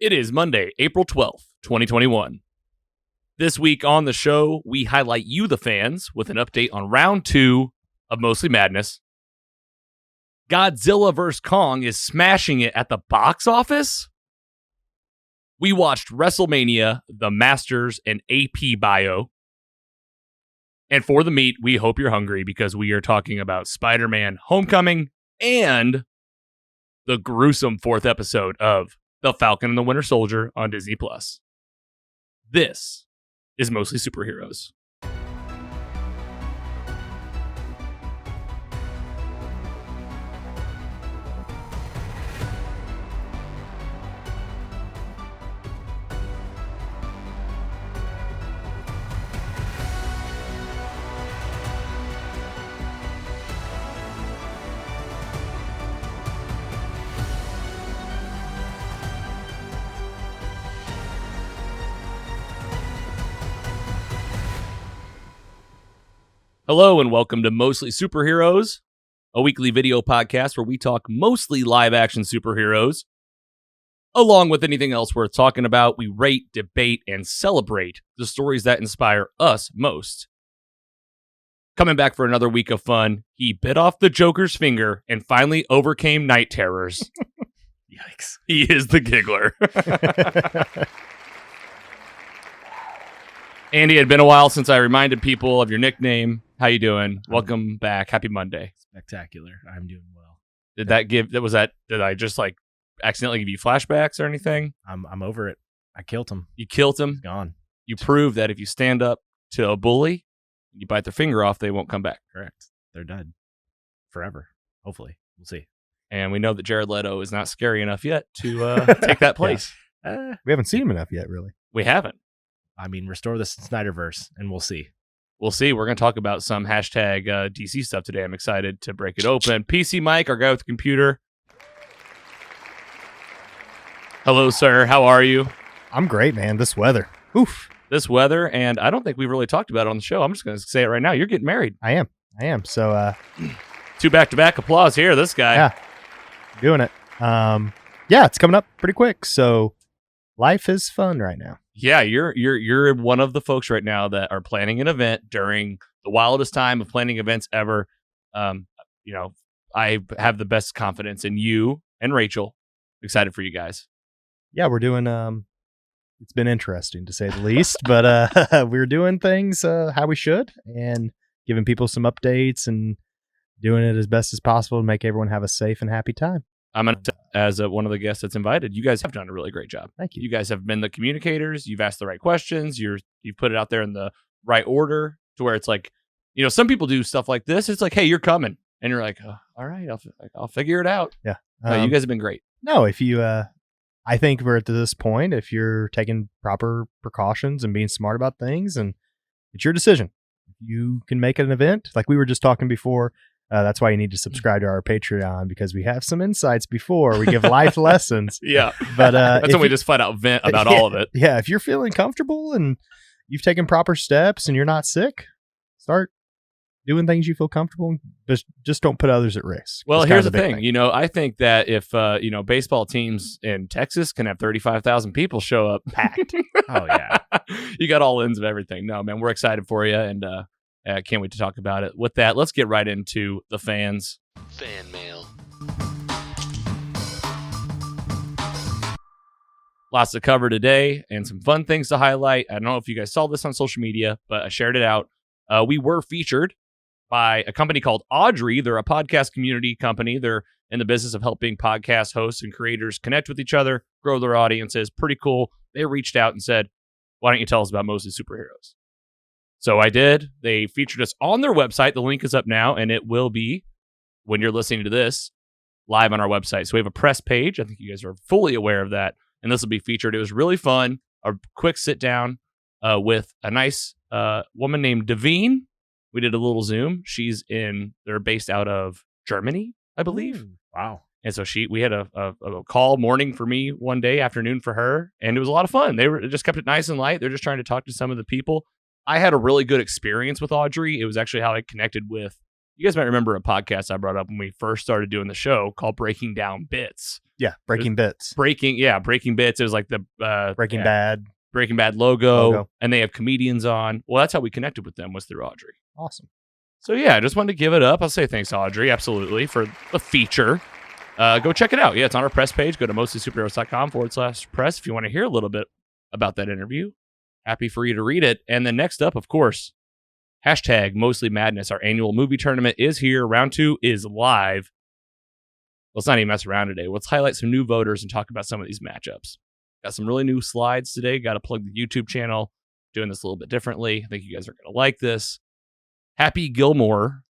It is Monday, April 12th, 2021. This week on the show, we highlight you, the fans, with an update on round 2 of Mostly Madness. Godzilla vs. Kong is smashing it at the box office. We watched WrestleMania, The Masters, and AP Bio. And for the meat, we hope you're hungry because we are talking about Spider-Man Homecoming and the gruesome 4th episode of The Falcon and the Winter Soldier on Disney+. This is Mostly Superheroes. Hello and welcome to Mostly Superheroes, a weekly video podcast where we talk mostly live-action superheroes. Along with anything else worth talking about, we rate, debate, and celebrate the stories that inspire us most. Coming back for another week of fun, he bit off the Joker's finger and finally overcame night terrors. Yikes. He is the Giggler. Andy, it had been a while since I reminded people of your nickname. How you doing? Welcome back. Happy Monday. Spectacular. I'm doing well. Did I just like accidentally give you flashbacks or anything? I'm over it. I killed him. You killed him? He's gone. You proved that if you stand up to a bully, you bite their finger off, they won't come back. Correct. They're dead. Forever. Hopefully. We'll see. And we know that Jared Leto is not scary enough yet to take that place. We haven't seen him enough yet, really. We haven't. I mean, restore the Snyderverse, and we'll see. We'll see. We're going to talk about some hashtag DC stuff today. I'm excited to break it open. PC Mike, our guy with the computer. Hello, sir. How are you? I'm great, man. This weather. Oof. This weather, and I don't think we've really talked about it on the show. I'm just going to say it right now. You're getting married. I am. So, 2 back-to-back applause here. This guy. Yeah. Doing it. Yeah, it's coming up pretty quick. So, life is fun right now. Yeah, you're one of the folks right now that are planning an event during the wildest time of planning events ever. I have the best confidence in you and Rachel. Excited for you guys. Yeah, we're doing. It's been interesting to say the least, but we're doing things how we should and giving people some updates and doing it as best as possible to make everyone have a safe and happy time. I'm going to, as one of the guests that's invited, you guys have done a really great job. Thank you. You guys have been the communicators. You've asked the right questions. You've put it out there in the right order to where it's like, some people do stuff like this. It's like, hey, you're coming. And you're like, oh, all right, I'll figure it out. Yeah. You guys have been great. No, if you, I think we're at this point, if you're taking proper precautions and being smart about things, and it's your decision. You can make it an event. Like we were just talking before. That's why you need to subscribe to our Patreon, because we have some insights before we give life lessons. Yeah. But that's when we just flat out vent about all of it. Yeah. If you're feeling comfortable and you've taken proper steps and you're not sick, start doing things you feel comfortable, but just don't put others at risk. Well, here's the thing. I think that if, baseball teams in Texas can have 35,000 people show up packed. Oh, yeah. You got all ends of everything. No, man, we're excited for you. And, I can't wait to talk about it. With that, let's get right into the fans. Fan mail. Lots to cover today and some fun things to highlight. I don't know if you guys saw this on social media, but I shared it out. We were featured by a company called Audrey. They're a podcast community company. They're in the business of helping podcast hosts and creators connect with each other, grow their audiences. Pretty cool. They reached out and said, why don't you tell us about Mostly Superheroes? So I did. They featured us on their website. The link is up now, and it will be, when you're listening to this, live on our website. So we have a press page. I think you guys are fully aware of that, and this will be featured. It was really fun. A quick sit down with a nice woman named Devine. We did a little Zoom. They're based out of Germany, I believe. Wow. And so we had a call morning for me one day, afternoon for her, and it was a lot of fun. They just kept it nice and light. They're just trying to talk to some of the people. I had a really good experience with Audrey. It was actually how I connected with, you guys might remember a podcast I brought up when we first started doing the show called Breaking Down Bits. Breaking Bits. Breaking Bits. It was like the Breaking Bad. Breaking Bad logo, and they have comedians on. Well, that's how we connected with them, was through Audrey. Awesome. So yeah, I just wanted to give it up. I'll say thanks, Audrey, absolutely, for the feature. Go check it out. Yeah, it's on our press page. Go to mostlysuperheroes.com/press if you want to hear a little bit about that interview. Happy for you to read it. And then next up, of course, #MostlyMadness. Our annual movie tournament is here. Round 2 is live. Let's not even mess around today. Let's highlight some new voters and talk about some of these matchups. Got some really new slides today. Got to plug the YouTube channel. Doing this a little bit differently. I think you guys are going to like this. Happy Gilmore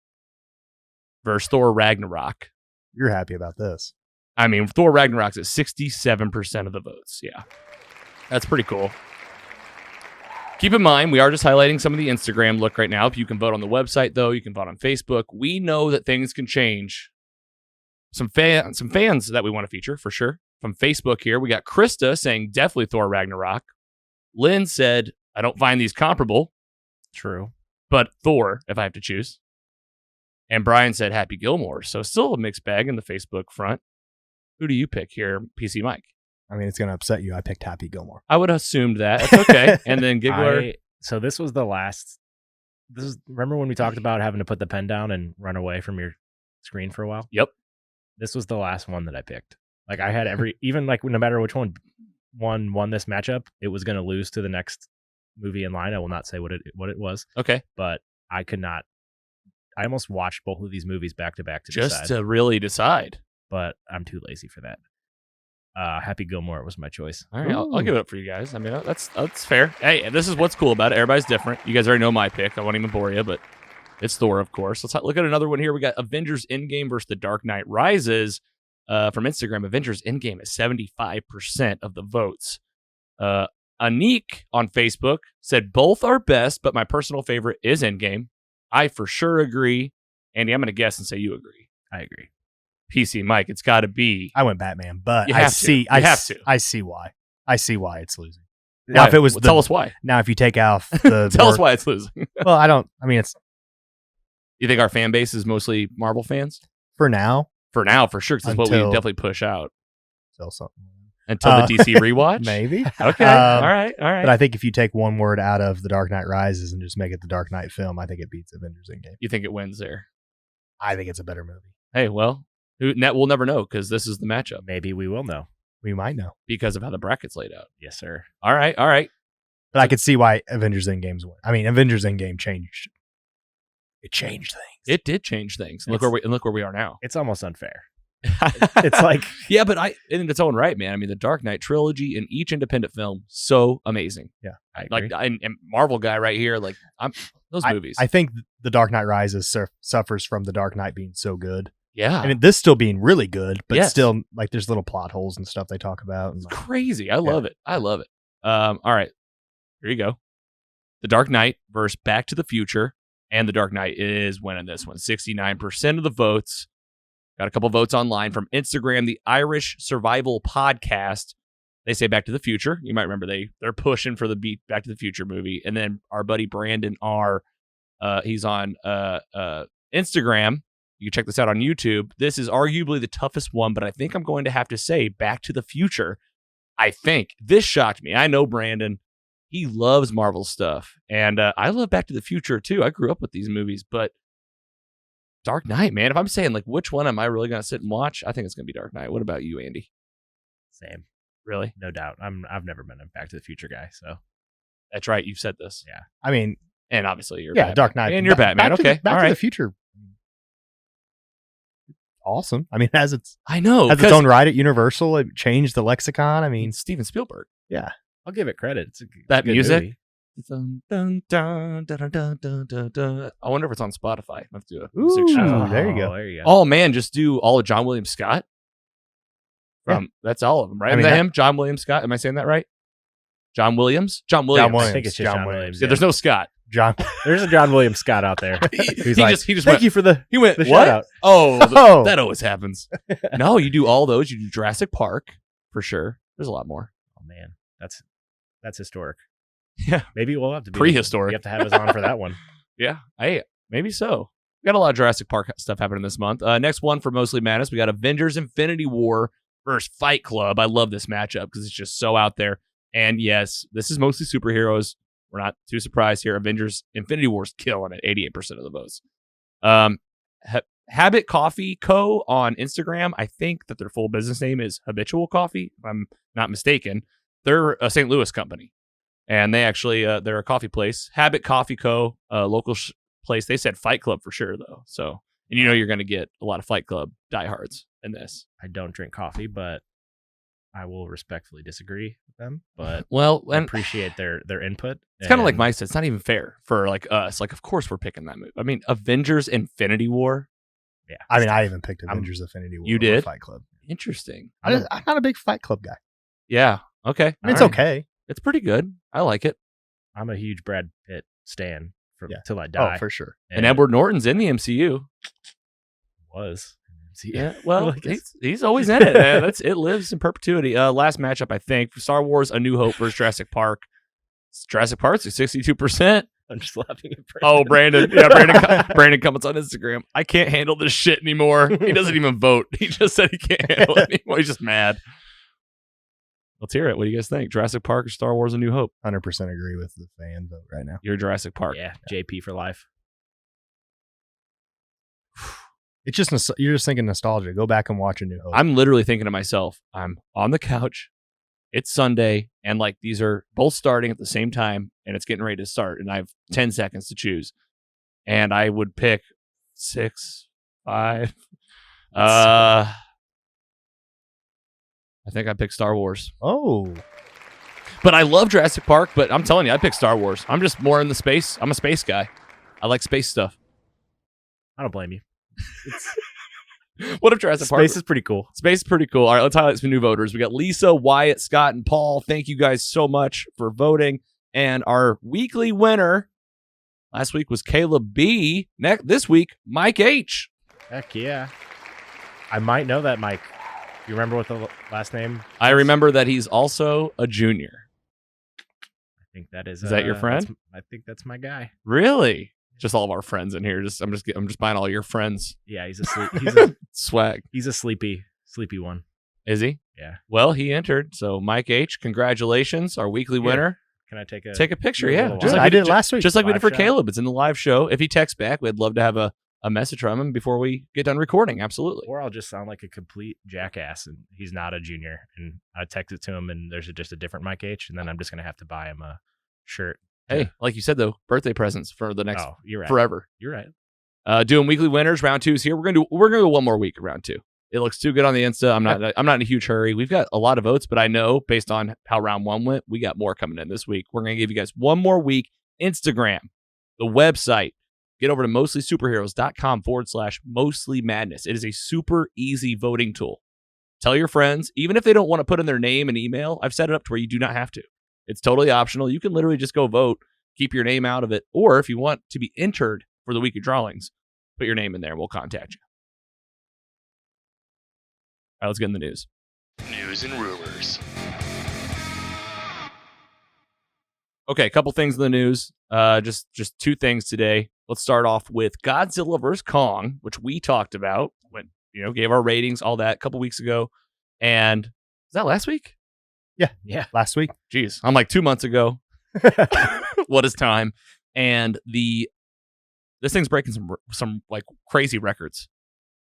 versus Thor Ragnarok. You're happy about this. I mean, Thor Ragnarok's at 67% of the votes. Yeah. That's pretty cool. Keep in mind, we are just highlighting some of the Instagram look right now. If you can vote on the website, though, you can vote on Facebook. We know that things can change. Some fans that we want to feature, for sure. From Facebook here, we got Krista saying definitely Thor Ragnarok. Lynn said, I don't find these comparable. True. But Thor, if I have to choose. And Brian said Happy Gilmore. So still a mixed bag in the Facebook front. Who do you pick here, PC Mike? I mean, it's going to upset you. I picked Happy Gilmore. I would have assumed that. That's okay. And then Giggler. So this was the last. Remember when we talked about having to put the pen down and run away from your screen for a while? Yep. This was the last one that I picked. Like I had even like no matter which one won this matchup, it was going to lose to the next movie in line. I will not say what it was. Okay. But I could not. I almost watched both of these movies back to back to really decide. But I'm too lazy for that. Happy Gilmore was my choice. All right, I'll give it up for you guys. I mean, that's fair. Hey, this is what's cool about it. Everybody's different. You guys already know my pick. I won't even bore you, but it's Thor, of course. Let's look at another one here. We got Avengers Endgame versus The Dark Knight Rises. From Instagram, Avengers Endgame is 75% of the votes. Anik on Facebook said both are best, but my personal favorite is Endgame. I for sure agree. Andy, I'm going to guess and say you agree. I agree. PC Mike, it's got to be. I went Batman, but I see why. I see why it's losing. Why? Now, if it was tell us why. Now, if you take off the tell us why it's losing. Well, I mean, it's you think our fan base is mostly Marvel fans for now. For now, for sure, because that's what we definitely push out. Sell something until the DC rewatch. Maybe. Okay. All right. But I think if you take one word out of The Dark Knight Rises and just make it the Dark Knight film, I think it beats Avengers Endgame. You think it wins there? I think it's a better movie. Hey, well, we'll never know because this is the matchup. Maybe we will know. We might know because of how the bracket's laid out. Yes, sir. All right. But I could see why Avengers Endgame's win. I mean, Avengers Endgame changed. It changed things. It did change things. Look where we are now. It's almost unfair. It's like yeah, but in its own right, man. I mean, the Dark Knight trilogy and each independent film, so amazing. Yeah, I agree. Like and Marvel guy right here, like those movies. I think the Dark Knight Rises suffers from the Dark Knight being so good. Yeah, I mean, this still being really good, but still like there's little plot holes and stuff they talk about. It's crazy. I love it. All right, here you go. The Dark Knight versus Back to the Future, and the Dark Knight is winning this one. 69% of the votes. Got a couple votes online from Instagram, the Irish Survival Podcast. They say Back to the Future. You might remember they're pushing for the Back to the Future movie. And then our buddy Brandon R, he's on Instagram. You can check this out on YouTube. This is arguably the toughest one, but I think I'm going to have to say Back to the Future. I think. This shocked me. I know Brandon. He loves Marvel stuff. And I love Back to the Future, too. I grew up with these movies, but Dark Knight, man. If I'm saying, like, which one am I really going to sit and watch? I think it's going to be Dark Knight. What about you, Andy? Same. Really? No doubt. I've never been a Back to the Future guy, so. That's right. You've said this. Yeah. I mean. And obviously you're Batman. Dark Knight. And you're Batman. Okay. Back to the Future. Awesome. I mean, as its own right at Universal. It changed the lexicon. I mean. Steven Spielberg. Yeah. I'll give it credit. It's that good music. Movie. Dun, dun, dun, dun, dun, dun, dun, dun. I wonder if it's on Spotify. I have to do a music music show. show. There you go. Oh man, just do all of John William Scott. That's all of them, right? I mean, is that him? John William Scott. Am I saying that right? John Williams. I think it's just John Williams. Yeah, there's no Scott. There's a John Williams Scott out there. He just thank went, you for the what? shout out. Oh, that always happens. No, you do all those. You do Jurassic Park for sure. There's a lot more. Oh man, that's historic. Yeah, maybe we'll have to be prehistoric. You have to have us on for that one. Yeah, maybe so. We got a lot of Jurassic Park stuff happening this month. Next one for Mostly Madness, we got Avengers Infinity War versus Fight Club. I love this matchup because it's just so out there. And yes, this is mostly superheroes. We're not too surprised here. Avengers Infinity War's killing it, 88% of the votes. Habit Coffee Co. on Instagram. I think that their full business name is Habitual Coffee, if I'm not mistaken. They're a St. Louis company. And they actually, they're a coffee place. Habit Coffee Co., local place. They said Fight Club for sure, though. So, and you're going to get a lot of Fight Club diehards in this. I don't drink coffee, but I will respectfully disagree with them. But I appreciate their input. It's kind of like Mike said. It's not even fair for like us. Like, of course we're picking that movie. I mean, Avengers Infinity War. Yeah. I mean, I even picked Avengers Infinity War. You did? Fight Club. Interesting. I'm not a big Fight Club guy. Yeah. Okay. I mean, it's okay. It's pretty good. I like it. I'm a huge Brad Pitt stan till I die. Oh, for sure. And Edward Norton's in the MCU. Was. Yeah, well, he's always in it. Man. It lives in perpetuity. Last matchup, I think, Star Wars: A New Hope versus Jurassic Park. Jurassic Park's at 62%. I'm just laughing at Brandon. Oh, Brandon. Yeah, Brandon comments on Instagram. I can't handle this shit anymore. He doesn't even vote. He just said he can't handle it anymore. He's just mad. Let's hear it. What do you guys think? Jurassic Park or Star Wars: A New Hope? 100% agree with the fan vote right now. You're Jurassic Park. Yeah, JP for life. It's just you're just thinking nostalgia. Go back and watch A New Hope. I'm literally thinking to myself, I'm on the couch. It's Sunday, and like these are both starting at the same time, and it's getting ready to start, and I have 10 seconds to choose. And I would pick 6, 5. I think I picked Star Wars. Oh. But I love Jurassic Park, but I'm telling you, I picked Star Wars. I'm just more in the space. I'm a space guy. I like space stuff. I don't blame you. What if Jurassic Park? Space is pretty cool. Space is pretty cool. All right, let's highlight some new voters. We got Lisa, Wyatt, Scott, and Paul. Thank you guys so much for voting. And our weekly winner last week was Caleb B. This week, Mike H. Heck yeah. I might know that Mike. You remember what the last name? I remember that he's also a junior. I think that is. Is that your friend? I think that's my guy. Really? Just all of our friends in here. I'm just buying all your friends. Yeah, he's a swag. He's a sleepy one. Is he? Yeah. Well, he entered. So Mike H, congratulations, our weekly winner. Can I take a picture? Yeah, just like I did last week. Just like we did for Live Caleb. It's in the live show. If he texts back, we'd love to have a message from him before we get done recording. Absolutely. Or I'll just sound like a complete jackass, and he's not a junior. And I text it to him, and there's just a different Mike H, and then I'm just gonna have to buy him a shirt. Hey, like you said though, birthday presents for the next you're right. forever. You're right. Doing weekly winners. Round 2 is here. We're gonna go one more week. Round 2. It looks too good on the Insta. I'm not in a huge hurry. We've got a lot of votes, but I know based on how round 1 went, we got more coming in this week. We're gonna give you guys one more week. Instagram, the website. Get over to mostlysuperheroes.com/mostlymadness. It is a super easy voting tool. Tell your friends, even if they don't want to put in their name and email, I've set it up to where you do not have to. It's totally optional. You can literally just go vote, keep your name out of it, or if you want to be entered for the weekly drawings, put your name in there and we'll contact you. All right, let's get in the news. News and rumors. Okay, a couple things in the news. Just 2 things today. Let's start off with Godzilla vs. Kong, which we talked about when gave our ratings, all that a couple weeks ago. And is that last week? Yeah. Last week. Jeez, I'm like 2 months ago. What is time? And this thing's breaking some like crazy records.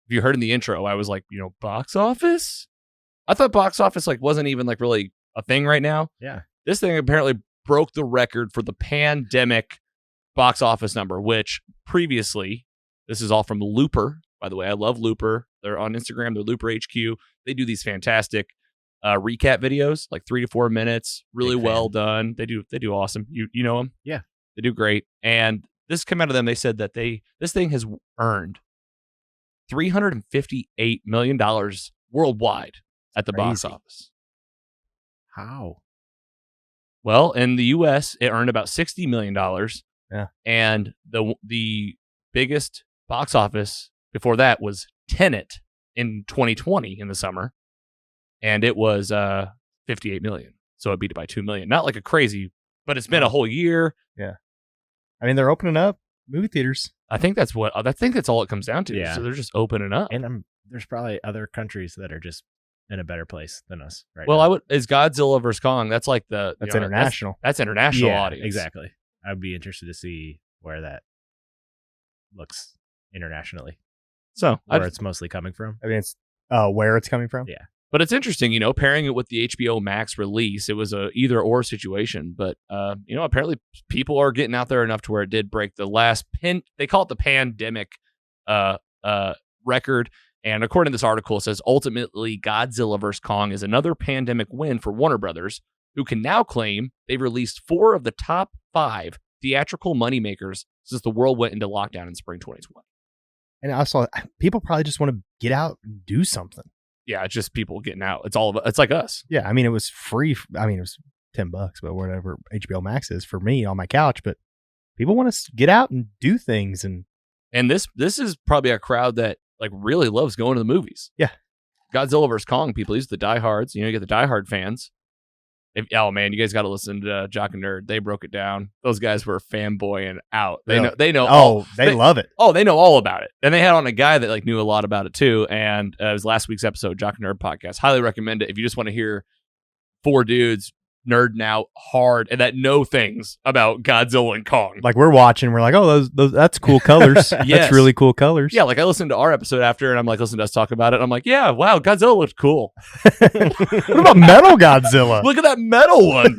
If you heard in the intro, I was like, box office. I thought box office like wasn't even like really a thing right now. Yeah. This thing apparently broke the record for the pandemic box office number, which previously, this is all from Looper. By the way, I love Looper. They're on Instagram. They're Looper HQ. They do these fantastic recap videos, like 3 to 4 minutes, really well done. They do awesome. You know them? Yeah, they do great. And this came out of them. They said that this thing has earned $358 million worldwide at the box office. How? Well, in the U.S., it earned about $60 million. Yeah, and the biggest box office before that was Tenet in 2020 in the summer. And it was 58 million. So it beat it by 2 million. Not like a crazy, but it's been a whole year. Yeah. I mean, they're opening up movie theaters. I think that's all it comes down to. Yeah. So they're just opening up. And there's probably other countries that are just in a better place than us right Well, now. is Godzilla vs Kong? That's like That's international. That's international Yeah, audience. exactly. I'd be interested to see where that looks internationally, So, where it's mostly coming from. I mean, it's where it's coming from. Yeah. but it's interesting, pairing it with the HBO Max release. It was a either or situation, but apparently people are getting out there enough to where it did break the last they call it the pandemic record. And according to this article, it says ultimately Godzilla vs. Kong is another pandemic win for Warner Brothers, who can now claim they've released 4 of the top 5 theatrical moneymakers since the world went into lockdown in spring 2020. And also, people probably just want to get out and do something. Yeah, it's just people getting out. It's like us. Yeah, I mean, it was free. I mean, it was $10, but whatever HBO Max is for me on my couch. But people want to get out and do things, and this is probably a crowd that like really loves going to the movies. Yeah, Godzilla vs. Kong people. These are the diehards. You get the diehard fans. Oh man, you guys got to listen to Jock and Nerd. They broke it down. Those guys were fanboying out. They know. Oh, they love it. Oh, they know all about it. And they had on a guy that like knew a lot about it too. And it was last week's episode, Jock and Nerd podcast. Highly recommend it if you just want to hear 4 dudes nerding out hard and that know things about Godzilla and Kong. Like we're watching, we're like, oh, those that's cool colors. Yes. That's really cool colors. Yeah, like I listened to our episode after, and I'm like, listening to us talk about it. I'm like, yeah, wow, Godzilla looked cool. What about Metal Godzilla? Look at that metal one.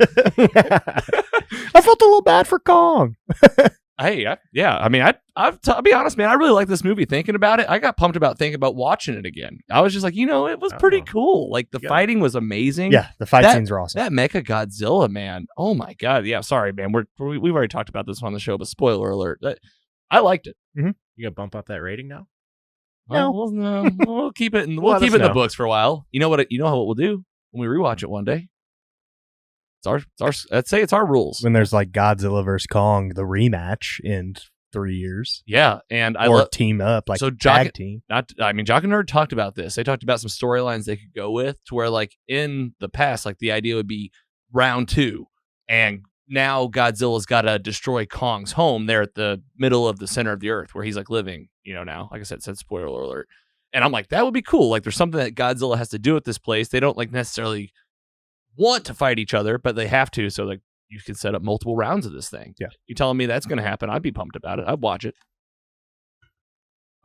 I felt a little bad for Kong. Hey, I'll be honest, man. I really like this movie. Thinking about it, I got pumped about thinking about watching it again. I was just like, it was pretty cool. Like the fighting was amazing. Yeah, the fight scenes are awesome. That Mecha Godzilla, man. Oh my god. Yeah, sorry, man. We've already talked about this on the show, but spoiler alert. I liked it. You gonna bump up that rating now? No, we'll keep it. Let Keep us it in the know. books for a while. You know what? What we'll do when we rewatch it one day. It's our. Let's say it's our rules. When there's like Godzilla versus Kong, the rematch in 3 years. Yeah, and team up like so tag team. Jock and Nerd talked about this. They talked about some storylines they could go with to where like in the past, like the idea would be round 2, and now Godzilla's got to destroy Kong's home there at the middle of the center of the earth where he's like living. Now, like I said spoiler alert, and I'm like that would be cool. Like there's something that Godzilla has to do at this place. They don't like necessarily want to fight each other, but they have to. So like you can set up multiple rounds of this thing. Yeah. You telling me that's going to happen? I'd be pumped about it. I'd watch it.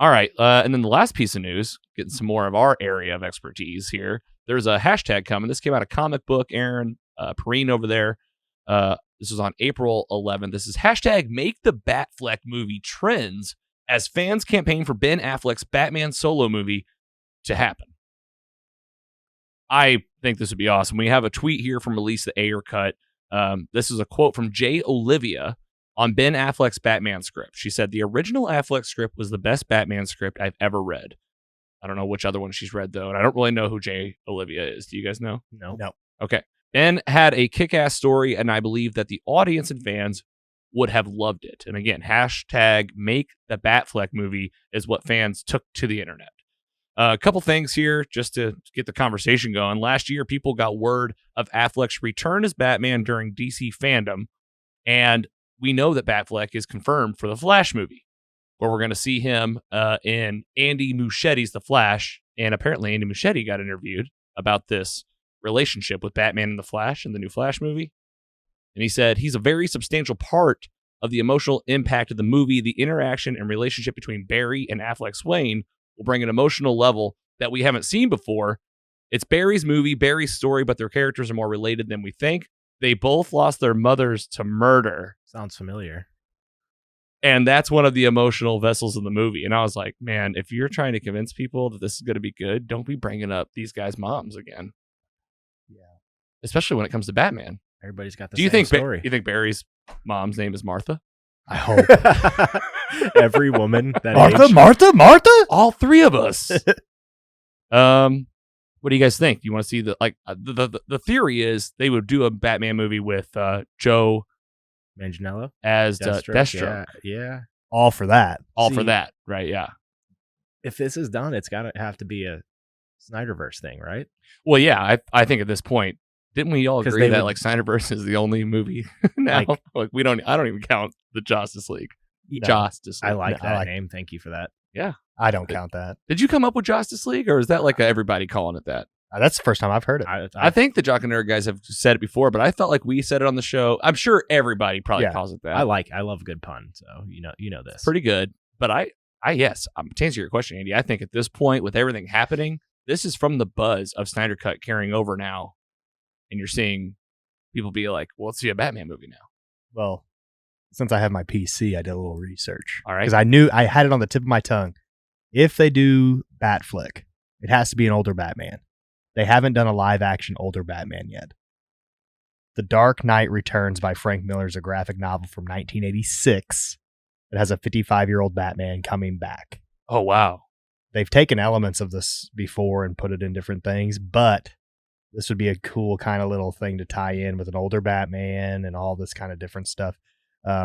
All right. And then the last piece of news, getting some more of our area of expertise here. There's a hashtag coming. This came out of Comic Book. Aaron Perrine over there. This was on April 11th. This is hashtag Make the Batfleck Movie Trends as fans campaign for Ben Affleck's Batman solo movie to happen. I think this would be awesome. We have a tweet here from Release the Ayer Cut. This is a quote from Jay Olivia on Ben Affleck's Batman script. She said, the original Affleck script was the best Batman script I've ever read. I don't know which other one she's read, though, and I don't really know who Jay Olivia is. Do you guys know? No. Okay. Ben had a kick-ass story, and I believe that the audience and fans would have loved it. And again, hashtag Make the Batfleck Movie is what fans took to the internet. A couple things here just to get the conversation going. Last year, people got word of Affleck's return as Batman during DC fandom, and we know that Batfleck is confirmed for the Flash movie, where we're going to see him in Andy Muschietti's The Flash, and apparently Andy Muschietti got interviewed about this relationship with Batman and the Flash in the new Flash movie, and he said he's a very substantial part of the emotional impact of the movie. The interaction and relationship between Barry and Affleck's Wayne will bring an emotional level that we haven't seen before. It's Barry's movie, Barry's story, but their characters are more related than we think. They both lost their mothers to murder. Sounds familiar. And that's one of the emotional vessels in the movie. And I was like, man, if you're trying to convince people that this is going to be good, don't be bringing up these guys' moms again. Yeah. Especially when it comes to Batman. Everybody's got the Do you same think story. you think Barry's mom's name is Martha? I hope. Every woman that Martha? All 3 of us. What do you guys think? Do you want to see the theory is they would do a Batman movie with Joe Manganiello as Deathstroke. Yeah. All for that. All for See- that, right? Yeah. If this is done, it's got to have to be a Snyderverse thing, right? Well, yeah. I think at this point, didn't we all 'Cause agree they that would- like Snyderverse is the only movie now? Like we don't. I don't even count the Justice League. No. Justice League. I like No, that I like- name. Thank you for that. I don't count that. Did you come up with Justice League, or is that like everybody calling it that? That's the first time I've heard it. I think the Jock and Nerd guys have said it before, but I felt like we said it on the show. I'm sure everybody probably calls it that. I love a good pun, so you know this. Pretty good. But yes, to answer your question, Andy, I think at this point, with everything happening, this is from the buzz of Snyder Cut carrying over now, and you're seeing people be like, "Well, let's see a Batman movie now." Well, since I have my PC, I did a little research. All right, because I knew I had it on the tip of my tongue. If they do Batflick, it has to be an older Batman. They haven't done a live-action older Batman yet. The Dark Knight Returns by Frank Miller is a graphic novel from 1986 that has a 55-year-old Batman coming back. Oh, wow. They've taken elements of this before and put it in different things, but this would be a cool kind of little thing to tie in with an older Batman and all this kind of different stuff.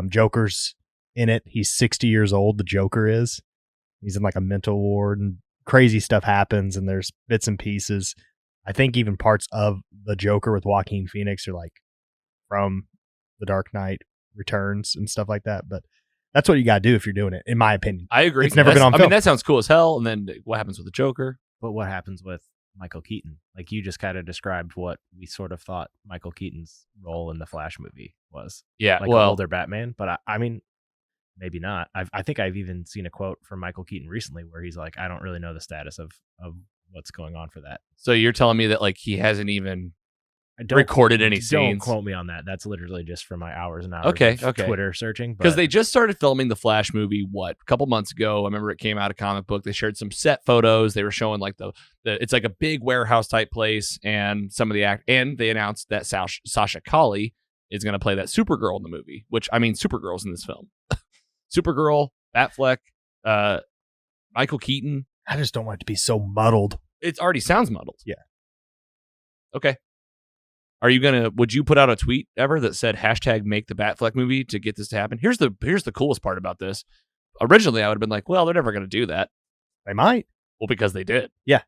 Joker's in it. He's 60 years old, the Joker is. He's in like a mental ward and crazy stuff happens, and there's bits and pieces. I think even parts of the Joker with Joaquin Phoenix are like from the Dark Knight Returns and stuff like that. But that's what you got to do if you're doing it, in my opinion. I agree. It's never been on film. I mean, that sounds cool as hell. And then what happens with the Joker? But what happens with Michael Keaton? Like, you just kind of described what we sort of thought Michael Keaton's role in the Flash movie was. Yeah, like an older Batman. But I mean, maybe not. I think I've even seen a quote from Michael Keaton recently where he's like, I don't really know the status of what's going on for that. So you're telling me that like he hasn't even recorded any scenes? Don't quote me on that. That's literally just from my hours and hours of Twitter searching. Because they just started filming the Flash movie, a couple months ago. I remember it came out of comic book. They shared some set photos. They were showing like it's like a big warehouse type place, and some of the and they announced that Sasha Calle is going to play that Supergirl in the movie, which, I mean, Supergirl's in this film. Supergirl, Batfleck, Michael Keaton. I just don't want it to be so muddled. It already sounds muddled. Yeah. Okay. Would you put out a tweet ever that said #make the Batfleck movie to get this to happen? Here's the coolest part about this. Originally, I would have been like, well, they're never going to do that. They might. Well, because they did. Yeah.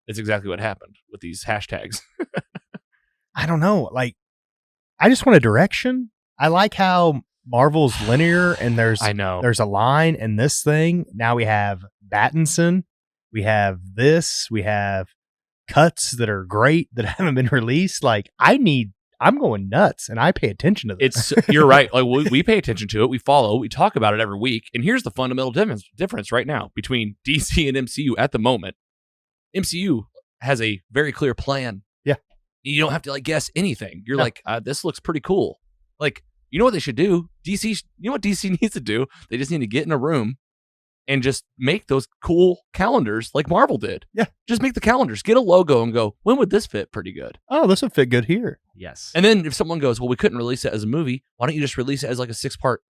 It's exactly what happened with these hashtags. I don't know. Like, I just want a direction. I like how Marvel's linear and there's a line in this thing. Now we have Battinson. We have this. We have cuts that are great that haven't been released. Like, I'm going nuts, and I pay attention to this. You're right. Like, we pay attention to it. We follow. We talk about it every week. And here's the fundamental difference right now between DC and MCU at the moment. MCU has a very clear plan. Yeah. You don't have to like guess anything. You're like, this looks pretty cool. Like, you know what they should do? You know what DC needs to do? They just need to get in a room and just make those cool calendars like Marvel did. Yeah. Just make the calendars, get a logo and go, when would this fit pretty good? Oh, this would fit good here. Yes. And then if someone goes, well, we couldn't release it as a movie, why don't you just release it as like a 6-part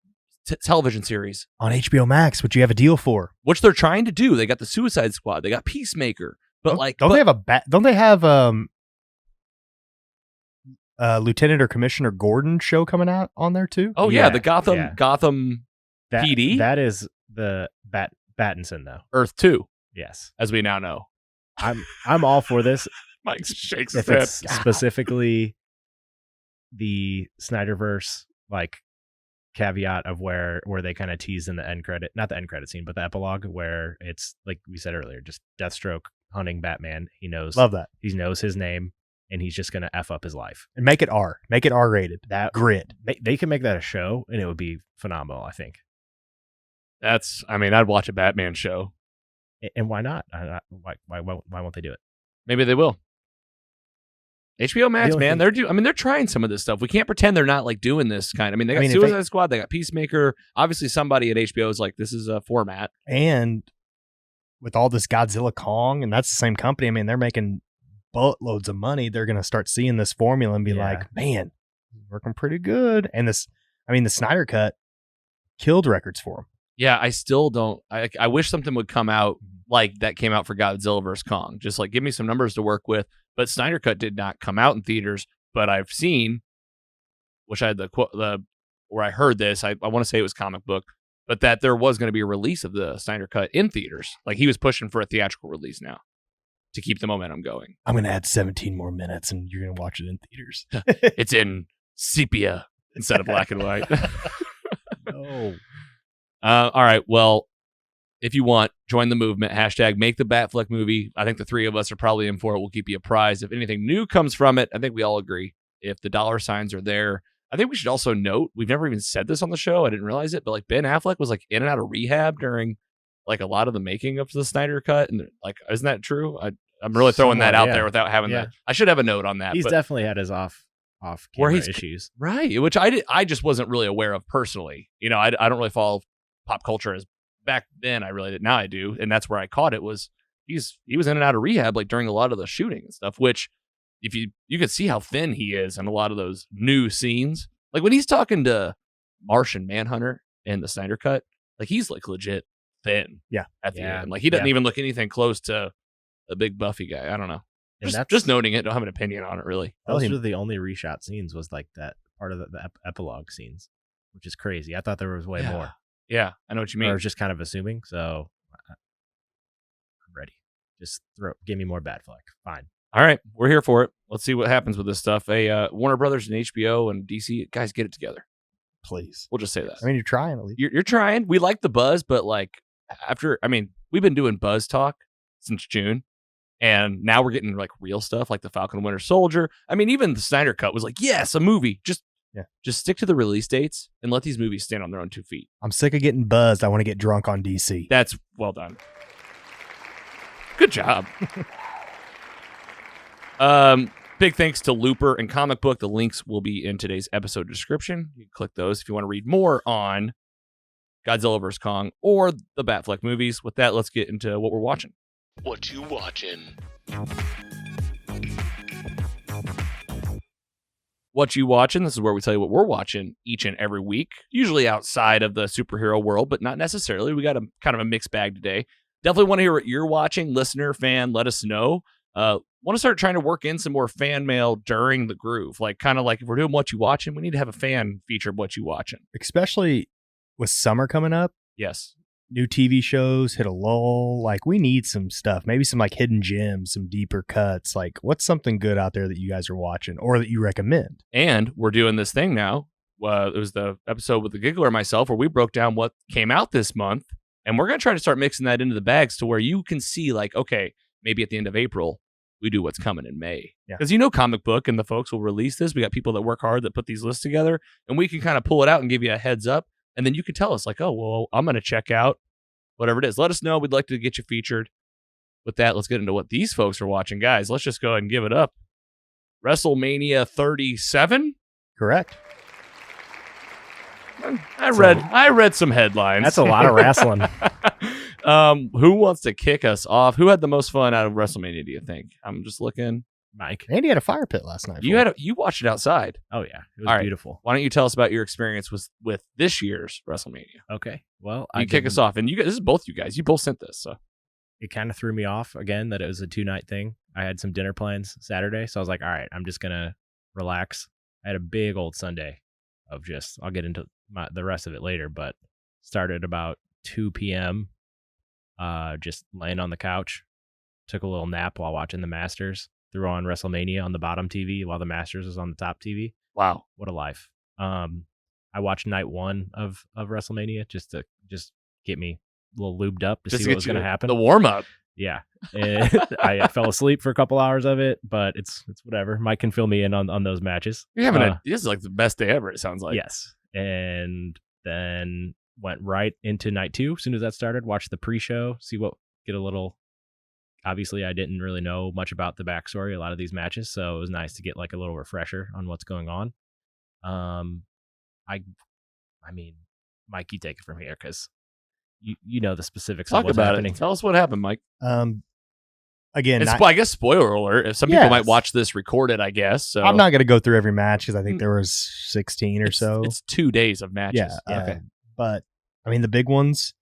television series? On HBO Max, which you have a deal for. Which they're trying to do. They got the Suicide Squad. They got Peacemaker. But don't they have Lieutenant or Commissioner Gordon show coming out on there too? Oh yeah, the Gotham PD? That is the Battinson though. Earth 2. Yes. As we now know. I'm all for this. Mike shakes his head. It's specifically the Snyderverse like caveat of where they kind of tease in the end credit, not the end credit scene, but the epilogue where it's like we said earlier, just Deathstroke hunting Batman. He knows. Love that. He knows his name. And he's just going to F up his life. And make it R. Make it R-rated. That grid. They can make that a show, and it would be phenomenal, I think. I'd watch a Batman show. And why not? Why won't they do it? Maybe they will. HBO Max, man, they're trying some of this stuff. We can't pretend they're not like doing this kind. They got Suicide Squad, they got Peacemaker. Obviously, somebody at HBO is like, this is a format. And with all this Godzilla Kong, and that's the same company. They're making buttloads of money. They're going to start seeing this formula and be like, man, working pretty good. And the Snyder Cut killed records for him. Yeah, I still don't. I wish something would come out like that came out for Godzilla vs. Kong. Just like give me some numbers to work with. But Snyder Cut did not come out in theaters. But I've seen, which I had where I heard this. I want to say it was comic book, but that there was going to be a release of the Snyder Cut in theaters. Like he was pushing for a theatrical release now to keep the momentum going. I'm going to add 17 more minutes, and you're going to watch it in theaters. It's in sepia instead of black and white. No. All right. Well, if you want, join the movement. Hashtag make the Batfleck movie. I think the three of us are probably in for it. We'll keep you apprised. If anything new comes from it, I think we all agree. If the dollar signs are there, I think we should also note, we've never even said this on the show. I didn't realize it, but like Ben Affleck was like in and out of rehab during like a lot of the making of the Snyder Cut. And like, isn't that true? I'm really throwing that out there without having that. I should have a note on that. He's definitely had his off camera issues. Right. Which I just wasn't really aware of personally. You know, I don't really follow pop culture as back then I really did. Now I do. And that's where I caught it was he was in and out of rehab like during a lot of the shooting and stuff, which if you could see how thin he is in a lot of those new scenes. Like when he's talking to Martian Manhunter in the Snyder Cut, like he's like legit thin. Yeah. At the end. Like he doesn't even look anything close to a big buffy guy. I don't know. Just noting it. Don't have an opinion on it really. Those were the only reshot scenes was like that part of the epilogue scenes, which is crazy. I thought there was way more. Yeah, I know what you mean. I was just kind of assuming, so I'm ready. Just give me more Batfleck. Fine. All right, we're here for it. Let's see what happens with this stuff. Hey, Warner Brothers and HBO and DC, guys, get it together. Please. We'll just say that. I mean, you're trying at least. You're trying. We like the buzz, but like we've been doing buzz talk since June, and now we're getting like real stuff like the Falcon and Winter Soldier. I mean, even the Snyder Cut was like, yes, a movie. Just stick to the release dates and let these movies stand on their own 2 feet. I'm sick of getting buzzed. I want to get drunk on DC. That's well done. Good job. Big thanks to Looper and Comic Book. The links will be in today's episode description. You can click those if you want to read more on Godzilla vs. Kong or the Batfleck movies. With that, let's get into what we're watching. What you watching? What you watching? This is where we tell you what we're watching each and every week, usually outside of the superhero world, but not necessarily. We got a kind of a mixed bag today. Definitely want to hear what you're watching, listener, fan. Let us know. Want to start trying to work in some more fan mail during the groove. Like kind of like if we're doing what you watching, we need to have a fan feature of what you watching. Especially with summer coming up. Yes. New TV shows hit a lull. Like we need some stuff, maybe some like hidden gems, some deeper cuts. Like what's something good out there that you guys are watching or that you recommend? And we're doing this thing now. It was the episode with the Giggler and myself where we broke down what came out this month. And we're going to try to start mixing that into the bags to where you can see like, okay, maybe at the end of April, we do what's coming in May. Because Comic Book and the folks will release this. We got people that work hard that put these lists together, and we can kind of pull it out and give you a heads up. And then you can tell us like, oh, well, I'm going to check out whatever it is. Let us know. We'd like to get you featured. With that, let's get into what these folks are watching. Guys, let's just go ahead and give it up. WrestleMania 37? Correct. I read some headlines. That's a lot of wrestling. Who wants to kick us off? Who had the most fun out of WrestleMania, do you think? I'm just looking. Mike. Andy had a fire pit last night. You watched it outside. Oh yeah, it was beautiful. Why don't you tell us about your experience with this year's WrestleMania? Okay. Well, you kick us off, and you guys, this is both you guys. You both sent this, so it kind of threw me off again that it was a 2-night thing. I had some dinner plans Saturday, so I was like, all right, I'm just gonna relax. I had a big old Sunday of just. I'll get into the rest of it later, but started about 2 p.m. Just laying on the couch, took a little nap while watching the Masters. Threw on WrestleMania on the bottom TV while the Masters was on the top TV. Wow, what a life! I watched night 1 of WrestleMania just to get me a little lubed up to see what was going to happen. The warm up. Yeah, I fell asleep for a couple hours of it, but it's whatever. Mike can fill me in on those matches. You're having this is like the best day ever. It sounds like. Yes, and then went right into night 2 as soon as that started. Watched the pre-show, get a little. Obviously, I didn't really know much about the backstory, a lot of these matches, so it was nice to get like a little refresher on what's going on. I mean, Mike, you take it from here because you know the specifics of what's happening. Tell us what happened, Mike. Again, I guess spoiler alert. If some people might watch this recorded, I guess. So I'm not going to go through every match because I think there was 16 or so. It's 2 days of matches. Yeah. Okay. But I mean, the big ones.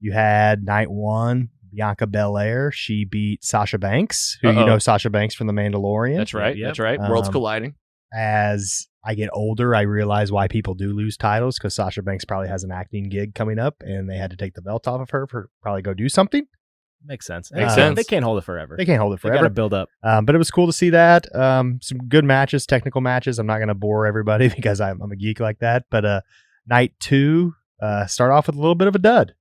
You had night 1. Bianca Belair, she beat Sasha Banks, who you know Sasha Banks from The Mandalorian. That's right. Yep. That's right. Worlds colliding. As I get older, I realize why people do lose titles because Sasha Banks probably has an acting gig coming up, and they had to take the belt off of her for probably go do something. Makes sense. Makes sense. They can't hold it forever. They can't hold it forever. They got to build up. But it was cool to see that. Some good matches, technical matches. I'm not going to bore everybody because I'm a geek like that. But night 2, start off with a little bit of a dud.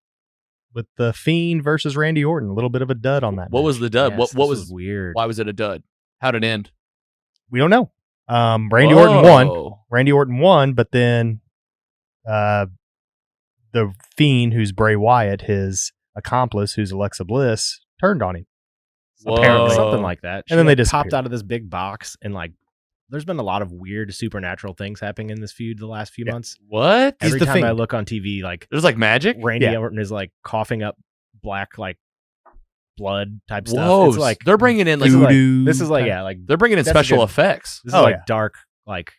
with the Fiend versus Randy Orton. A little bit of a dud on that. What was the dud? Yes, what this was weird? Why was it a dud? How'd it end? We don't know. Randy Orton won. Whoa. Randy Orton won, but then the Fiend, who's Bray Wyatt, his accomplice, who's Alexa Bliss, turned on him. Apparently, Whoa. something like that. And then they like, disappeared. popped out of this big box, and like, there's been a lot of weird supernatural things happening in this feud the last few months. What? He's Every the time I Fiend. look on TV, like There's like magic? Randy Yeah. Orton is like coughing up black like blood type Whoa. stuff. It's like they're bringing in like Voodoo this is like type- yeah, like they're bringing in That's a special good- effects. this is Oh, like yeah. dark, like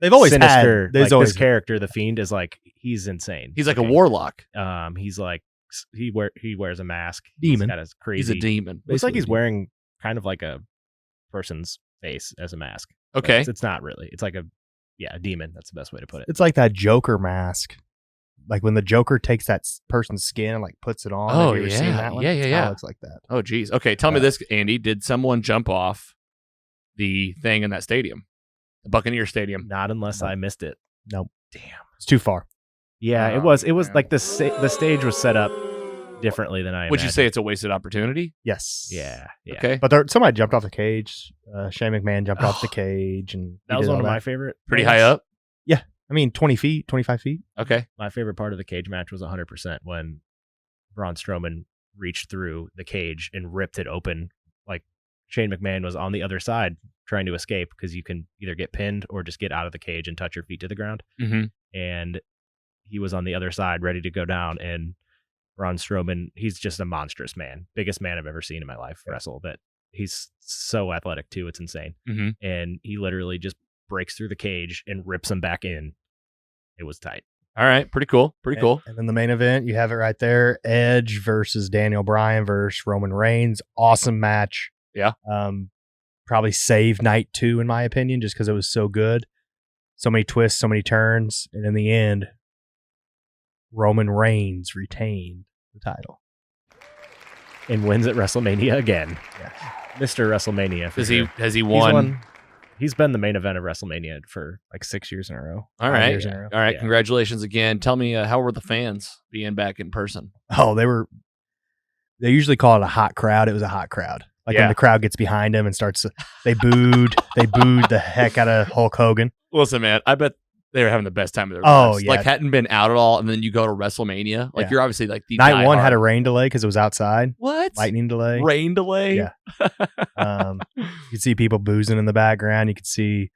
They've always sinister. had. There's Like, always this character, the Fiend, is like he's insane. He's like a Okay. warlock. He's like he wears a mask. Demon. He's got his crazy. He's a demon. Looks like basically he's demon. wearing kind of like a person's face as a mask. But Okay. it's not really. It's like a demon. That's the best way to put it. It's like that Joker mask. Like when the Joker takes that person's skin and like puts it on. Oh, Have you ever seen yeah. that one? Yeah, It's yeah, kinda yeah. looks like that. Oh, geez. Okay, tell me this, Andy. Did someone jump off the thing in that stadium? The Buccaneer Stadium? Not unless I missed it. Nope. Damn. It's too far. Yeah, Oh, it was. It was man. like the stage was set up differently than I. Would you imagined. say it's a wasted opportunity? Yes. Yeah. Yeah. Okay. But somebody jumped off the cage. Shane McMahon jumped off the cage, and That he was did one all of my favorite. Pretty moments. high up? I mean, 20 feet, 25 feet. Okay. My favorite part of the cage match was 100% when Braun Strowman reached through the cage and ripped it open. Like Shane McMahon was on the other side trying to escape because you can either get pinned or just get out of the cage and touch your feet to the ground. Mm-hmm. And he was on the other side ready to go down. And Braun Strowman, he's just a monstrous man. Biggest man I've ever seen in my life wrestle. But he's so athletic too. It's insane. Mm-hmm. And he literally just breaks through the cage and rips him back in. It was tight. All right. Pretty cool. Pretty cool. And then the main event, you have it right there. Edge versus Daniel Bryan versus Roman Reigns. Awesome match. Yeah. Probably saved night 2 in my opinion, just because it was so good. So many twists, so many turns, and in the end, Roman Reigns retained the title. And wins at WrestleMania again. Yeah. Mr. WrestleMania. For Has sure. he won? He's been the main event of WrestleMania for Like 6 years in a row. All 5 right. years in a row. All right. Yeah. Congratulations again. Tell me, how were the fans being back in person? Oh, they usually call it a hot crowd. It was a hot crowd. Like Yeah. when the crowd gets behind him and they booed the heck out of Hulk Hogan. Listen, man, I bet they were having the best time of their Oh, lives. yeah. Like, hadn't been out at all, and then you go to WrestleMania. Like, Yeah. you're obviously like the Night 1 had a diehard. rain delay because it was outside. What? Lightning delay. Rain delay? Yeah. You could see people boozing in the background. You could see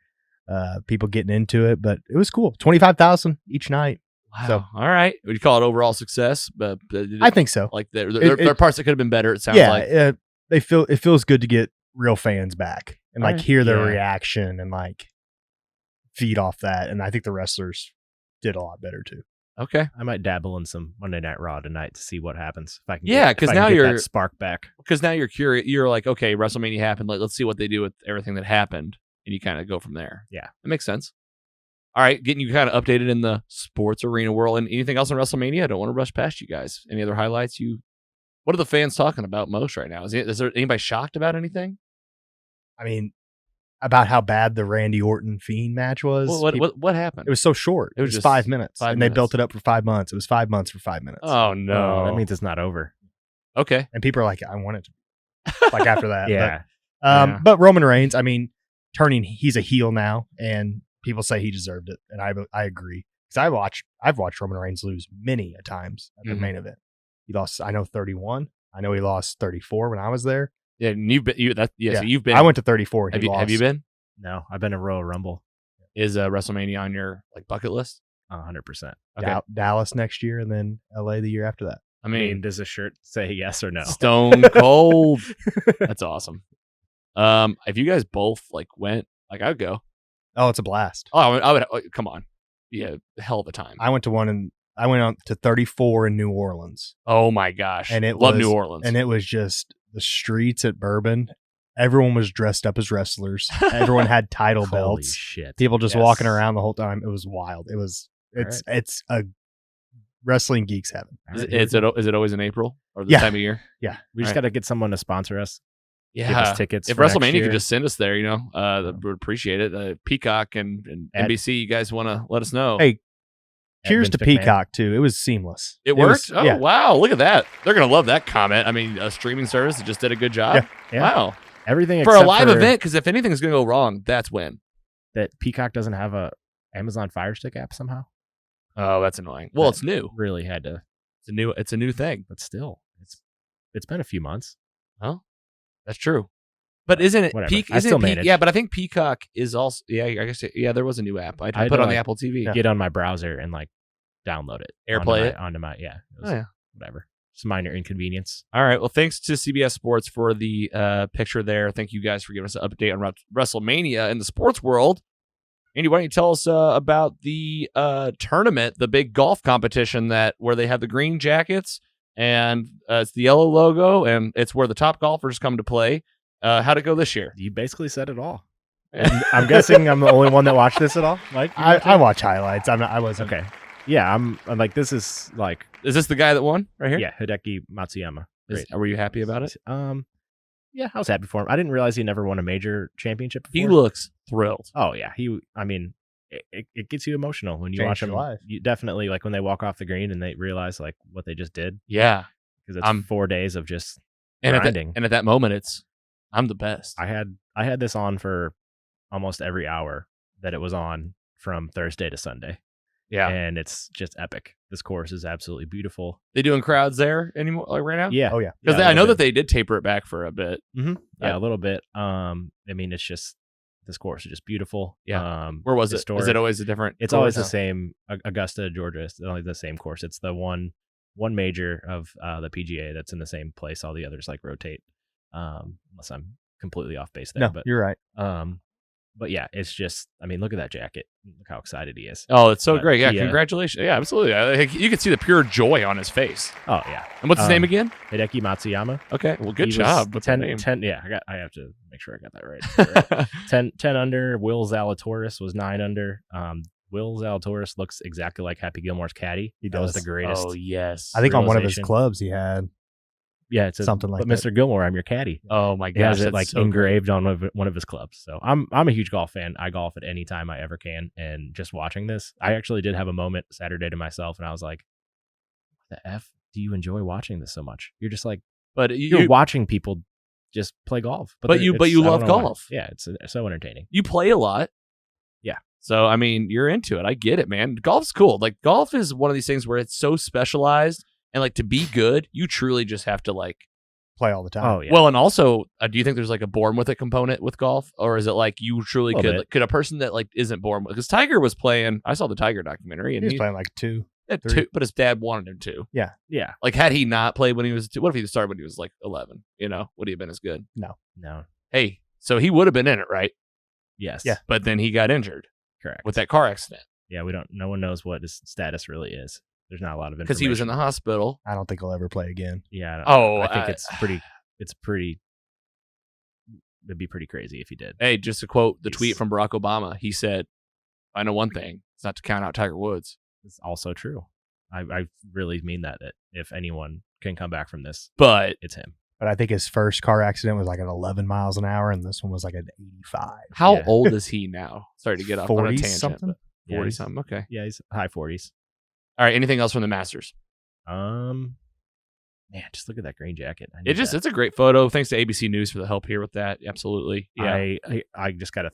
people getting into it, but it was cool. 25,000 each night. Wow. So- All right. Would you call it overall success? But I think so. like there It- are parts that could have been better. It sounds Yeah, like. it feels good to get real fans back and like Alright. hear their Yeah. reaction and like feed off that. And I think the wrestlers did a lot better too. Okay. I might dabble in some Monday Night Raw tonight to see what happens. If I can, Yeah, if 'cause I can now get you're- that spark back. Because now you're curious. You're like, okay, WrestleMania happened. Like, let's see what they do with everything that happened, and you kind of go from there. Yeah. That makes sense. All right, getting you kind of updated in the sports arena world. And anything else on WrestleMania? I don't want to rush past you guys. Any other highlights? What are the fans talking about most right now? Is there anybody shocked about anything? I mean, about how bad the Randy Orton Fiend match was. What happened? It was so short. It It was was just 5 minutes. 5 and minutes. they built it up for 5 months. It was 5 months for 5 minutes. Oh no, That means it's not over. okay. And people are like, I want it to like after that. Yeah. Yeah. But Roman Reigns, I mean, he's a heel now, and people say he deserved it, and I agree because I've watched Roman Reigns lose many a times at the Mhm. main event. He lost, I know 31. I know he lost 34 when I was there. Yeah, and you've been Yeah. So you've been. I went to 34. And Have he you lost. have you been? No, I've been a Royal Rumble. Is WrestleMania on your like bucket list? 100%. Okay. Dallas next year, and then LA the year after that. I I mean, mean, does the shirt say yes or no? Stone Cold. That's awesome. If you guys both like went, like I'd go. Oh, it's a blast. Oh, I would. Come on, yeah, hell of a time. I went to one, and I went on to 34 in New Orleans, Oh my gosh, and it love was, New Orleans. and it was just the streets at Bourbon. Everyone was dressed up as wrestlers. Everyone had title Holy belts. shit. People just Yes. walking around the whole time. It was wild. It's a wrestling geeks heaven. All is, right, is it always in April or this Yeah. time of year? we just Alright. got to get someone to sponsor us. Give Yeah, us tickets. if for next WrestleMania year. could just send us there, would appreciate it. Peacock and At- NBC, you guys want to let us know? Hey, Cheers to Vince McMahon. Peacock too. It was seamless. It worked? Was, yeah. Wow. Look at that. They're going to love that comment. I mean, a streaming service that just did a good job. Yeah. Wow. Everything For a except live event, because if anything's going to go wrong, that's when. that Peacock doesn't have a Amazon Fire Stick app somehow. Oh, that's annoying. Well, That it's new. Really had to, It's a new thing. but still, it's been a few months. That's true. But isn't it Whatever. I Isn't still it manage. Yeah, but I think Peacock is also I guess there was a new app. I I put had on to, the Apple TV. Get on my browser and like download it, AirPlay onto my it? was Oh, yeah. whatever. It's a minor inconvenience. All right. Well, thanks to CBS Sports for the picture there. Thank you guys for giving us an update on WrestleMania in the sports world. Andy, why don't you tell us about the tournament, the big golf competition where they have the green jackets and it's the yellow logo and it's where the top golfers come to play. How'd it go this year? You basically said it all. And I'm guessing I'm the only one that watched this at all. Mike, you watched I it? watch highlights. I wasn't. Okay. Yeah, I'm like, this is like, Is this the guy that won right here? yeah, Hideki Matsuyama. Great. Were you happy about it? Yeah, I was happy for him. I didn't realize he never won a major championship before. He looks thrilled. Oh yeah, it gets you emotional when you Changed watch your him. life. You definitely like when they walk off the green and they realize like what they just did, Yeah. because it's 4 days of just And grinding. at that moment, I'm the best. I had this on for almost every hour that it was on from Thursday to Sunday. Yeah. And it's just epic. This course is absolutely beautiful. They doing crowds there anymore, like right now? Yeah. Oh yeah. Because Yeah, a I know little that they did taper it back for a bit. Yeah, a little bit. I mean, it's just this course is just beautiful. Yeah. Where was it? Is historic. it always a different? It's course? always the same. Augusta, Georgia. It's always the same course. It's the one major of the PGA that's in the same place. All the others like rotate. Unless I'm completely off base there. No, but you're right. but yeah, it's just. I mean, look at that jacket. Look how excited he is. Oh, it's so But great. Yeah, he, congratulations. Yeah, absolutely. You can see the pure joy on his face. Oh yeah. And what's his name again? Hideki Matsuyama. Okay, well, good He was job with 10, the name. 10 yeah, I have to make sure I got that right. 10 under. Will Zalatoris was 9 under. Will Zalatoris looks exactly like Happy Gilmore's caddy. He That was the does. greatest. Oh, yes. I think on one of his realization. clubs he had Yeah, it's something like but that. Mr. Gilmore, I'm your caddy. Oh, my He has gosh. it like so engraved on one of his clubs. So I'm a huge golf fan. I golf at any time I ever can. And just watching this, I actually did have a moment Saturday to myself, and I was like, "What the f do you enjoy watching this so much? You're just like But you're watching people just play golf. But you it's- I don't love know why. golf. Yeah, it's so entertaining. you play a lot. Yeah. So, I mean, you're into it. I get it, man. Golf's cool. Like, golf is one of these things where it's so specialized. And, like, to be good, you truly just have to, like, play all the time. Oh yeah. well, and also, do you think there's, like, a born with it component with golf? Or is it, like, you truly Little could, bit. like, could a person that, like, isn't born with, because Tiger was playing, I saw the Tiger documentary, he and was he playing like 2. had 3. 2, but his dad wanted him to. yeah. Like, had he not played when he was 2, what if he started when he was, like, 11? You know, would he have been as good? No. Hey, so he would have been in it, right? Yes. Yeah. But then he got injured Correct. with that car accident Yeah, no one knows what his status really is. There's not a lot of information. because he was in the hospital. I don't think he'll ever play again. Yeah. Oh, I think it's pretty. It'd be pretty crazy if he did. Hey, just to quote the He's- tweet from Barack Obama, he said, I know one thing. It's not to count out Tiger Woods. It's also true. I really mean that if anyone can come back from this, But it's him. But I think his first car accident was like at 11 miles an hour, and this one was like at 85. how Yeah. old is he now? Sorry to get off on a 40 tangent. something? But Yeah, 40 he's- something. Okay. Yeah, he's high 40s. All right. Anything else from the Masters? Man, just look at that green jacket. I need that. It's a great photo. Thanks to ABC News for the help here with that. Absolutely. Yeah. I just got to,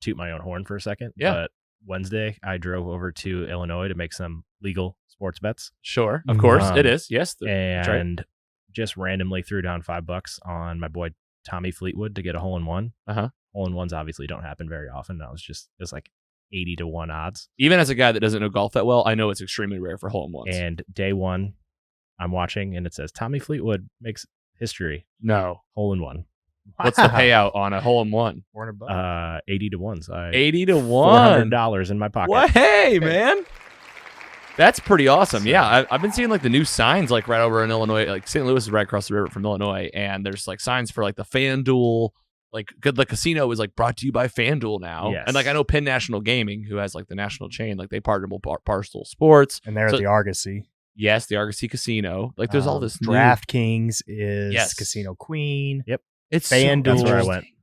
toot my own horn for a second. Yeah. But Wednesday, I drove over to Illinois to make some legal sports bets. Sure. Of course. Um, It is. Yes. That's right. And just randomly threw down $5 on my boy Tommy Fleetwood to get a hole-in-one. Uh-huh. Hole-in-ones obviously don't happen very often. It's like 80 to 1 odds. Even as a guy that doesn't know golf that well, I know it's extremely rare for hole-in-ones. And day one, I'm watching and it says Tommy Fleetwood makes history. No. Hole-in-one. What's the payout on a hole-in-one? $400. 80 to 1. So 80 to 1. $400 in my pocket. What? Hey, man. That's pretty awesome. Yeah, I've been seeing like the new signs like right over in Illinois. Like St. Louis is right across the river from Illinois, and there's like signs for like the FanDuel. Like the casino is like brought to you by FanDuel now. Yes. And like I know Penn National Gaming, who has like the national chain, like they partner with Barstool Sports. And they're So- at the Argosy. Yes, the Argosy Casino. Like there's all this new. DraftKings is Yes. Casino Queen. It's FanDuel. That's where I interesting.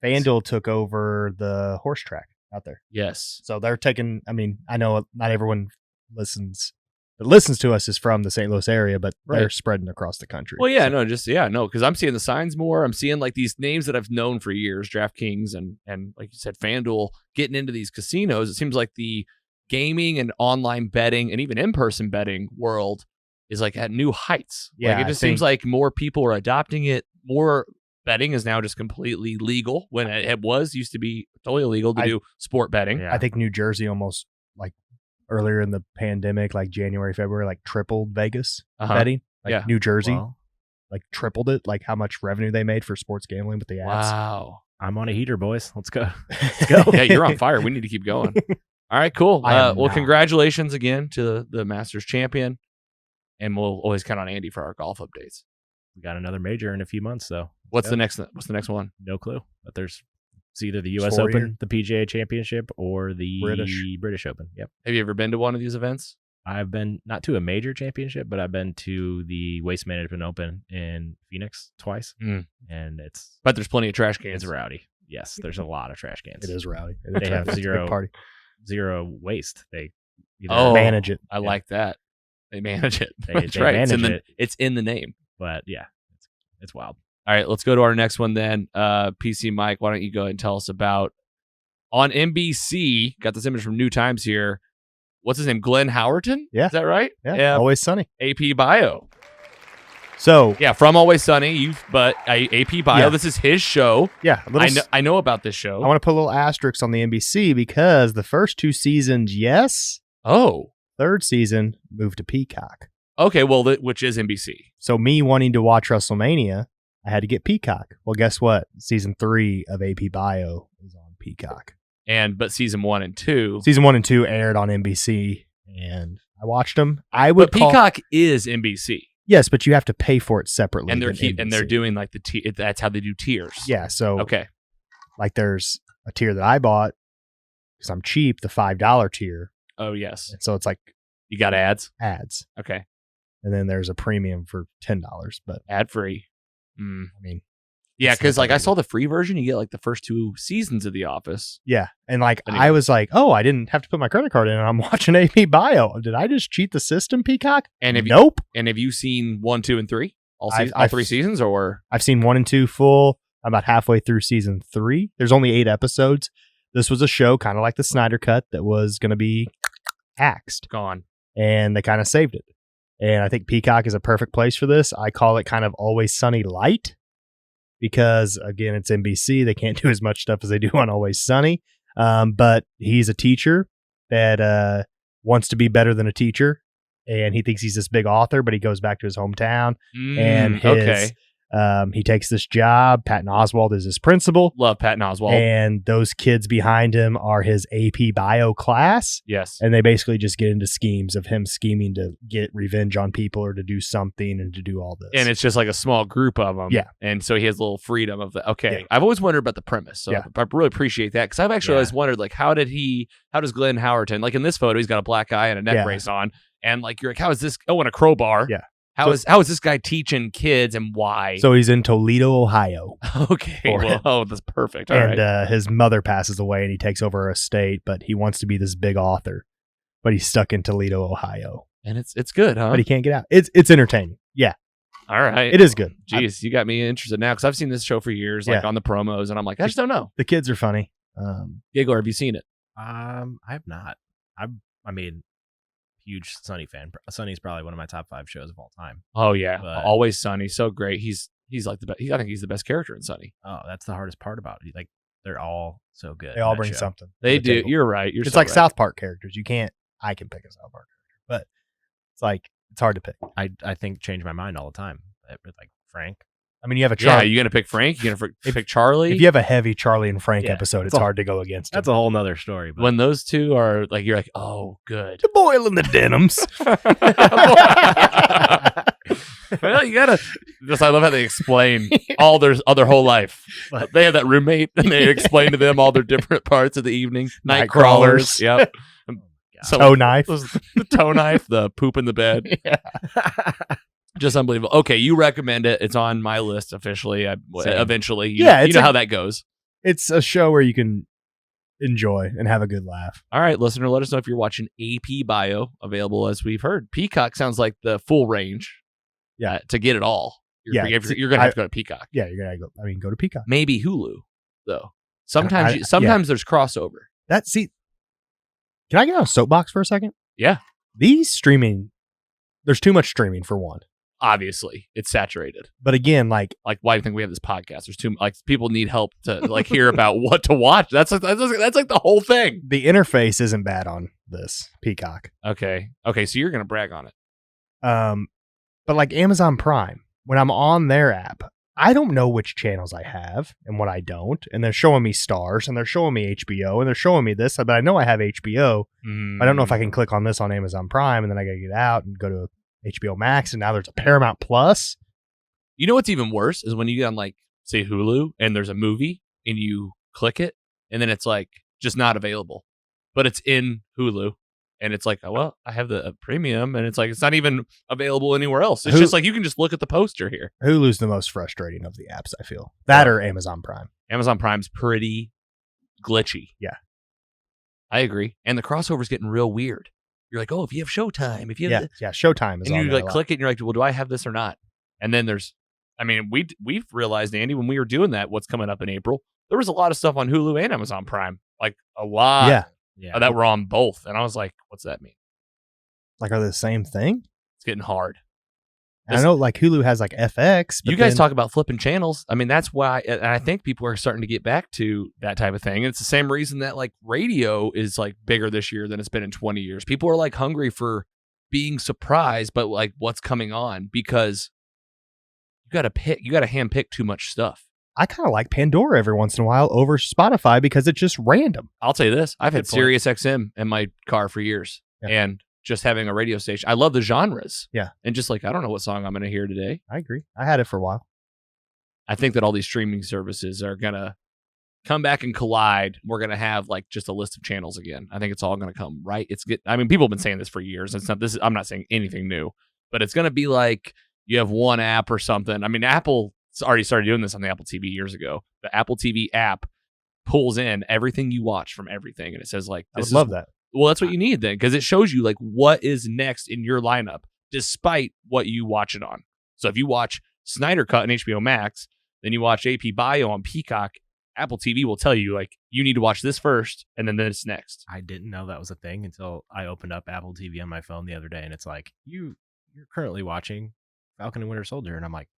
went. FanDuel took over the horse track out there. Yes. So they're taking, I know not everyone listens to us is from the St. Louis area, but they're Right. spreading across the country. Well, yeah, So- no, because I'm seeing the signs more. I'm seeing like these names that I've known for years, DraftKings and like you said, FanDuel, getting into these casinos. It seems like the gaming and online betting and even in-person betting world is like at new heights. Yeah, like it I just seems think- like more people are adopting it. More betting is now just completely legal when it used to be totally illegal to do sport betting. Yeah. I think New Jersey almost like earlier in the pandemic, like January, February, like tripled Vegas betting. Like Yeah. New Jersey, Well, like tripled it, like how much revenue they made for sports gambling with the ads. Wow. I'm on a heater, boys. Let's go. Yeah, you're on fire. We need to keep going. All right, cool. I am Well, not. congratulations again to the Masters champion. And we'll always count on Andy for our golf updates. We got another major in a few months, though. What's the next one? No clue. But it's either the U.S. 4 Open, year. the PGA Championship, or the British Open. Yep. Have you ever been to one of these events? I've been not to a major championship, but I've been to the Waste Management Open in Phoenix twice, Mm. and it's But there's plenty of trash cans. rowdy. Yes, there's a lot of trash cans. It is rowdy. They have It's a big zero party. waste. They either Oh. Manage it. I like that. They manage it. They- That's they right. manage It's in the name. but yeah, it's wild. All right, let's go to our next one then. PC Mike, why don't you go ahead and tell us about on NBC? Got this image from New Times here. What's his name? Glenn Howerton? Yeah. Is that right? Yeah, Always Sunny. AP Bio. So Yeah, from Always Sunny. But AP Bio. Yeah. This is his show. yeah, a little, I know about this show. I want to put a little asterisk on the NBC because the first 2 seasons, yes. Oh, Third season moved to Peacock. okay. Well, which is NBC. So me wanting to watch WrestleMania, I had to get Peacock. Well, guess what? Season 3 of AP Bio is on Peacock. But season 1 and 2. Season 1 and 2 aired on NBC, and I watched them. But Peacock is NBC, Yes, but you have to pay for it separately. and they're than NBC. doing like that's how they do tiers. Yeah, so Okay. like there's a tier that I bought because I'm cheap, the $5 tier. Oh yes. And so it's like You got ads. ads. Okay. And then there's a premium for $10. But Ad free. I mean, Yeah, It's because not like I that saw the free version, you get like the first 2 seasons of The Office. yeah. And like Anyway. I was like, oh, I didn't have to put my credit card in and I'm watching AP Bio. Did I just cheat the system, Peacock? And have Nope. you seen 1, 2, and 3? All I've 3 seasons, or I've seen 1 and 2 full. I'm about halfway through season 3. There's only 8 episodes. This was a show kind of like the Snyder Cut that was going to be axed, gone? and they kind of saved it. And I think Peacock is a perfect place for this. I call it kind of Always Sunny light because, again, it's NBC. They can't do as much stuff as they do on Always Sunny. But he's a teacher that wants to be better than a teacher, and he thinks he's this big author, but he goes back to his hometown and his, okay, he takes this job. Patton Oswalt is his principal, love Patton Oswalt. and those kids behind him are his AP Bio class. Yes, And they basically just get into schemes of him scheming to get revenge on people or to do something and to do all this. and it's just like a small group of them. Yeah. and so he has a little freedom of the. Okay, Yeah. I've always wondered about the premise, so Yeah. I really appreciate that because I've actually Yeah. always wondered like how does Glenn Howerton, like in this photo, he's got a black eye and a neck Yeah. brace on, and like you're like, how is this? Oh, and a crowbar. Yeah. How is this guy teaching kids and why? So he's in Toledo, Ohio. okay, For well, him. oh, that's perfect. All And right. his mother passes away and he takes over her estate, but he wants to be this big author. But he's stuck in Toledo, Ohio. And it's good, huh? But he can't get out. It's entertaining. Yeah, All right. it is good. Jeez, you got me interested now because I've seen this show for years, like Yeah. on the promos, and I'm like, I just don't know. The kids are funny. Giggler, have you seen it? I have not. I mean, huge Sunny fan. Sunny's probably one of my top 5 shows of all time. Oh yeah, But- Always Sunny, so great. He's like the best. I think he's the best character in Sunny. Oh, that's the hardest part about it. Like they're all so good. They in all that bring show. something. to They the do. table. You're right. You're It's so like right. South Park characters. I can pick a South Park character, but it's like it's hard to pick. I think change my mind all the time. Like Frank. I mean, you have a Yeah, Charlie. you gonna pick Frank? You gonna pick Charlie? If you have a heavy Charlie and Frank Yeah. episode, it's Well, hard to go against. That's him. a whole nother story. But when those two are like, you're like, oh, good. The boil in the denims. Well, you gotta. Just I love how they explain all their whole life. But- They have that roommate, and they explain to them all their different parts of the evening. Night Night crawlers. crawlers. Yep. God. Toe knife. The toe knife, the poop in the bed. Just unbelievable. Okay, you recommend it. It's on my list officially. Same. Eventually, Yeah, you it's know a- how that goes. It's a show where you can enjoy and have a good laugh. All right, listener, let us know if you're watching AP Bio, available as we've heard. Peacock sounds like the full range. Yeah. To get it all. You're going to have to go to Peacock. Yeah, you're going to go. I mean, go to Peacock. Maybe Hulu, though. Sometimes there's crossover. Can I get on a soapbox for a second? Yeah. These streaming, there's too much streaming for one. Obviously, it's saturated. But again, like why do you think we have this podcast? There's too people need help to hear about what to watch. That's like the whole thing. The interface isn't bad on this Peacock. Okay, so you're gonna brag on it. But like Amazon Prime, when I'm on their app, I don't know which channels I have and what I don't. And they're showing me Stars and they're showing me HBO and they're showing me this, but I know I have HBO. I don't know if I can click on this on Amazon Prime and then I got to get out and go to HBO Max. And now there's a Paramount Plus. You know what's even worse is when you get on like, say, Hulu and there's a movie and you click it and then it's like just not available, but it's in Hulu. And it's like, oh, well, I have the premium, and it's like it's not even available anywhere else. It's just like you can just look at the poster here. Hulu's the most frustrating of the apps, I feel. That or Amazon Prime. Amazon Prime's pretty glitchy. Yeah. I agree. And the crossover's getting real weird. You're like, oh, if you have Showtime, if you have Showtime is and on you there like click it and you're like, well, do I have this or not? And then we've realized, Andy, when we were doing that, what's coming up in April, there was a lot of stuff on Hulu and Amazon Prime. Like a lot. Yeah. That were on both. And I was like, what's that mean? Like, are they the same thing? It's getting hard. I know like Hulu has like FX. But you guys talk about flipping channels. I mean, that's why, and I think people are starting to get back to that type of thing. And it's the same reason that like radio is like bigger this year than it's been in 20 years. People are like hungry for being surprised, but like what's coming on, because you got to hand pick too much stuff. I kind of like Pandora every once in a while over Spotify because it's just random. I'll tell you this. I've had Sirius XM in my car for years. Yeah. And just having a radio station, I love the genres. Yeah. And just like, I don't know what song I'm going to hear today. I agree. I had it for a while. I think that all these streaming services are going to come back and collide. We're going to have like just a list of channels again. I think it's all going to come right. People have been saying this for years. I'm not saying anything new, but it's going to be like you have one app or something. I mean, Apple already started doing this on the Apple TV years ago. The Apple TV app pulls in everything you watch from everything, and it says like, I would love that. Well, that's what you need then, because it shows you like what is next in your lineup, despite what you watch it on. So if you watch Snyder Cut on HBO Max, then you watch AP Bio on Peacock, Apple TV will tell you like you need to watch this first, and then this next. I didn't know that was a thing until I opened up Apple TV on my phone the other day, and it's like you're currently watching Falcon and Winter Soldier, and I'm like,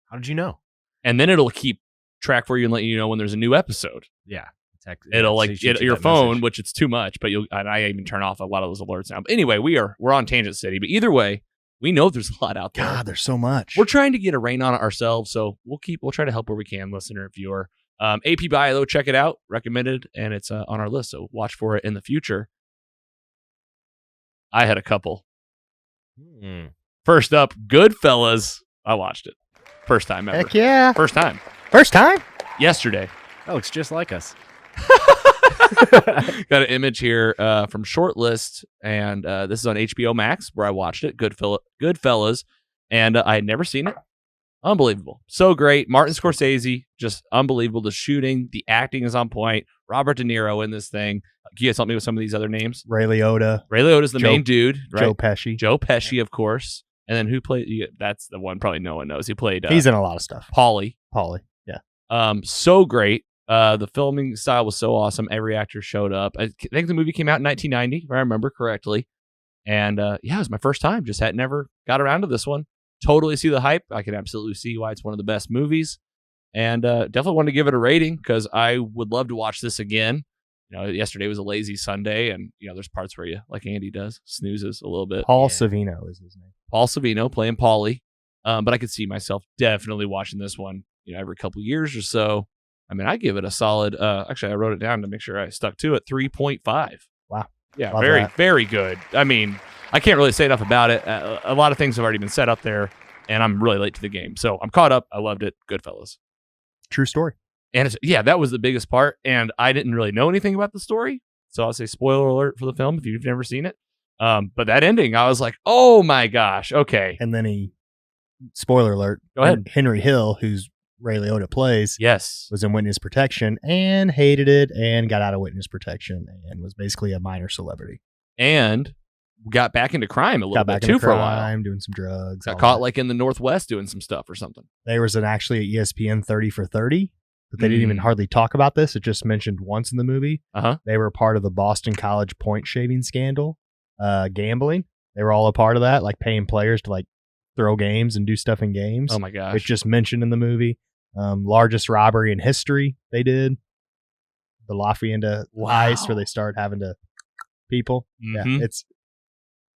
how did you know? And then it'll keep track for you and let you know when there's a new episode. Yeah. It'll like your phone, message. Which it's too much, but I even turn off a lot of those alerts now. But anyway, we're on Tangent City. But either way, we know there's a lot out there. God, there's so much. We're trying to get a rein on it ourselves, so we'll try to help where we can, listener and viewer. AP Bio, though, check it out, recommended, and it's on our list, so watch for it in the future. I had a couple. First up, Goodfellas. I watched it. First time ever. Heck yeah. First time. First time? Yesterday. That looks just like us. Got an image here from Shortlist, and this is on HBO Max where I watched it. Goodfellas, and I had never seen it. Unbelievable, so great. Martin Scorsese, just unbelievable. The shooting, the acting is on point. Robert De Niro in this thing. Can you guys help me with some of these other names? Ray Liotta. Ray Liotta's the main dude, right? Joe Pesci, of course. And then who played? That's the one probably no one knows. He played. He's in a lot of stuff. Paulie, yeah. So great. The filming style was so awesome. Every actor showed up. I think the movie came out in 1990, if I remember correctly. And it was my first time. Just had never got around to this one. Totally see the hype. I can absolutely see why it's one of the best movies. And definitely want to give it a rating because I would love to watch this again. Yesterday was a lazy Sunday, and there's parts where you, like Andy does, snoozes a little bit. Paul Savino is his name. Paul Savino playing Paulie. But I could see myself definitely watching this one, every couple years or so. I mean, I give it a solid, actually, I wrote it down to make sure I stuck to it, 3.5. Wow. Yeah, love very, that. very good. I mean, I can't really say enough about it. A lot of things have already been set up there, and I'm really late to the game. So I'm caught up. I loved it. Goodfellas. True story. And that was the biggest part. And I didn't really know anything about the story. So I'll say spoiler alert for the film if you've never seen it. But that ending, I was like, oh my gosh, okay. And then spoiler alert, go ahead. Henry Hill, who's Ray Liotta plays, Yes. was in witness protection and hated it and got out of witness protection and was basically a minor celebrity. And got back into crime a little bit too for a while. Doing some drugs. Got caught like in the Northwest doing some stuff or something. There was actually an ESPN 30 for 30, but they didn't even hardly talk about this. It just mentioned once in the movie. They were part of the Boston College point shaving scandal, gambling. They were all a part of that, like paying players to like throw games and do stuff in games. Oh my gosh. It's just mentioned in the movie. Largest robbery in history they did. The La Hacienda heist where they start having to people. Yeah, it's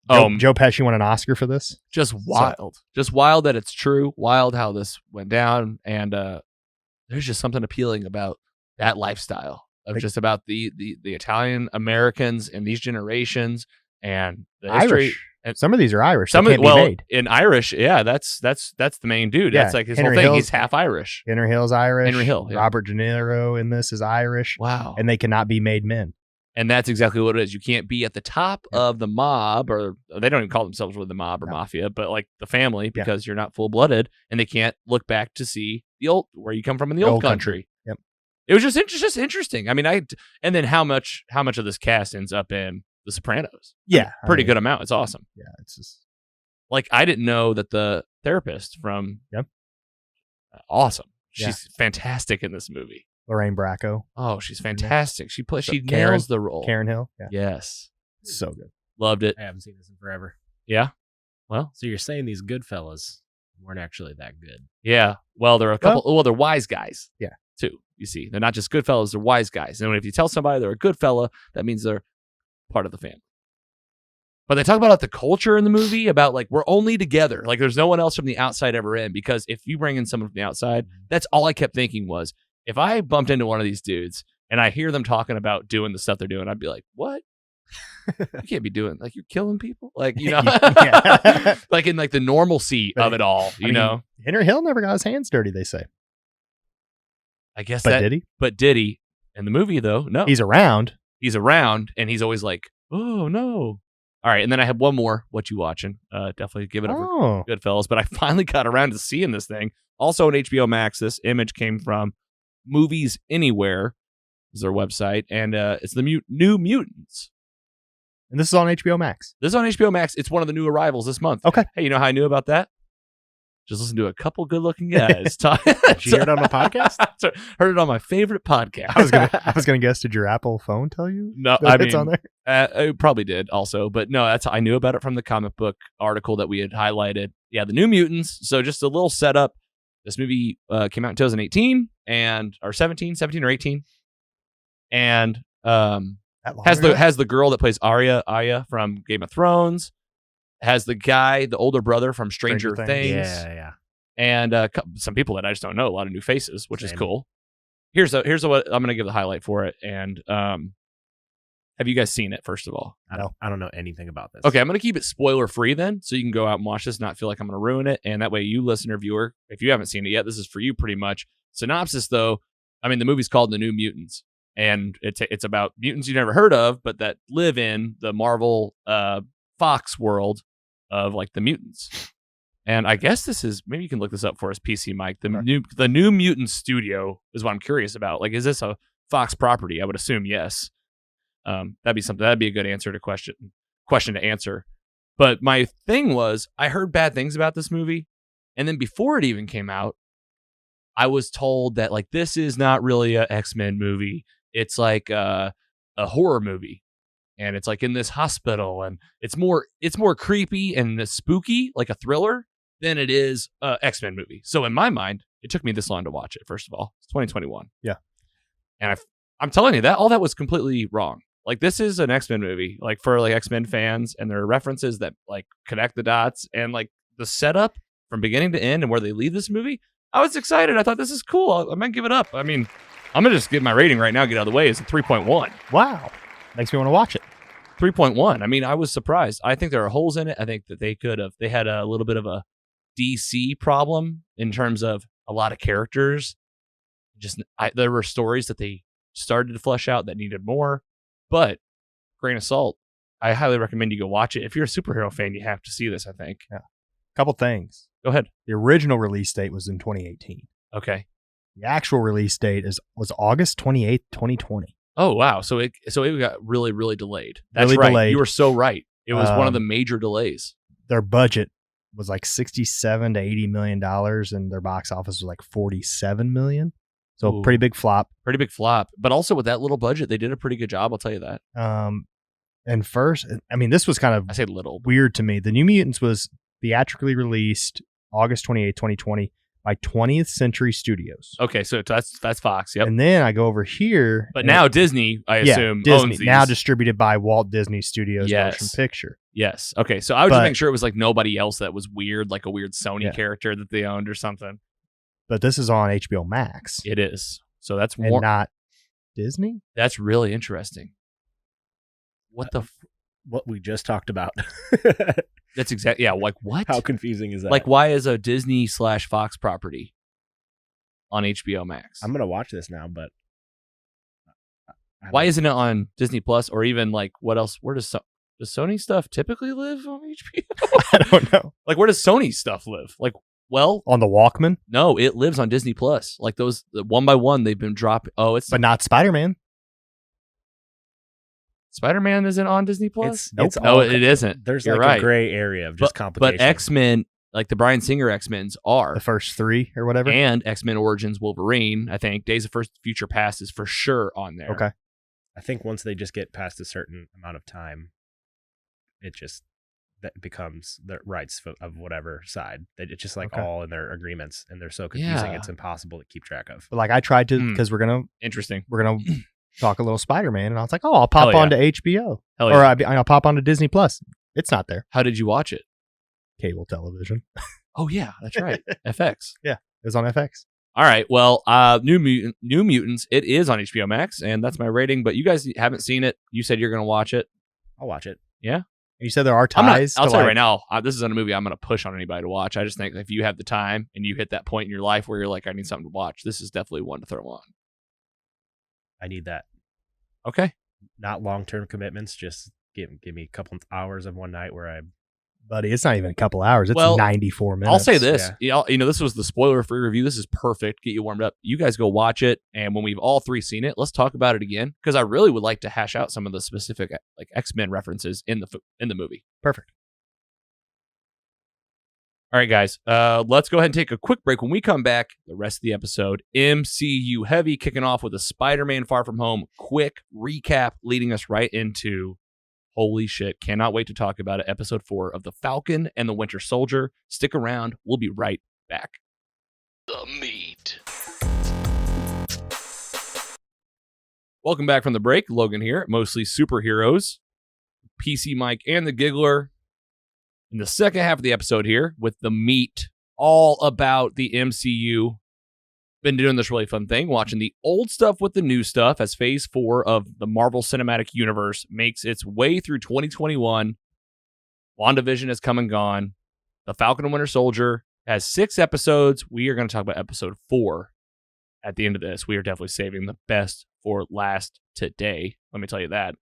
Joe Pesci won an Oscar for this. Just wild. Just wild that it's true. Wild how this went down. And there's just something appealing about that lifestyle of just about the Italian Americans and these generations and the history. Irish. And some of these are Irish. Some can't be made. In Irish, yeah, that's the main dude. Yeah, That's like his Henry whole thing. Hill's- He's half Irish. Henry Hill's Irish. Henry Hill, yeah. Robert De Niro in this is Irish. Wow. And they cannot be made men. And that's exactly what it is. You can't be at the top of the mob, or they don't even call themselves with the mob or mafia, but like the family, because you're not full blooded, and they can't look back to see the old where you come from in the old country. Yep. It was just interesting. I mean, and then how much of this cast ends up in The Sopranos? Yeah, Pretty good amount. It's awesome. Yeah, it's just Like I didn't know that the therapist from awesome. She's fantastic in this movie. Lorraine Bracco, Oh, she's fantastic. She Karen- nails the role. Karen Hill. Yeah, Yes. so good. Loved it. I haven't seen this in forever. Yeah. Well, So you're saying these Goodfellas weren't actually that good? yeah. Well, there are a couple. They're wise guys. Yeah. Too. You see, they're not just good fellas; they're wise guys. And if you tell somebody they're a good fella, that means they're part of the family. But they talk about the culture in the movie, about like we're only together. Like there's no one else from the outside ever in, because if you bring in someone from the outside, that's all I kept thinking was, if I bumped into one of these dudes and I hear them talking about doing the stuff they're doing, I'd be like, what? You can't be doing, like, you're killing people, like, you know, like in like the normalcy of it all, you know. Henry Hill never got his hands dirty, they say. I guess But did he? But did he? In the movie, though, no. He's around. He's around, and he's always like, oh, no. All right, and then I have one more. What you watching? Definitely give it up for Goodfellas. But I finally got around to seeing this thing. Also on HBO Max, this image came from Movies Anywhere, is their website, and it's the New Mutants. And this is on HBO Max. This is on HBO Max. It's one of the new arrivals this month. Okay. Hey, you know how I knew about that? Just listen to a couple good-looking guys talk. Did you hear it on a podcast? Heard it on my favorite podcast. I was gonna guess. Did your Apple phone tell you? No, that I it's mean, on there. It probably did also, but no, I knew about it from the comic book article that we had highlighted. Yeah, the New Mutants. So just a little setup. This movie came out in 2018 or 17 or 18, and has the girl that plays Arya from Game of Thrones. Has the guy, the older brother from Stranger Things. Yeah. And some people that I just don't know. A lot of new faces, which is cool. Here's what I'm going to give the highlight for it. And have you guys seen it, first of all? I don't know anything about this. Okay, I'm going to keep it spoiler free then, so you can go out and watch this and not feel like I'm going to ruin it. And that way, you listener, viewer, if you haven't seen it yet, this is for you pretty much. Synopsis, though, I mean, the movie's called The New Mutants. And it's about mutants you've never heard of, but that live in the Marvel Fox world of like the mutants. And I guess this is, maybe you can look this up for us, PC Mike. The New Mutant Studio is what I'm curious about. Like, is this a Fox property? I would assume yes. That'd be a good answer to question to answer. But my thing was, I heard bad things about this movie, and then before it even came out, I was told that like this is not really a X-Men movie. It's like a horror movie. And it's like in this hospital, and it's more creepy and spooky, like a thriller, than it is a X-Men movie. So in my mind, it took me this long to watch it. First of all, it's 2021. Yeah, and I'm telling you that all that was completely wrong. Like this is an X-Men movie, like for like X-Men fans, and there are references that like connect the dots, and like the setup from beginning to end and where they leave this movie. I was excited. I thought this is cool. I might give it up. I mean, I'm gonna just give my rating right now. Get out of the way. It's a 3.1. Wow. Makes me want to watch it. 3.1. I mean, I was surprised. I think there are holes in it. I think that they had a little bit of a DC problem in terms of a lot of characters. There were stories that they started to flesh out that needed more, but grain of salt. I highly recommend you go watch it. If you're a superhero fan, you have to see this, I think. Yeah. Couple things. Go ahead. The original release date was in 2018. Okay. The actual release date was August 28th, 2020. Oh wow. So it got really, really delayed. That's Really right. delayed. You were so right. It was one of the major delays. Their budget was like 67 to 80 million dollars, and their box office was like 47 million. So Ooh. pretty big flop. Pretty big flop. But also with that little budget, they did a pretty good job. I'll tell you that. And first, I mean, this was kind of I say little. weird to me. The New Mutants was theatrically released August 28th, 2020 by 20th Century Studios. Okay, so that's Fox. Yep. And then I go over here. But now Disney, I assume, Disney, owns these. now distributed by Walt Disney Studios Yes. Motion Picture. Yes. Okay, so I was just But- making sure it was like nobody else that was weird, like a weird Sony Yeah. character that they owned or something. But this is on HBO Max It is. So that's and more. not Disney. That's really interesting. What the? What we just talked about. That's exactly. Yeah. Like what? How confusing is that? Like why is a Disney / Fox property on HBO Max? I'm gonna watch this now, but Why isn't it on Disney Plus or even like what else? Where does Sony stuff typically live on HBO? I don't know. Like where does Sony stuff live? Like, well, On the Walkman, no, it lives on Disney Plus. Like those one by one, they've been dropping. Oh, it's but not Spider-Man. Spider-Man isn't on Disney Plus. It's No, all- it isn't. There's You're like right. a gray area of just But complication. X-Men, like the Bryan Singer X-Men's are. The first three or whatever. And X-Men Origins Wolverine, I think Days of Future Past is for sure on there. Okay. I think once they just get past a certain amount of time, it just that becomes the rights of whatever side. It's just like Okay. all in their agreements, and they're so confusing. Yeah. It's impossible to keep track of. But like I tried to Hmm. because we're gonna Interesting. talk a little Spider-Man, and I was like, oh, I'll pop Hell yeah. onto HBO Hell or yeah. I'll pop onto Disney Plus. It's not there. How did you watch it? Cable television. Oh yeah, that's right. FX. It was on FX. All right. Well, New Mutants. It is on HBO Max, and that's my rating. But you guys haven't seen it. You said you're going to watch it. I'll watch it. You said there are I'm not, ties. I'll to tell you like- right now. This isn't a movie I'm going to push on anybody to watch. I just think if you have the time and you hit that point in your life where you're like, I need something to watch, this is definitely one to throw on. I need that. Okay. Not long-term commitments. Just give me a couple hours of one night where I. buddy, it's not even a couple hours. It's Well, 94 minutes. I'll say this. Yeah. You know, this was the spoiler-free review. This is perfect. Get you warmed up. You guys go watch it, and when we've all three seen it, let's talk about it again because I really would like to hash out some of the specific like X-Men references in the movie. Perfect. All right, guys. Let's go ahead and take a quick break. When we come back, the rest of the episode, MCU heavy, kicking off with a Spider-Man Far From Home quick recap, leading us right into. Holy shit. Cannot wait to talk about it. Episode 4 of The Falcon and the Winter Soldier. Stick around. We'll be right back. The meat. Welcome back from the break. Logan here at Mostly Superheroes. PC Mike and the Giggler. In the second half of the episode here with the meat all about the MCU. Been doing this really fun thing, watching the old stuff with the new stuff as Phase 4 of the Marvel Cinematic Universe makes its way through 2021. WandaVision has come and gone. The Falcon and Winter Soldier has 6 episodes. We are going to talk about episode 4 at the end of this. We are definitely saving the best for last today. Let me tell you that.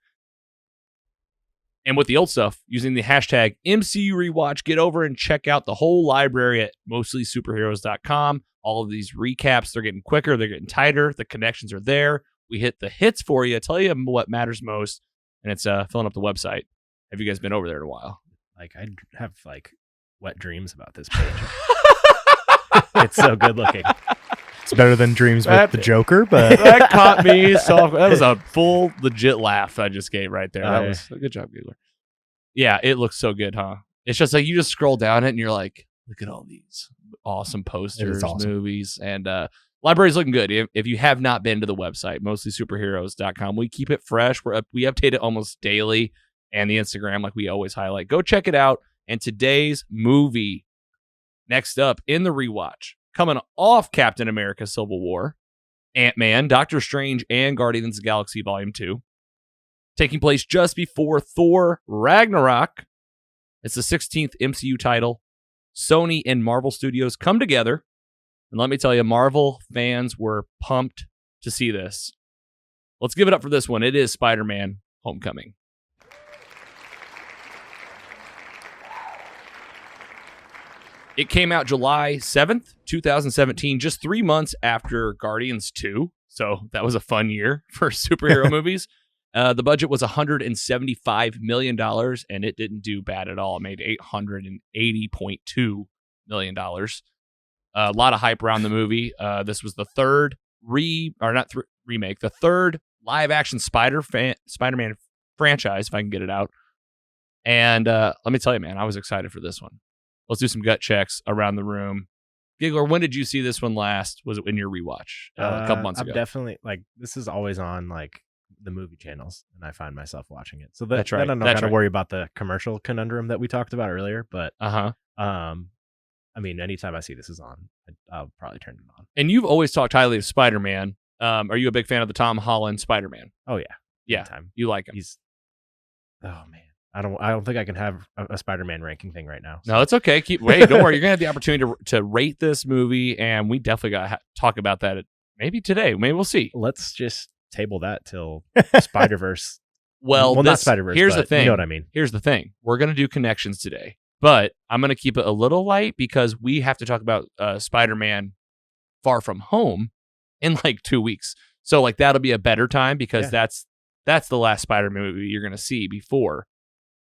And with the old stuff, using the hashtag MCU Rewatch, get over and check out the whole library at mostlysuperheroes.com. All of these recaps, they're getting quicker, they're getting tighter, the connections are there. We hit the hits for you, tell you what matters most, and it's filling up the website. Have you guys been over there in a while? Like I have like wet dreams about this page. It's so good looking. It's better than Dreams That- with the Joker, but That caught me so. That was a full legit laugh I just gave right there. That Oh, was a good job, Giggler. Yeah, it looks so good, huh? It's just like you just scroll down it and you're like, look at all these awesome posters, awesome. movies, and library's looking good. If you have not been to the website, mostlysuperheroes.com, we keep it fresh. We update it almost daily, and the Instagram, like we always highlight. Go check it out. And today's movie, next up in the rewatch, coming off Captain America Civil War, Ant-Man, Doctor Strange, and Guardians of the Galaxy Volume 2. Taking place just before Thor Ragnarok. It's the 16th MCU title. Sony and Marvel Studios come together. And let me tell you, Marvel fans were pumped to see this. Let's give it up for this one. It is Spider-Man Homecoming. It came out July 7th, 2017, just 3 months after Guardians 2. So that was a fun year for superhero movies. The budget was $175 million, and it didn't do bad at all. It made $880.2 million. A lot of hype around the movie. This was the third remake, the third live-action Spider-Man franchise, if I can get it out. And let me tell you, man, I was excited for this one. Let's do some gut checks around the room. Giggler, when did you see this one last? Was it in your rewatch? A couple months ago. I'm definitely, this is always on, the movie channels, and I find myself watching it. So that's right. Then I don't got to worry about the commercial conundrum that we talked about earlier. But anytime I see this is on, I'll probably turn it on. And you've always talked highly of Spider-Man. Are you a big fan of the Tom Holland Spider-Man? Oh yeah, yeah. Anytime. You like him? Oh man, I don't think I can have a Spider-Man ranking thing right now. So. No, it's okay. Don't worry. You're gonna have the opportunity to rate this movie, and we definitely got to talk about that. Maybe today. Maybe we'll see. Let's just table that till Spider-Verse. well, not Spider-Verse. Here's the thing. You know what I mean? Here's the thing. We're gonna do connections today, but I'm gonna keep it a little light because we have to talk about Spider-Man Far From Home in 2 weeks. So that'll be a better time because that's the last Spider-Man movie you're gonna see before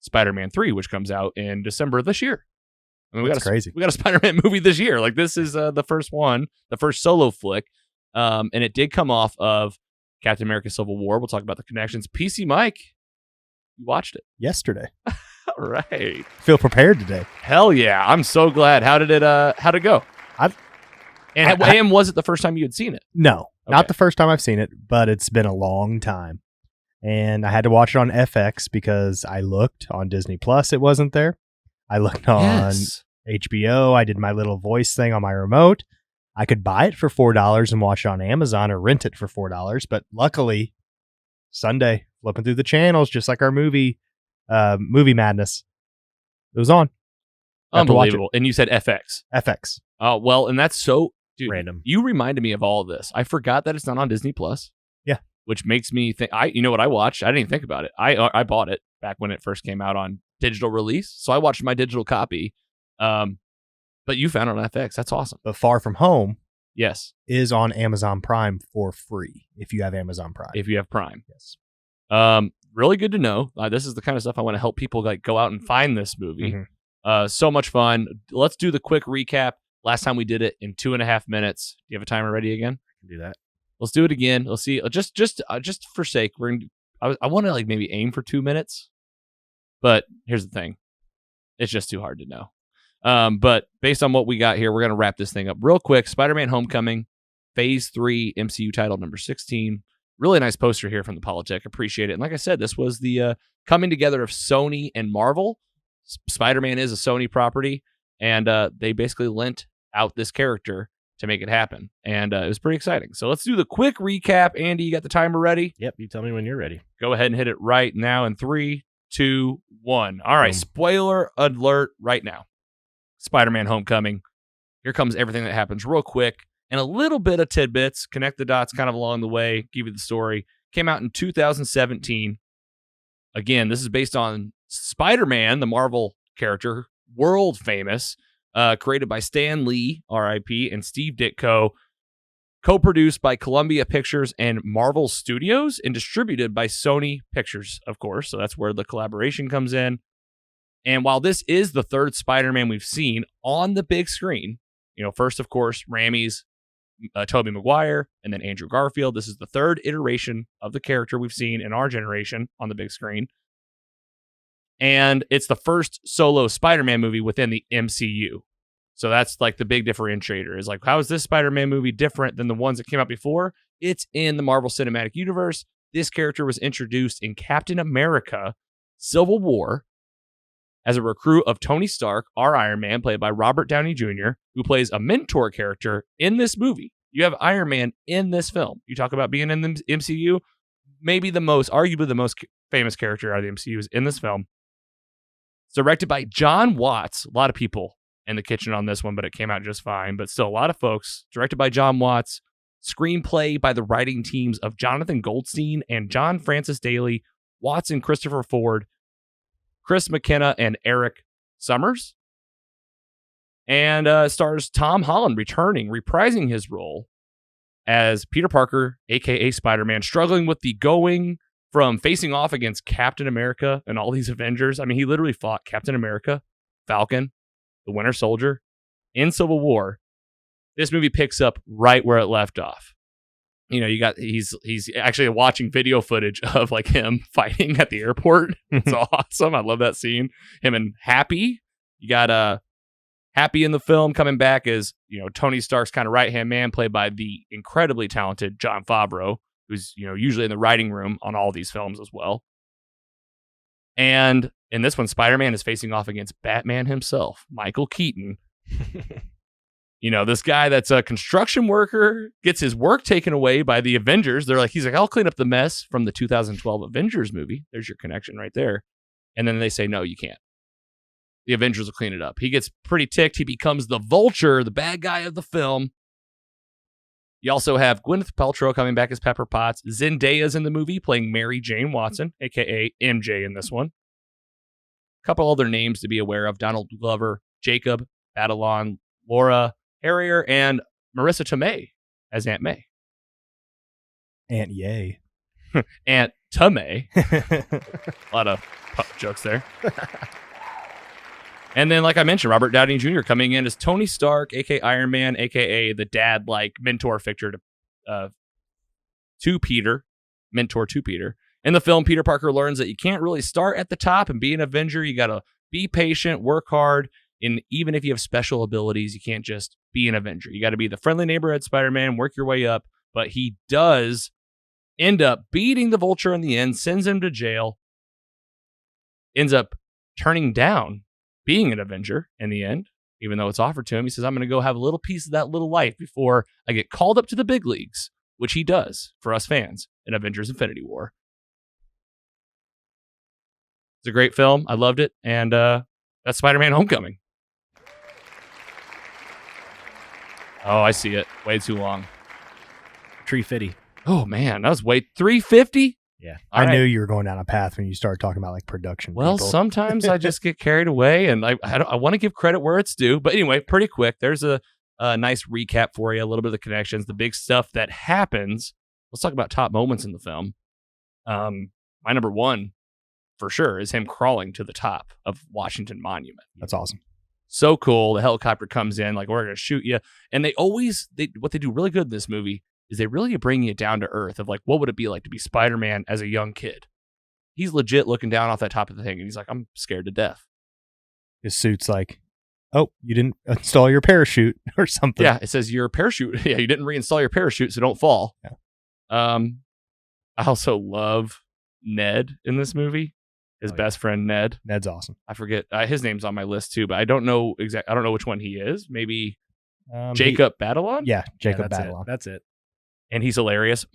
Spider-Man 3, which comes out in December of this year. I mean, crazy. We got a Spider-Man movie this year. This is the first one, the first solo flick, and it did come off of Captain America: Civil War. We'll talk about the connections. PC Mike, you watched it Yesterday. All right. Feel prepared today. Hell yeah! I'm so glad. How'd it go? And was it the first time you had seen it? No, Okay. not the first time I've seen it, but it's been a long time. And I had to watch it on FX because I looked on Disney Plus. It wasn't there. I looked on HBO. I did my little voice thing on my remote. I could buy it for $4 and watch it on Amazon or rent it for $4. But luckily, Sunday, flipping through the channels, just like our movie madness, it was on. Unbelievable. And you said FX. FX. Oh, well, and that's so random. You reminded me of all of this. I forgot that it's not on Disney Plus. Yeah. Which makes me think, you know what I watched? I didn't even think about it. I bought it back when it first came out on digital release. So I watched my digital copy. But you found it on FX. That's awesome. But Far From Home Yes. is on Amazon Prime for free if you have Amazon Prime. If you have Prime. Yes. Really good to know. This is the kind of stuff I want to help people go out and find this movie. Mhm. So much fun. Let's do the quick recap. Last time we did it in 2.5 minutes. Do you have a timer ready again? Do that. Let's do it again. Let's see. Just for sake, I want to maybe aim for 2 minutes. But here's the thing. It's just too hard to know. But based on what we got here, we're going to wrap this thing up real quick. Spider-Man Homecoming, Phase 3, MCU title number 16. Really nice poster here from the Politick. Appreciate it. And like I said, this was the coming together of Sony and Marvel. Spider-Man is a Sony property, and they basically lent out this character to make it happen. And it was pretty exciting. So let's do the quick recap. Andy, you got the timer ready? Yep. You tell me when you're ready. Go ahead and hit it right now in 3, 2, 1. All right. Boom. Spoiler alert right now. Spider-Man Homecoming. Here comes everything that happens real quick and a little bit of tidbits. Connect the dots kind of along the way. Give you the story. Came out in 2017. Again, this is based on Spider-Man, the Marvel character, world famous, created by Stan Lee, R.I.P., and Steve Ditko, co-produced by Columbia Pictures and Marvel Studios, and distributed by Sony Pictures, of course. So that's where the collaboration comes in. And while this is the third Spider-Man we've seen on the big screen, first, of course, Raimi's Tobey Maguire, and then Andrew Garfield. This is the third iteration of the character we've seen in our generation on the big screen. And it's the first solo Spider-Man movie within the MCU. So that's the big differentiator is how is this Spider-Man movie different than the ones that came out before? It's in the Marvel Cinematic Universe. This character was introduced in Captain America: Civil War as a recruit of Tony Stark, our Iron Man, played by Robert Downey Jr., who plays a mentor character in this movie. You have Iron Man in this film. You talk about being in the MCU, arguably the most famous character out of the MCU is in this film. It's directed by John Watts. A lot of people in the kitchen on this one, but it came out just fine. But still, a lot of folks. Directed by John Watts. Screenplay by the writing teams of Jonathan Goldstein and John Francis Daly, Watts and Christopher Ford, Chris McKenna, and Eric Summers. And stars Tom Holland returning, reprising his role as Peter Parker, a.k.a. Spider-Man, struggling with the going from facing off against Captain America and all these Avengers. I mean, he literally fought Captain America, Falcon, the Winter Soldier in Civil War. This movie picks up right where it left off. You know, he's actually watching video footage of like him fighting at the airport. It's awesome. I love that scene. Him and Happy. You got Happy in the film coming back as, you know, Tony Stark's kind of right-hand man, played by the incredibly talented Jon Favreau, who's, you know, usually in the writing room on all these films as well. And in this one, Spider-Man is facing off against Batman himself, Michael Keaton. You know, this guy that's a construction worker gets his work taken away by the Avengers. He's like, I'll clean up the mess from the 2012 Avengers movie. There's your connection right there. And then they say, no, you can't. The Avengers will clean it up. He gets pretty ticked. He becomes the Vulture, the bad guy of the film. You also have Gwyneth Paltrow coming back as Pepper Potts. Zendaya's in the movie playing Mary Jane Watson, a.k.a. MJ in this one. A couple other names to be aware of. Donald Glover, Jacob, Batalon, Laura Harrier, and Marissa Tomei as Aunt May. Aunt Yay. Aunt Tomei. A lot of pup jokes there. And then, like I mentioned, Robert Downey Jr. coming in as Tony Stark, a.k.a. Iron Man, a.k.a. the dad-like mentor figure to Peter. Mentor to Peter. In the film, Peter Parker learns that you can't really start at the top and be an Avenger. You got to be patient, work hard, and even if you have special abilities, you can't just be an Avenger. You got to be the friendly neighborhood Spider-Man, work your way up. But he does end up beating the Vulture in the end, sends him to jail, ends up turning down being an Avenger in the end, even though it's offered to him. He says, I'm going to go have a little piece of that little life before I get called up to the big leagues, which he does for us fans in Avengers Infinity War. It's a great film. I loved it. And that's Spider-Man Homecoming. Oh, I see it. Way too long. 350. Oh, man. That was way 350? Yeah. I knew you were going down a path when you started talking about like production. Well, people. sometimes I just get carried away, and I want to give credit where it's due. But anyway, pretty quick. There's a nice recap for you, a little bit of the connections, the big stuff that happens. Let's talk about top moments in the film. My number one, for sure, is him crawling to the top of Washington Monument. That's awesome. So cool. The helicopter comes in, like, we're going to shoot you. And what they do really good in this movie is they really bring you down to earth of like, what would it be like to be Spider-Man as a young kid? He's legit looking down off that top of the thing, and he's like, I'm scared to death. His suit's like, oh, you didn't install your parachute or something. Yeah, it says your parachute. Yeah, you didn't reinstall your parachute, so don't fall. Yeah. I also love Ned in this movie. His best friend, Ned. Ned's awesome. I forget. His name's on my list, too, but I don't know I don't know which one he is. Maybe Jacob Batalon? Yeah, Jacob that's Batalon. That's it. And he's hilarious.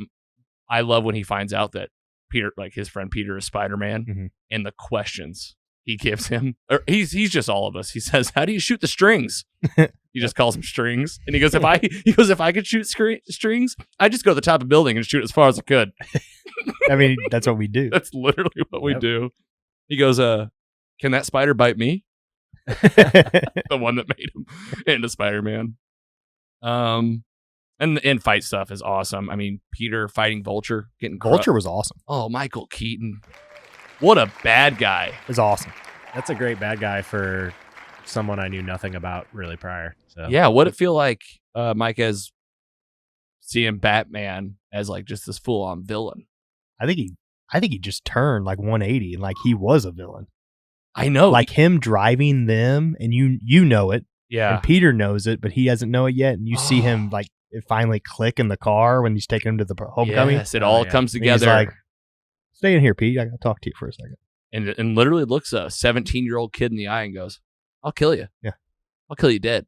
I love when he finds out that Peter, like his friend Peter, is Spider-Man, and the questions he gives him. Or he's just all of us. He says, "How do you shoot the strings?" He just calls them strings, and he goes, "If I could shoot strings, I just go to the top of the building and shoot as far as I could." I mean, that's what we do. That's literally what we do. He goes, "Can that spider bite me?" The one that made him into Spider-Man. And the end fight stuff is awesome. I mean, Peter fighting Vulture, getting Vulture was awesome. Oh, Michael Keaton. What a bad guy. It was awesome. That's a great bad guy for someone I knew nothing about really prior. So Yeah, what'd it feel like, Mike, as seeing Batman as like just this full-on villain? I think he just turned like 180 and like he was a villain. I know. Like him driving them, and you know it. Yeah. And Peter knows it, but he doesn't know it yet. And you see him like it finally click in the car when he's taking him to the homecoming. Yes, it all comes And together. he's like, stay in here, Pete. I gotta talk to you for a second. And literally looks a 17-year-old kid in the eye and goes, "I'll kill you. Yeah. I'll kill you dead."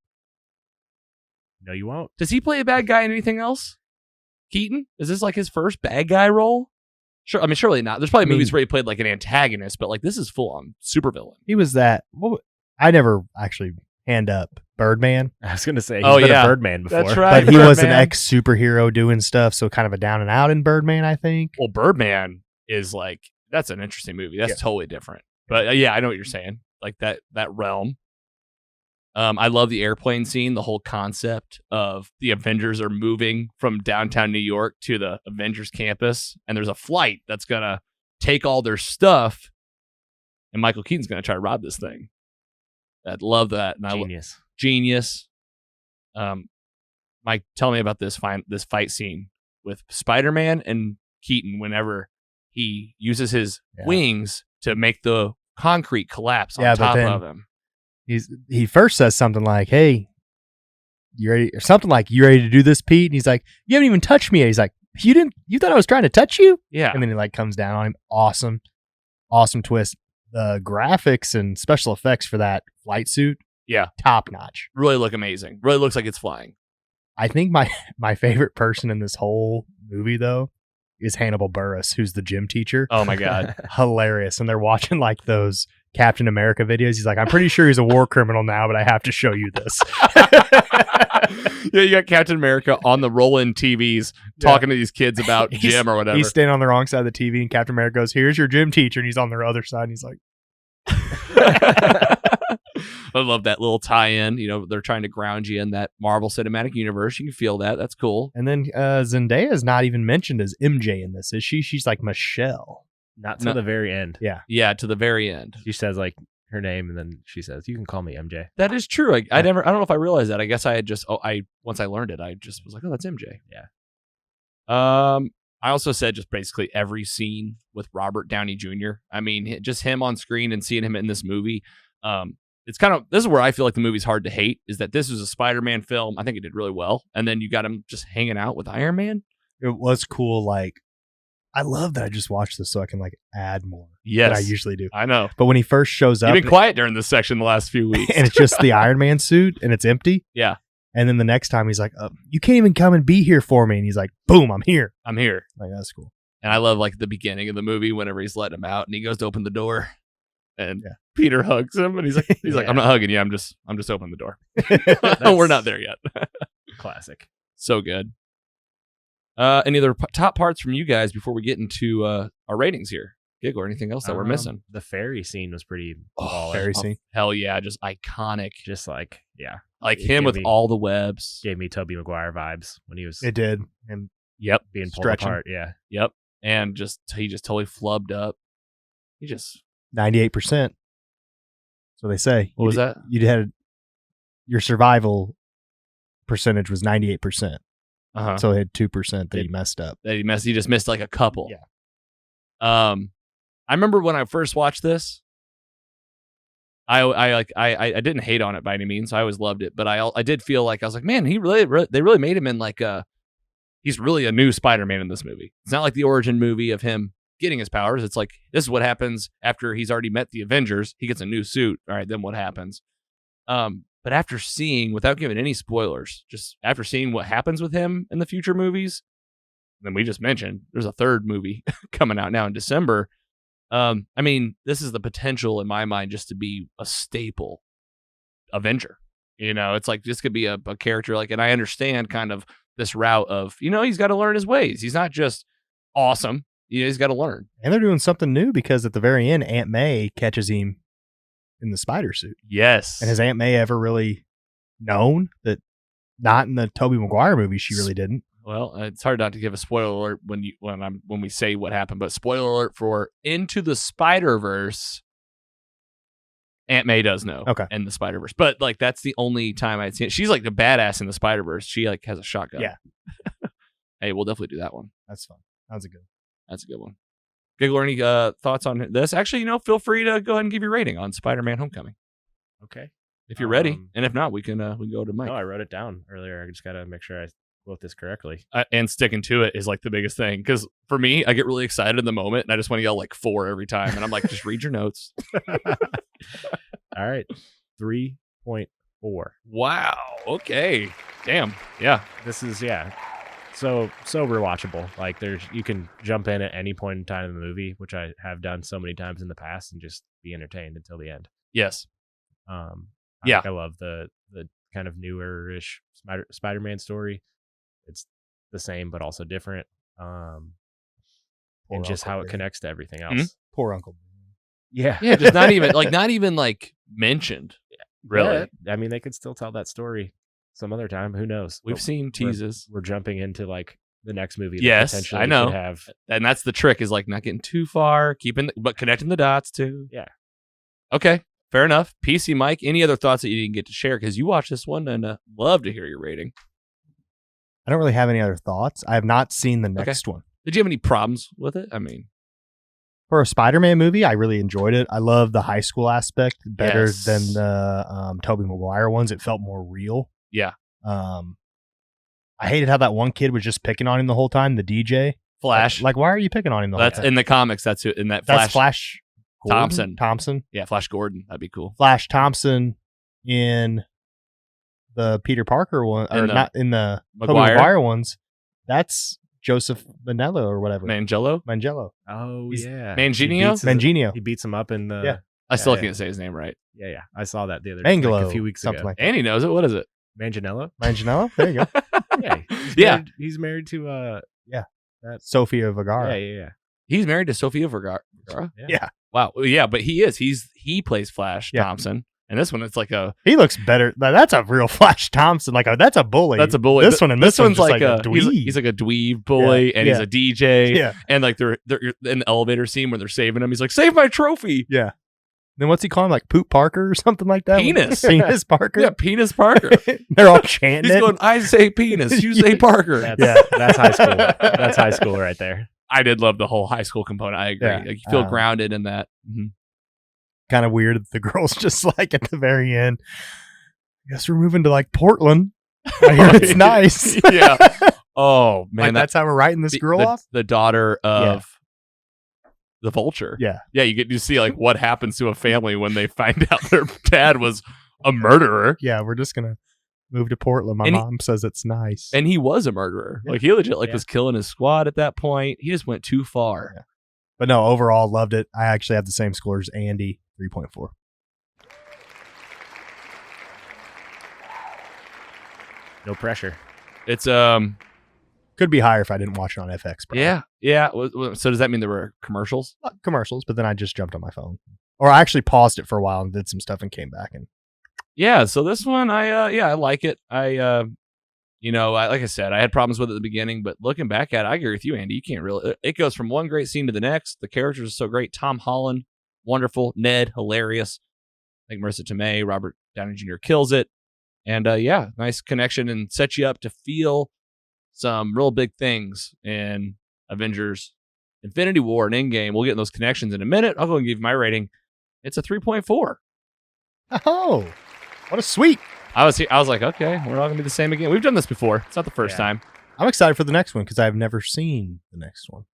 No, you won't. Does he play a bad guy in anything else? Keaton? Is this like his first bad guy role? Sure. I mean, surely not. There's probably movies where he played like an antagonist, but like this is full on supervillain. He was that. I never actually hand up Birdman, I was going to say, he's Oh, been yeah. a Birdman before. That's right. but he was an Birdman. ex-superhero doing stuff, so kind of a down and out in Birdman, I think. Well, Birdman is like, that's an interesting movie. That's totally different. But yeah, I know what you're saying. Like that realm. I love the airplane scene, the whole concept of the Avengers are moving from downtown New York to the Avengers campus, and there's a flight that's going to take all their stuff, and Michael Keaton's going to try to rob this thing. I love that. And Genius. Mike, tell me about this fight scene with Spider-Man and Keaton whenever he uses his wings to make the concrete collapse on top of him. He first says something like, "Hey, you ready?" Or something like, "You ready to do this, Pete?" And he's like, "You haven't even touched me yet." He's like, "You didn't? You thought I was trying to touch you?" Yeah. And then he like comes down on him. Awesome twist. The graphics and special effects for that flight suit, top notch. Really look amazing. Really looks like it's flying. I think my favorite person in this whole movie though is Hannibal Buress, who's the gym teacher. Oh my god, hilarious! And they're watching like those Captain America videos. He's like, "I'm pretty sure he's a war criminal now, but I have to show you this." Yeah, you got Captain America on the roll-in TVs talking to these kids about gym or whatever. He's standing on the wrong side of the TV, and Captain America goes, "Here's your gym teacher," and he's on their other side, and he's like, I love that little tie-in. You know, they're trying to ground you in that Marvel Cinematic Universe. You can feel that. That's cool. And then Zendaya is not even mentioned as MJ in this, is she? She's like Michelle. Not to the very end. Yeah, to the very end. She says like her name, and then she says, "You can call me MJ." That is true. I don't know if I realized that. I guess I had just once I learned it, I just was like, "Oh, that's MJ." Yeah. I also said just basically every scene with Robert Downey Jr. I mean, just him on screen and seeing him in this movie. It's kind of, this is where I feel like the movie's hard to hate, is that this was a Spider-Man film. I think it did really well. And then you got him just hanging out with Iron Man. It was cool. Like, I love that I just watched this so I can like add more than I usually do. I know. But when he first shows up. You've been quiet during this section the last few weeks. And it's just the Iron Man suit and it's empty. Yeah. And then the next time he's like, "You can't even come and be here for me." And he's like, "Boom, I'm here." I'm here. Like, that's cool. And I love like the beginning of the movie whenever he's letting him out and he goes to open the door and Peter hugs him and he's like, "I'm not hugging you. I'm just opening the door." We're not there yet. Classic. So good. Any other top parts from you guys before we get into our ratings here? Gig or anything else that we're missing? The ferry scene was pretty Ferry scene. Hell yeah, just iconic. Just like, Like him with all the webs. Gave me Tobey Maguire vibes when he was It did. And being pulled stretching. apart. Yeah. Yep. And he just totally flubbed up. He just 98%. So they say. What was that? You had your survival percentage was 98%. So it had 2% that he messed up. He just missed like a couple. Yeah. I remember when I first watched this, I didn't hate on it by any means. I always loved it, but I did feel like I was like, man, they really made him in like he's really a new Spider-Man in this movie. It's not like the origin movie of him getting his powers. It's like, this is what happens after he's already met the Avengers. He gets a new suit. All right, then what happens? But after seeing, without giving any spoilers, just after seeing what happens with him in the future movies, then we just mentioned there's a third movie coming out now in December. I mean, this is the potential in my mind just to be a staple Avenger. You know, it's like this could be a character like, and I understand kind of this route of, you know, he's got to learn his ways. He's not just awesome. You know, he's got to learn. And they're doing something new because at the very end, Aunt May catches him in the spider suit. Yes. And has Aunt May ever really known that? Not in the Tobey Maguire movie, she really didn't. Well, it's hard not to give a spoiler alert when we say what happened, but spoiler alert for Into the Spider-Verse. Aunt May does know. Okay. In the Spider-Verse. But like that's the only time I'd seen it. She's like the badass in the Spider-Verse. She like has a shotgun. Yeah. Hey, we'll definitely do that one. That's fun. That's a good one. Giggler, any thoughts on this? Actually, you know, feel free to go ahead and give your rating on Spider-Man Homecoming. Okay. If you're ready. And if not, we can go to Mike. No, I wrote it down earlier. I just got to make sure I quote this correctly. And sticking to it is like the biggest thing. Because for me, I get really excited in the moment and I just want to yell like 4 every time. And I'm like, just read your notes. All right. 3.4. Wow. Okay. Damn. Yeah. This is, so rewatchable. Like you can jump in at any point in time in the movie, which I have done so many times in the past, and just be entertained until the end. Yes. I love the kind of newer-ish Spider-Man story. It's the same but also different. And just how it connects to everything else. Mm-hmm. Poor Uncle Ben. Yeah. Yeah, just not even mentioned. Really? But, I mean, they could still tell that story some other time. Who knows? We've But seen teases. We're jumping into like the next movie. That Yes, potentially I know. should have. And that's the trick, is like not getting too far, but connecting the dots too. Yeah. Okay, fair enough. PC Mike, any other thoughts that you didn't get to share? Because you watched this one and love to hear your rating. I don't really have any other thoughts. I have not seen the next one. Did you have any problems with it? I mean, For a Spider-Man movie, I really enjoyed it. I love the high school aspect better Yes. than the Tobey Maguire ones. It felt more real. yeah. I hated how that one kid was just picking on him the whole time, the DJ. Flash. Like, why are you picking on him the whole That's time? in the comics. That's who in that That's Flash. Flash Gordon? Thompson. Thompson. Yeah, Flash Gordon. That'd be cool. Flash Thompson in the Peter Parker one, or In the not in the Tobey Maguire? Maguire ones. That's Joseph Manello or whatever. Mangelo? Mangello. Oh He's- yeah, Manginio? Manginio. He beats him up in the. Yeah. I still Yeah, can't say his name right. Yeah. I saw that the other Mangelo. like a few weeks something ago. like that. And he knows it. What is it? Manganiello. Manginello? There you go. Yeah. Yeah. He's married to Sofia Vergara. Yeah. He's married to Sofia Vergara. Yeah. Wow. Yeah, but he plays Flash Yeah. Thompson. And this one, it's like He looks better. That's a real Flash Thompson. That's a bully. that's a bully. This one and this one's one's like a dweeb. he's like a dweeb bully, and he's Yeah. a DJ. Yeah. And like they're in the elevator scene where they're saving him. He's like, "Save my trophy." Yeah. Then what's he call him? Like Poop Parker or something like that? Penis. Penis Parker. Yeah, Penis Parker. They're all chanting. He's it. going, "I say penis, you say Parker." That's high school. That's high school right there. I did love the whole high school component. I agree. Yeah. Like, you feel grounded in that. Mhm. Kind of weird that the girl's just like at the very end. I guess we're moving to like Portland. I hear it's nice. Yeah. Oh man, Like, that's how we're writing this girl off. the daughter of the Vulture. Yeah. Yeah, you get to see like what happens to a family when they find out their dad was a murderer. Yeah, we're just gonna move to Portland. My And he- mom says it's nice. And he was a murderer. Yeah. Like he legit Yeah. was killing his squad at that point. He just went too far. Yeah. But no, overall loved it. I actually have the same score as Andy, 3.4. No pressure. It's Could be higher if I didn't watch it on FX. Pro. yeah. So does that mean there were commercials? Not commercials, but then I just jumped on my phone. Or I actually paused it for a while and did some stuff and came back and Yeah, so this one, I like it. Like I said, I had problems with it at the beginning, but looking back at it, I agree with you, Andy. You can't really. It goes from one great scene to the next. The characters are so great. Tom Holland, wonderful. Ned, hilarious. I think Marissa Tomei, Robert Downey Jr. kills it. And nice connection and sets you up to feel some real big things in Avengers Infinity War and Endgame. We'll get in those connections in a minute. I'll go and give you my rating. It's a 3.4. oh, what a sweet. I was like, okay, we're all gonna be the same again. We've done this before. It's not the first Yeah. time. I'm excited for the next one because I've never seen the next one.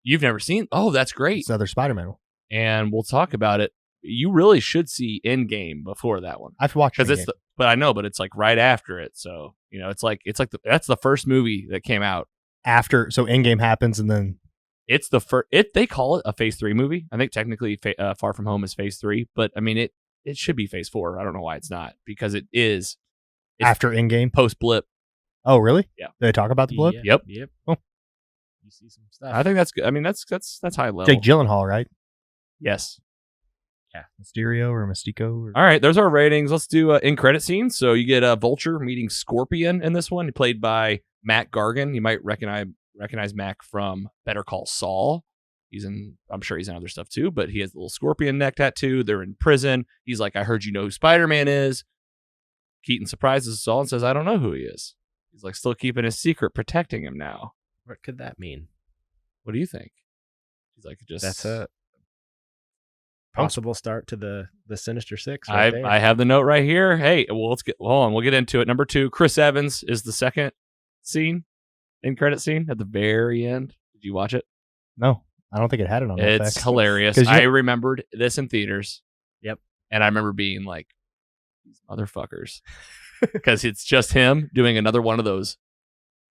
You've never seen? Oh, that's great. It's another Spider-Man one. And we'll talk about it. You really should see Endgame before that one I've watched because Endgame. but it's like right after it. So it's like that's the first movie that came out. after. So Endgame happens and then It's the first. They call it a Phase 3 movie. I think technically, Far From Home is Phase 3, but I mean it should be Phase 4. I don't know why it's not because it is. It's after Endgame. post blip. Oh, really? Yeah. Did they talk about the blip? Yep. Oh. You see some stuff. I think that's good. I mean that's high level. Jake Gyllenhaal, right? Yes. Mysterio or Mystico? Or... All right, there's our ratings. Let's do in credit scenes. So you get Vulture meeting Scorpion in this one, played by Matt Gargan. You might recognize Mac from Better Call Saul. I'm sure he's in other stuff too, but he has a little scorpion neck tattoo. They're in prison. He's like, I heard you know who Spider-Man is. Keaton surprises Saul and says, I don't know who he is. He's like, still keeping his secret, protecting him now. What could that mean? What do you think? He's like, just That's a possible start to the Sinister Six. I have the note right here. Hey, well, hold on. We'll get into it. Number 2, Chris Evans is the second scene, in credit scene at the very end. Did you watch it? No, I don't think it had it on It's FX. hilarious. 'Cause I remembered this in theaters. Yep. And I remember being like, these motherfuckers. Because it's just him doing another one of those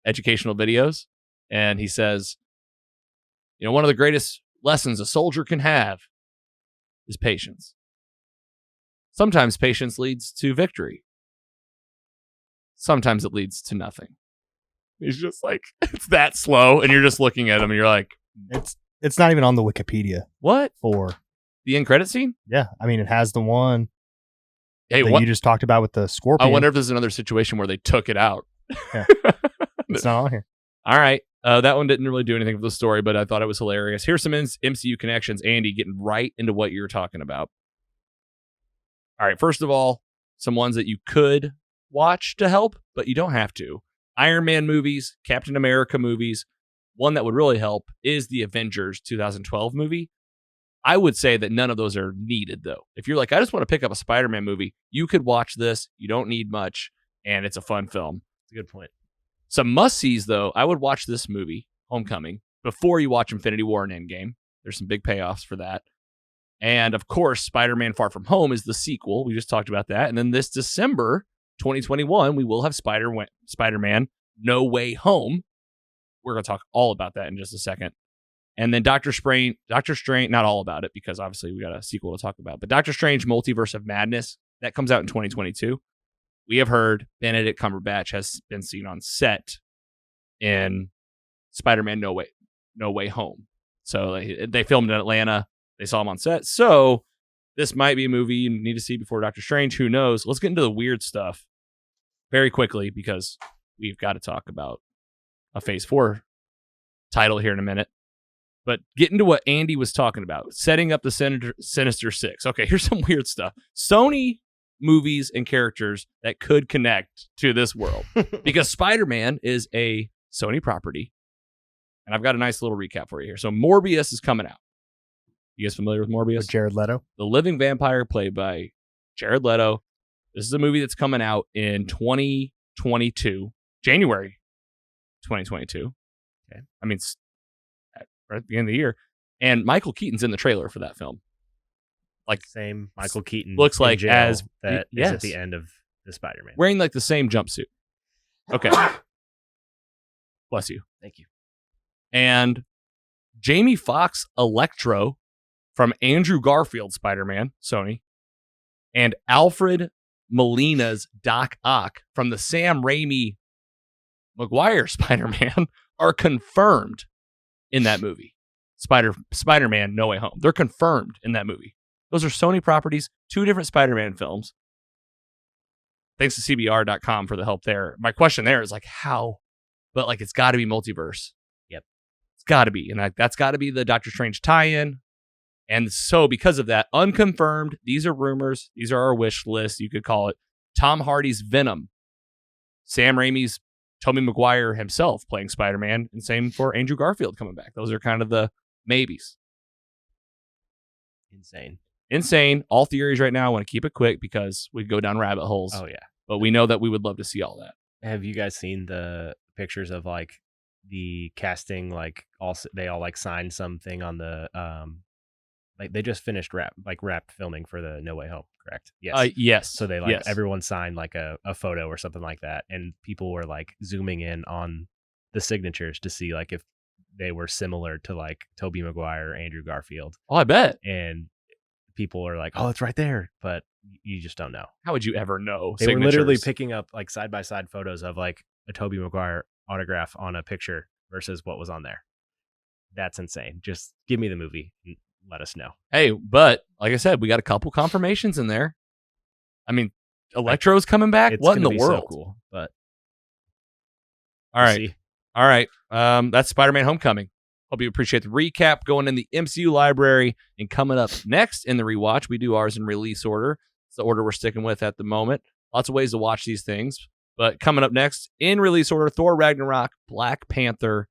educational videos. And he says, one of the greatest lessons a soldier can have is patience. Sometimes patience leads to victory. Sometimes it leads to nothing. He's just like, it's that slow. And you're just looking at him and you're like, It's not even on the Wikipedia what? for. The end credit scene? Yeah, I mean it has the one Hey, that you just talked about with the Scorpion. I wonder if there's another situation where they took it out. Yeah. It's not on here. All right. That one didn't really do anything for the story, but I thought it was hilarious. Here's some MCU connections. Andy, getting right into what you're talking about. All right. First of all, some ones that you could watch to help, but you don't have to. Iron Man movies, Captain America movies. One that would really help is the Avengers 2012 movie. I would say that none of those are needed, though. If you're like, I just want to pick up a Spider-Man movie, you could watch this. You don't need much, and it's a fun film. That's a good point. Some must-sees, though. I would watch this movie, Homecoming, before you watch Infinity War and Endgame. There's some big payoffs for that. And, of course, Spider-Man Far From Home is the sequel. We just talked about that. And then this December 2021, we will have Spider-Man No Way Home. We're going to talk all about that in just a second. And then Doctor Strange, not all about it because obviously we got a sequel to talk about, but Doctor Strange Multiverse of Madness, that comes out in 2022. We have heard Benedict Cumberbatch has been seen on set in Spider-Man No Way Home. So they filmed in Atlanta. They saw him on set. So this might be a movie you need to see before Doctor Strange. Who knows? Let's get into the weird stuff very quickly because we've got to talk about a Phase 4 title here in a minute. But get into what Andy was talking about, setting up the Sinister Six. Okay, here's some weird stuff. Sony movies and characters that could connect to this world. Because Spider-Man is a Sony property. And I've got a nice little recap for you here. So Morbius is coming out. You guys familiar with Morbius? With Jared Leto. The living vampire played by Jared Leto. This is a movie that's coming out in 2022. January 2022. Okay. I mean, right at the beginning of the year. And Michael Keaton's in the trailer for that film. Like Same Michael Keaton looks like jail as that yes. is at the end of the Spider-Man. Wearing like the same jumpsuit. Okay. Bless you. Thank you. And Jamie Foxx Electro from Andrew Garfield Spider-Man, Sony, and Alfred Molina's Doc Ock from the Sam Raimi Maguire Spider-Man are confirmed in that movie. Spider-Man No Way Home. They're confirmed in that movie. Those are Sony properties, 2 different Spider-Man films. Thanks to CBR.com for the help there. My question there is like, how? But like, it's got to be multiverse. Yep. It's got to be. And that's got to be the Doctor Strange tie-in. And so because of that, unconfirmed, these are rumors. These are our wish list, you could call it. Tom Hardy's Venom. Sam Raimi's Tobey Maguire himself playing Spider-Man, and same for Andrew Garfield coming back. Those are kind of the maybes. Insane. All theories right now. I want to keep it quick because we go down rabbit holes. Oh, yeah. But we know that we would love to see all that. Have you guys seen the pictures of like the casting? Like they all like signed something on the like they just finished wrap filming for the No Way Home, correct? Yes. Yes. So they everyone signed like a photo or something like that, and people were like zooming in on the signatures to see like if they were similar to like Tobey Maguire or Andrew Garfield. Oh, I bet. And people are like, "Oh, it's right there," but you just don't know. How would you ever know? They were literally picking up like side by side photos of like a Tobey Maguire autograph on a picture versus what was on there. That's insane. Just give me the movie and let us know. Hey, but like I said, we got a couple confirmations in there. I mean, Electro's coming back. What in the world? So cool, but all right. That's Spider-Man Homecoming. Hope you appreciate the recap going in the MCU library. And coming up next in the rewatch, we do ours in release order. It's the order we're sticking with at the moment. Lots of ways to watch these things. But coming up next in release order, Thor Ragnarok, Black Panther,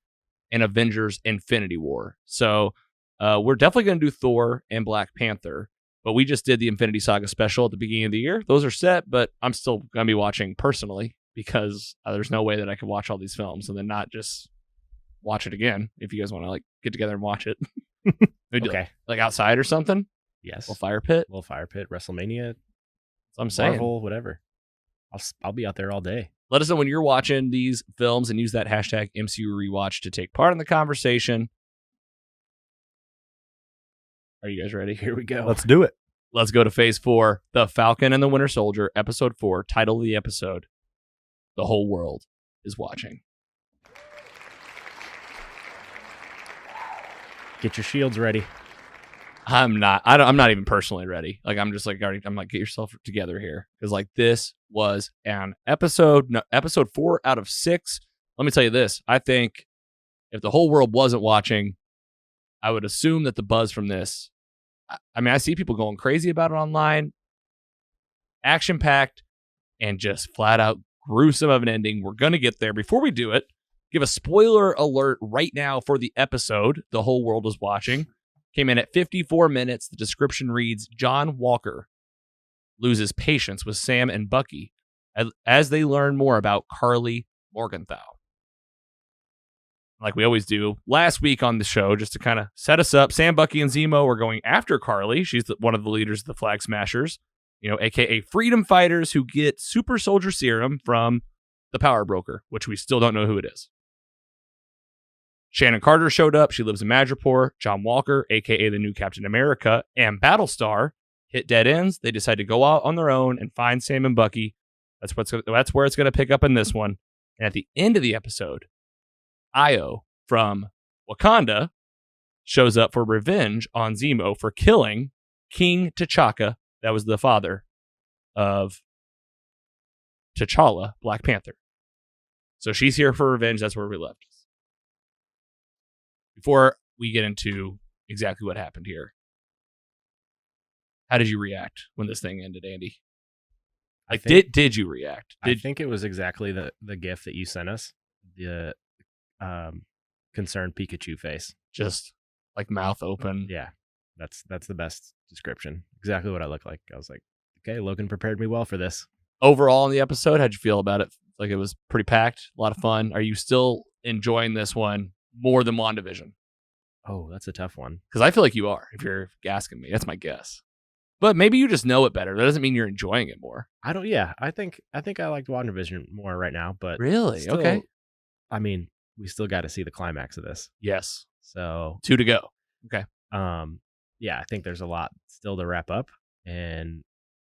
and Avengers Infinity War. So we're definitely going to do Thor and Black Panther. But we just did the Infinity Saga special at the beginning of the year. Those are set, but I'm still going to be watching personally because there's no way that I can watch all these films and then not just watch it again. If you guys want to like get together and watch it. Okay. Like outside or something. Yes. Little fire pit. WrestleMania. That's what I'm saying. Marvel, whatever. I'll be out there all day. Let us know when you're watching these films and use that hashtag MCU Rewatch to take part in the conversation. Are you guys ready? Here we go. Let's do it. Let's go to Phase 4, The Falcon and the Winter Soldier, Episode 4, title of the episode, The Whole World is Watching. Get your shields ready. I'm not. I'm not even personally ready. Like I'm just like already. I'm like, get yourself together here, because like this was an episode 4 out of 6. Let me tell you this. I think if the whole world wasn't watching, I would assume that the buzz from this. I mean, I see people going crazy about it online. Action packed and just flat out gruesome of an ending. We're gonna get there. Before we do it, give a spoiler alert right now for the episode the whole world is watching. Came in at 54 minutes. The description reads, John Walker loses patience with Sam and Bucky as they learn more about Carly Morgenthau. Like we always do, last week on the show, just to kind of set us up, Sam, Bucky, and Zemo are going after Carly. She's one of the leaders of the Flag Smashers, a.k.a. freedom fighters who get super soldier serum from the power broker, which we still don't know who it is. Shannon Carter showed up. She lives in Madripoor. John Walker, a.k.a. the new Captain America, and Battlestar hit dead ends. They decide to go out on their own and find Sam and Bucky. That's where it's going to pick up in this one. And at the end of the episode, Io from Wakanda shows up for revenge on Zemo for killing King T'Chaka. That was the father of T'Challa, Black Panther. So she's here for revenge. That's where we left. Before we get into exactly what happened here, how did you react when this thing ended, Andy? Like, did you react? I think it was exactly the gift that you sent us. The concerned Pikachu face. Just like mouth open. Yeah, that's the best description. Exactly what I look like. I was like, okay, Logan prepared me well for this. Overall in the episode, how'd you feel about it? Like it was pretty packed, a lot of fun. Are you still enjoying this one more than WandaVision? Oh, that's a tough one. Because I feel like you are, if you're asking me. That's my guess. But maybe you just know it better. That doesn't mean you're enjoying it more. I think I liked WandaVision more right now, but really? still, okay. I mean, we still got to see the climax of this. Yes. So 2 to go. Okay. Yeah, I think there's a lot still to wrap up. And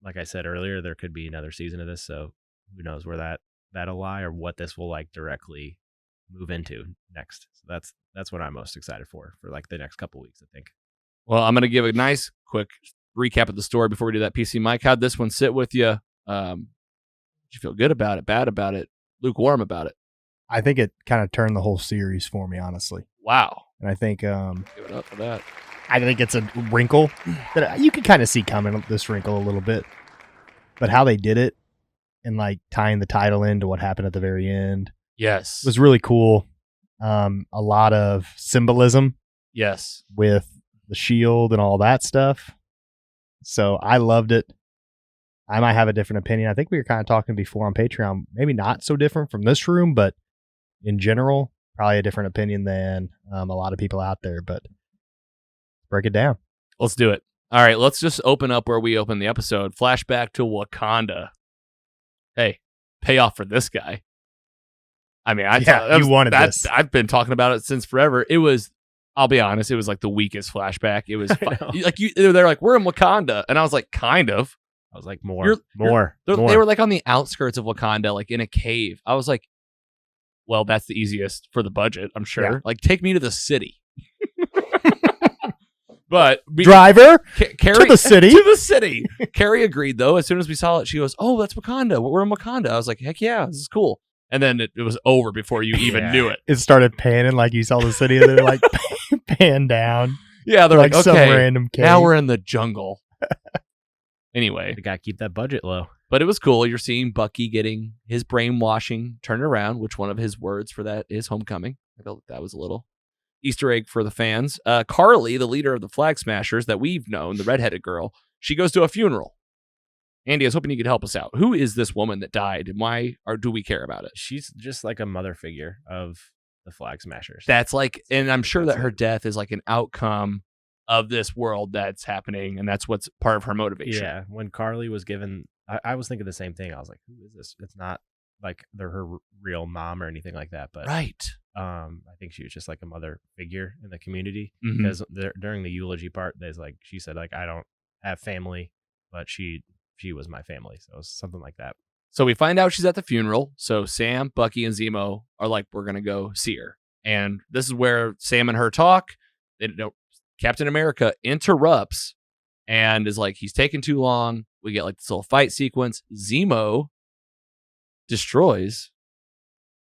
like I said earlier, there could be another season of this. So who knows where that'll lie or what this will like directly move into next. So that's what I'm most excited for like the next couple weeks, I think. Well, I'm going to give a nice quick recap of the story before we do that. PC Mike, how'd this one sit with you? Did you feel good about it, bad about it, lukewarm about it? I think it kind of turned the whole series for me, honestly. Wow. And I think give it up for that. I think it's a wrinkle that you can kind of see coming, this wrinkle a little bit. But how they did it and like tying the title into what happened at the very end. Yes. Was really cool. A lot of symbolism. Yes. With the shield and all that stuff. So I loved it. I might have a different opinion. I think we were kind of talking before on Patreon. Maybe not so different from this room, but in general, probably a different opinion than a lot of people out there. But break it down. Let's do it. All right, let's just open up where we opened the episode. Flashback to Wakanda. Hey, payoff for this guy. I mean, you wanted this. I've been talking about it since forever. It was, I'll be honest, it was like the weakest flashback. It was like they're like, we're in Wakanda, and I was like, kind of. I was like, more. They were like on the outskirts of Wakanda, like in a cave. I was like, well, that's the easiest for the budget, I'm sure. Yeah. Like, take me to the city. But driver Carrie, to the city. To the city. Carrie agreed, though. As soon as we saw it, she goes, oh, that's Wakanda. We're in Wakanda. I was like, heck yeah, this is cool. And then it was over before you even knew it. It started panning like you saw the city, and then it like pan down. Yeah, they're like okay, some random cave. Now we're in the jungle. Anyway. We got to keep that budget low. But it was cool. You're seeing Bucky getting his brainwashing turned around, which one of his words for that is homecoming. I felt that was a little Easter egg for the fans. Carly, the leader of the Flag Smashers that we've known, the redheaded girl, she goes to a funeral. Andy, I was hoping you could help us out. Who is this woman that died, and why do we care about it? She's just like a mother figure of the Flag Smashers. That's like, and I'm sure that her death is like an outcome of this world that's happening, and that's what's part of her motivation. Yeah, when Carly was given, I was thinking the same thing. I was like, who is this? It's not like they're her real mom or anything like that, but right. I think she was just like a mother figure in the community because during the eulogy part, there's like she said like I don't have family, but she was my family, so it was something like that. So we find out she's at the funeral. So Sam, Bucky, and Zemo are like, we're gonna go see her, and this is where Sam and her talk. They don't. Captain America interrupts and is like, he's taking too long. We get like this little fight sequence. Zemo destroys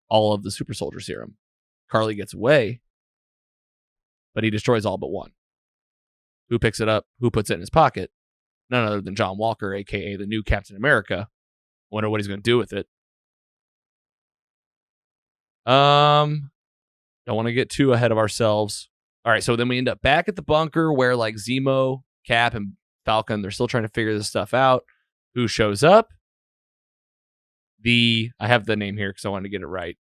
all of the super soldier serum. Carly gets away, but he destroys all but one. Who picks it up? Who puts it in his pocket? None other than John Walker, a.k.a. the new Captain America. Wonder what he's going to do with it. Don't want to get too ahead of ourselves. All right, so then we end up back at the bunker where like Zemo, Cap, and Falcon, they're still trying to figure this stuff out. Who shows up? I have the name here because I wanted to get it right.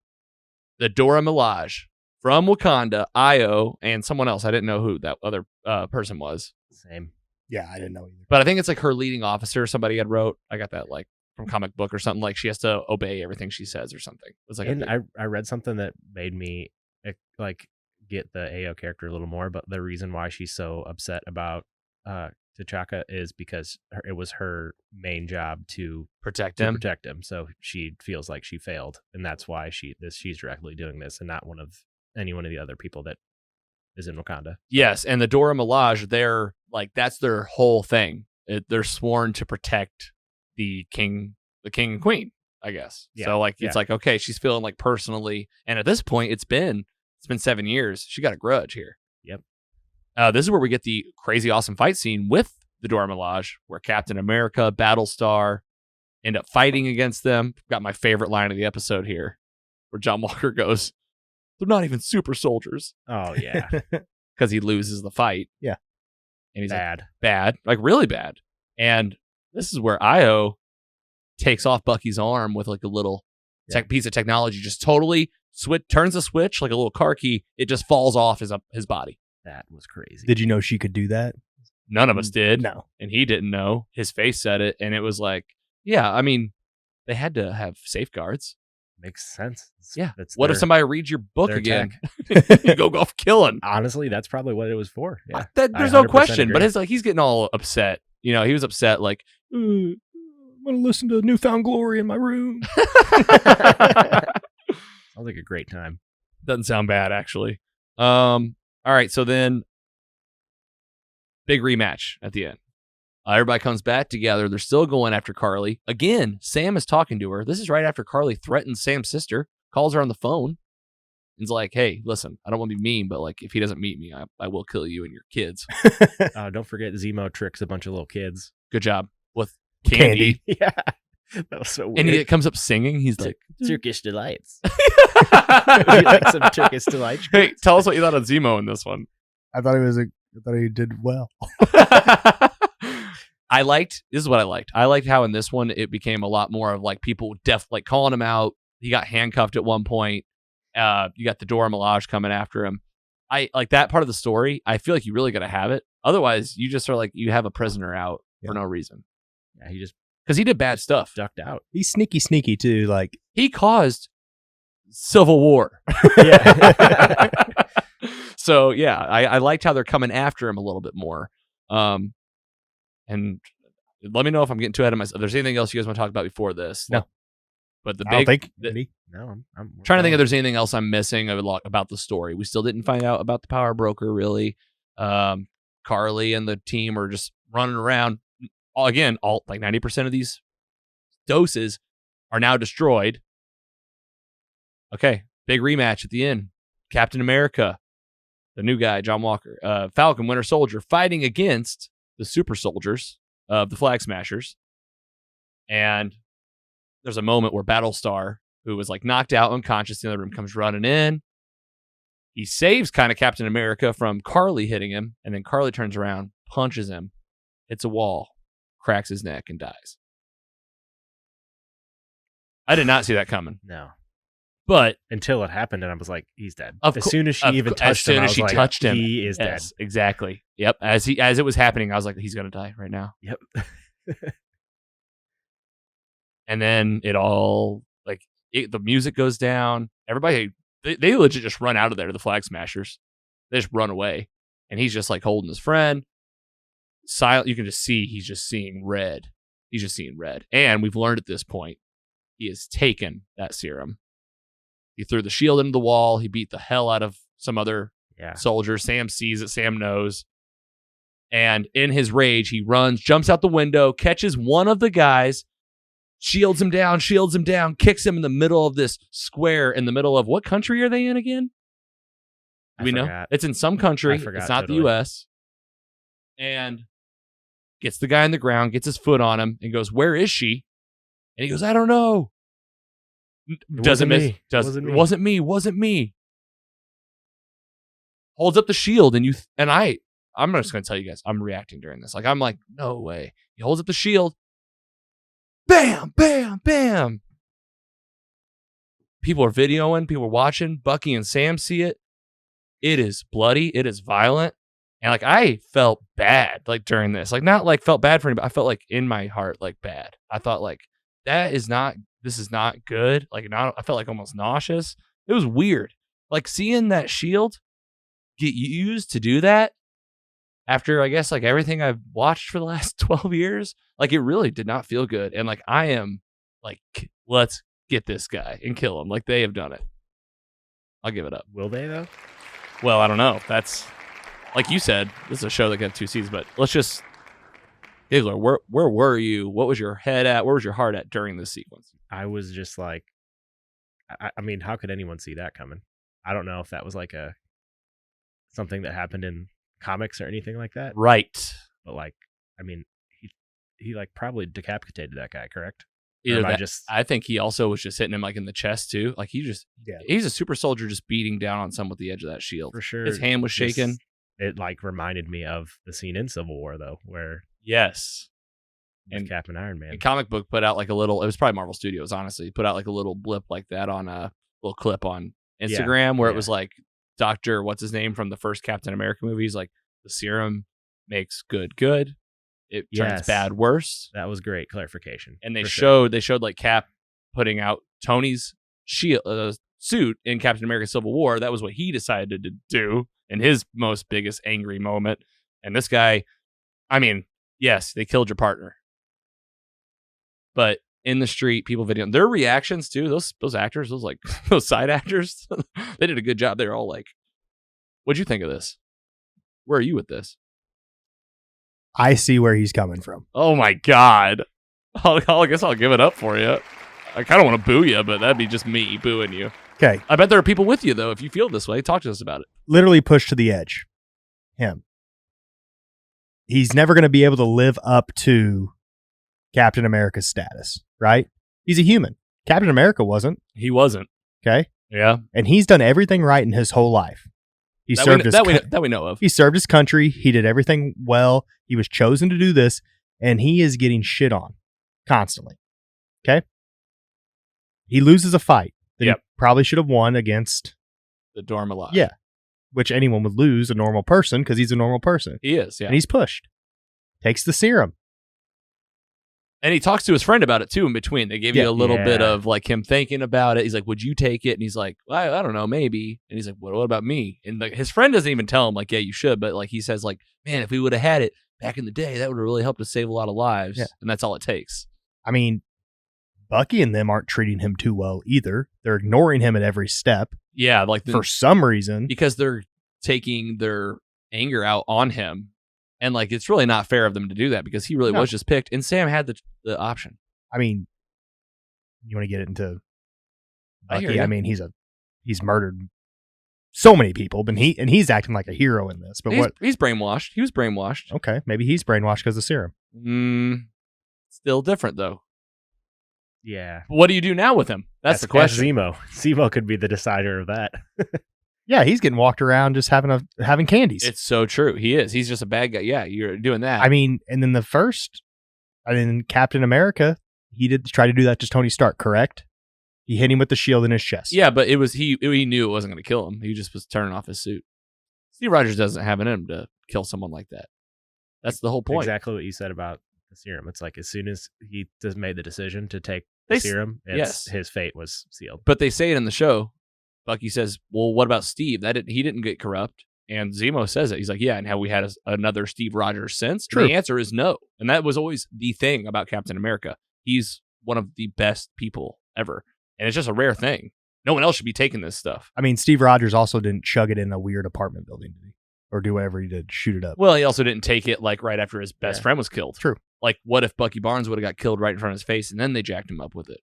The Dora Milaje from Wakanda, Io, and someone else. I didn't know who that other person was. Same. Yeah, I didn't know either. But I think it's like her leading officer. Somebody had wrote. I got that like from comic book or something. Like she has to obey everything she says or something. It was like, And I read something that made me like get the AO character a little more. But the reason why she's so upset about T'Chaka is because it was her main job to protect to him. protect him. So she feels like she failed, and that's why she's directly doing this, and not any one of the other people that is in Wakanda. Yes, and the Dora Milaje, they're like that's their whole thing. They're sworn to protect the king and queen, I guess. Yeah, So like it's like okay, she's feeling like personally, and at this point, it's been 7 years. She got a grudge here. Yep. This is where we get the crazy awesome fight scene with the Dora Milaje, where Captain America, Battlestar end up fighting against them. Got my favorite line of the episode here, where John Walker goes, "They're not even super soldiers," Oh yeah, because he loses the fight. Yeah. And he's bad. like, bad, like really bad. And this is where Io takes off Bucky's arm with like a little piece of technology, just totally turns the switch like a little car key. It just falls off his body. That was crazy. Did you know she could do that? None of us did. No. And he didn't know. His face said it. And it was like, yeah, I mean, they had to have safeguards. Makes sense. Yeah. That's What if their- somebody reads your book their again? tech. You go off killing. Honestly, that's probably what it was for. Yeah. There's I no 100% question. But agree. it's like he's getting all upset. You know, he was upset like, I'm going to listen to Newfound Glory in my room. Sounds like a great time. doesn't sound bad actually. All right, so then big rematch at the end. Everybody comes back together. They're still going after Carly. Again, Sam is talking to her. This is right after Carly threatens Sam's sister, calls her on the phone, and's like, hey, listen, I don't want to be mean, but like if he doesn't meet me, I will kill you and your kids. Don't forget Zemo tricks a bunch of little kids. Good job. With candy. Yeah. That was so weird. And he comes up singing. He's like, Turkish delights. Would you like some Turkish delights? hey, tell us what you thought of Zemo in this one. I thought he did well. This is what I liked. I liked how in this one it became a lot more of like people like calling him out. He got handcuffed at one point. You got the Dora Milaje coming after him. I like that part of the story. I feel like you really got to have it. Otherwise, you just are like you have a prisoner out for no reason. Yeah, he just Because he did bad stuff. ducked out. He's sneaky too. Like, He caused civil war. yeah. So yeah, I liked how they're coming after him a little bit more. And let me know if I'm getting too ahead of myself. If there's anything else you guys want to talk about before this? No. But the I don't big, think. No, I'm trying to think if there's anything else I'm missing about the story. We still didn't find out about the power broker really. Carly and the team are just running around. Again, all like 90% of these doses are now destroyed. Okay, big rematch at the end. Captain America, the new guy, John Walker, Falcon, Winter Soldier, fighting against the super soldiers of the Flag Smashers. And there's a moment where Battlestar, who was like knocked out unconscious in the other room, comes running in. He saves kind of Captain America from Carly hitting him, and then Carly turns around, punches him, hits a wall, cracks his neck, and dies. I did not see that coming. No. But Until it happened, and I was like, he's dead. As soon as she even touched him, I was like, touched him, he is dead. yes, exactly. Yep. As it was happening, I was like, he's gonna die right now. Yep. And then it all the music goes down. Everybody they legit just run out of there. The Flag Smashers, they just run away, and he's just like holding his friend. Silent. You can just see he's just seeing red. He's just seeing red. And we've learned at this point he has taken that serum. He threw the shield into the wall. He beat the hell out of some other Yeah. soldier. Sam sees it. Sam knows. And in his rage, he runs, jumps out the window, catches one of the guys, shields him down, kicks him in the middle of this square in the middle of what country are they in again? Do we know? It's in some country. It's not the U.S. And gets the guy on the ground, gets his foot on him, and goes, "Where is she?" And he goes, "I don't know." Wasn't me. Holds up the shield, and I'm just going to tell you guys, I'm reacting during this. Like, I'm like, no way. He holds up the shield. Bam, bam, bam. People are videoing. People are watching. Bucky and Sam see it. It is bloody. It is violent. And, like, I felt bad, like, during this. Like, not, like, felt bad for anybody. I felt, like, in my heart, like, bad. I thought, like, this is not good. Like, I felt, like, almost nauseous. It was weird. Like, seeing that shield get used to do that after, I guess, like, everything I've watched for the last 12 years, like, it really did not feel good. And, like, I am, like, let's get this guy and kill him. Like, they have done it. I'll give it up. Will they, though? Well, I don't know. That's, like you said, this is a show that got 2 seasons, but let's just, Giggler, where were you? What was your head at? Where was your heart at during this sequence? I was just like, I mean, how could anyone see that coming? I don't know if that was like something that happened in comics or anything like that. Right. But, like, I mean, he like probably decapitated that guy, correct? Either that, I think he also was just hitting him, like, in the chest too. Like, he's a super soldier just beating down on someone with the edge of that shield. For sure. His hand was shaking. It, like, reminded me of the scene in Civil War, though, where yes, and Cap and Iron Man. The comic book put out, like, a little, it was probably Marvel Studios, honestly, put out, like, a little blip like that on a little clip on Instagram where it was like, Dr. what's his name from the first Captain America movies, like, the serum makes good. It turns bad worse. That was great clarification. And they showed like Cap putting out Tony's shield suit in Captain America Civil War. That was what he decided to do in his most biggest angry moment. And this guy, I mean, yes, they killed your partner. But in the street, people videoing their reactions too. Those actors, those side actors, they did a good job. They're all like, "What'd you think of this? Where are you with this?" I see where he's coming from. Oh my God. I guess I'll give it up for you. I kind of want to boo you, but that'd be just me booing you. Okay. I bet there are people with you, though. If you feel this way, talk to us about it. Literally pushed to the edge. Him. He's never going to be able to live up to Captain America's status, right? He's a human. Captain America wasn't. He wasn't. Okay. Yeah. And he's done everything right in his whole life. That we know of. He served his country. He did everything well. He was chosen to do this, and he is getting shit on constantly. Okay? He loses a fight that he probably should have won against the Dormalot. Yeah. Which anyone would lose, a normal person, because he's a normal person. He is, yeah. And he's pushed. Takes the serum. And he talks to his friend about it, too, in between. They gave you a little bit of, like, him thinking about it. He's like, "Would you take it?" And he's like, I don't know, maybe. And he's like, what about me? And, like, his friend doesn't even tell him, like, "Yeah, you should." But, like, he says, like, "Man, if we would have had it back in the day, that would have really helped us save a lot of lives." Yeah. And that's all it takes. I mean, Bucky and them aren't treating him too well either. They're ignoring him at every step. Yeah, like for some reason. Because they're taking their anger out on him. And, like, it's really not fair of them to do that because he really was just picked. And Sam had the option. I mean, you want to get into Bucky? I mean, he's murdered so many people, but he's acting like a hero in this. But he's brainwashed. He was brainwashed. Okay, maybe he's brainwashed because of serum. Still different, though. Yeah. What do you do now with him? That's the question. Zemo could be the decider of that. Yeah, he's getting walked around just having candies. It's so true. He is. He's just a bad guy. Yeah, you're doing that. I mean, and then Captain America, he did try to do that to Tony Stark, correct? He hit him with the shield in his chest. Yeah, but he knew it wasn't going to kill him. He just was turning off his suit. Steve Rogers doesn't have it in him to kill someone like that. That's the whole point. Exactly what you said about the serum. It's like as soon as he just made the decision to take the serum, his fate was sealed. But they say it in the show. Bucky says, "Well, what about Steve? He didn't get corrupt." And Zemo says it. He's like, "Yeah, and have we had another Steve Rogers since?" True. And the answer is no. And that was always the thing about Captain America. He's one of the best people ever. And it's just a rare thing. No one else should be taking this stuff. I mean, Steve Rogers also didn't chug it in a weird apartment building, did he? or do whatever he did, shoot it up. Well, he also didn't take it like right after his best friend was killed. True. Like, what if Bucky Barnes would have got killed right in front of his face and then they jacked him up with it?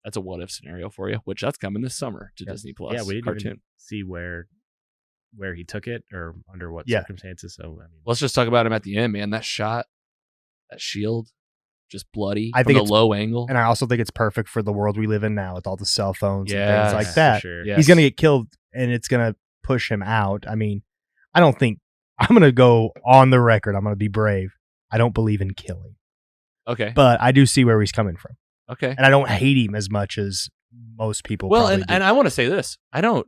That's a what if scenario for you, which that's coming this summer to Disney Plus. Yeah, we didn't cartoon. even see where he took it or under what circumstances. So I mean, Let's just talk about him at the end, man. That shot, that shield, just bloody. I from think the it's low angle. And I also think it's perfect for the world we live in now with all the cell phones and Yes, things like that. For sure. Yes. He's going to get killed and it's going to push him out. I mean, I don't think I'm going to go on the record. I'm going to be brave. I don't believe in killing, Okay. but I do see where he's coming from. Okay. And I don't hate him as much as most people. Well, probably and do. I want to say this. I don't.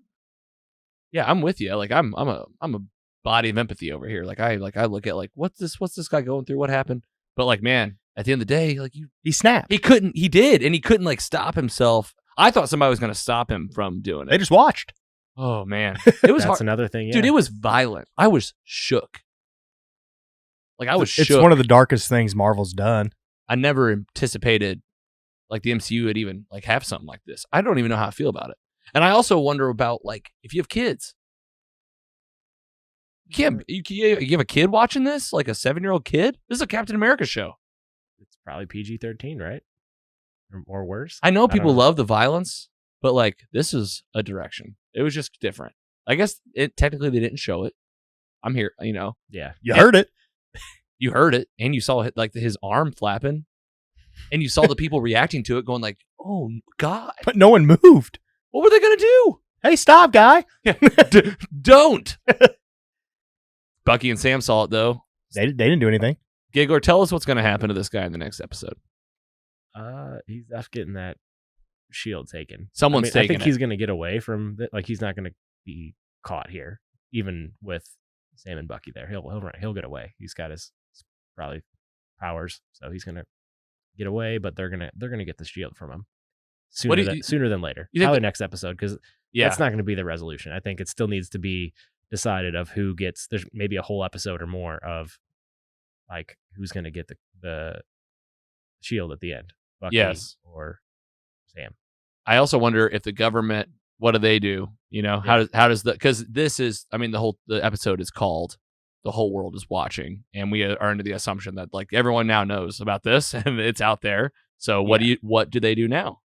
Yeah, I'm with you. Like I'm a body of empathy over here. Like I look at like what's this guy going through? What happened? But like, man, at the end of the day, like he snapped. he couldn't like stop himself. I thought somebody was going to stop him from doing it. They just watched. Oh man, it was that's hard. another thing. Yeah. Dude, it was violent. I was shook. Like I was It's shook. one of the darkest things Marvel's done. I never anticipated like the MCU would even like have something like this. I don't even know how I feel about it. And I also wonder about like if you have kids. You have a kid watching this, like a 7-year-old kid? This is a Captain America show. It's probably PG-13, right? Or worse. I know people know. love the violence, but like this is a direction. It was just different. I guess technically they didn't show it. I'm here, you know. Yeah. You heard it. You heard it, and you saw like his arm flapping, and you saw the people reacting to it, going like, "Oh God!" But no one moved. What were they gonna do? Hey, stop, guy. Don't. Bucky and Sam saw it though. They didn't do anything. Giggler, tell us what's gonna happen to this guy in the next episode. He's after getting that shield taken. Someone's I taking think it. he's gonna get away from it. Like he's not gonna be caught here, even with Sam and Bucky there. He'll get away. He's got his probably powers, so he's gonna get away. But they're gonna get the shield from him sooner than later. You think Probably next episode, because Yeah, that's not going to be the resolution. I think it still needs to be decided of who gets. There's maybe a whole episode or more of like who's going to get the shield at the end. Bucky Yes. or Sam. I also wonder if the government, what do they do? You know, how does the, because this is, I mean, the episode is called "The Whole World Is Watching," and we are under the assumption that like everyone now knows about this and it's out there. So what do they do now?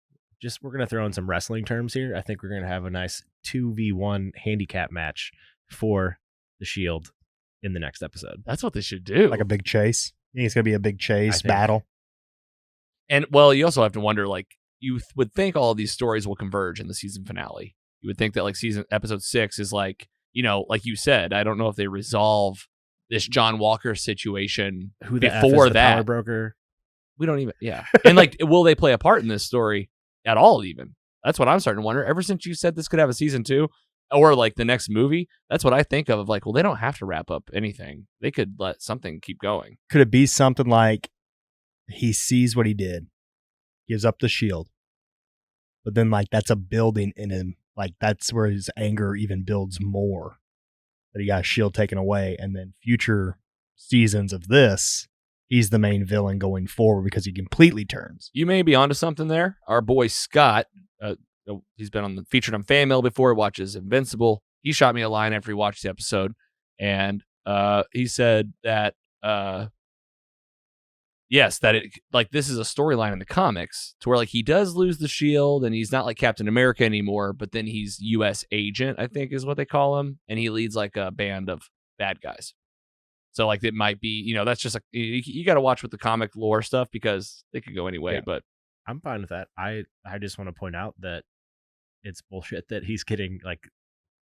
Just we're going to throw in some wrestling terms here. I think we're going to have a nice 2v1 handicap match for the shield in the next episode. That's what they should do. Like a big chase. You think it's going to be a big chase think- battle? And well, you also have to wonder, like, you would think all of these stories will converge in the season finale. You would think that like episode 6 is like, you know, like you said, I don't know if they resolve this John Walker situation Who the F before is the that. power broker? We don't even, yeah. And like, will they play a part in this story at all even? That's what I'm starting to wonder. Ever since you said this could have a season 2 or like the next movie, that's what I think of like, well, they don't have to wrap up anything. They could let something keep going. Could it be something like he sees what he did, gives up the shield, but then like that's a building in him. Like that's where his anger even builds more. That he got a shield taken away, and then future seasons of this, he's the main villain going forward because he completely turns. You may be onto something there. Our boy Scott, he's been featured on Fan Mail before. He watches Invincible. He shot me a line after he watched the episode, and he said that yes, that it like this is a storyline in the comics to where like he does lose the shield and he's not like Captain America anymore, but then he's U.S. agent, I think is what they call him, and he leads like a band of bad guys. So like it might be, you know, that's just like you got to watch with the comic lore stuff because they could go anyway. Yeah. But I'm fine with that. I just want to point out that it's bullshit that he's getting like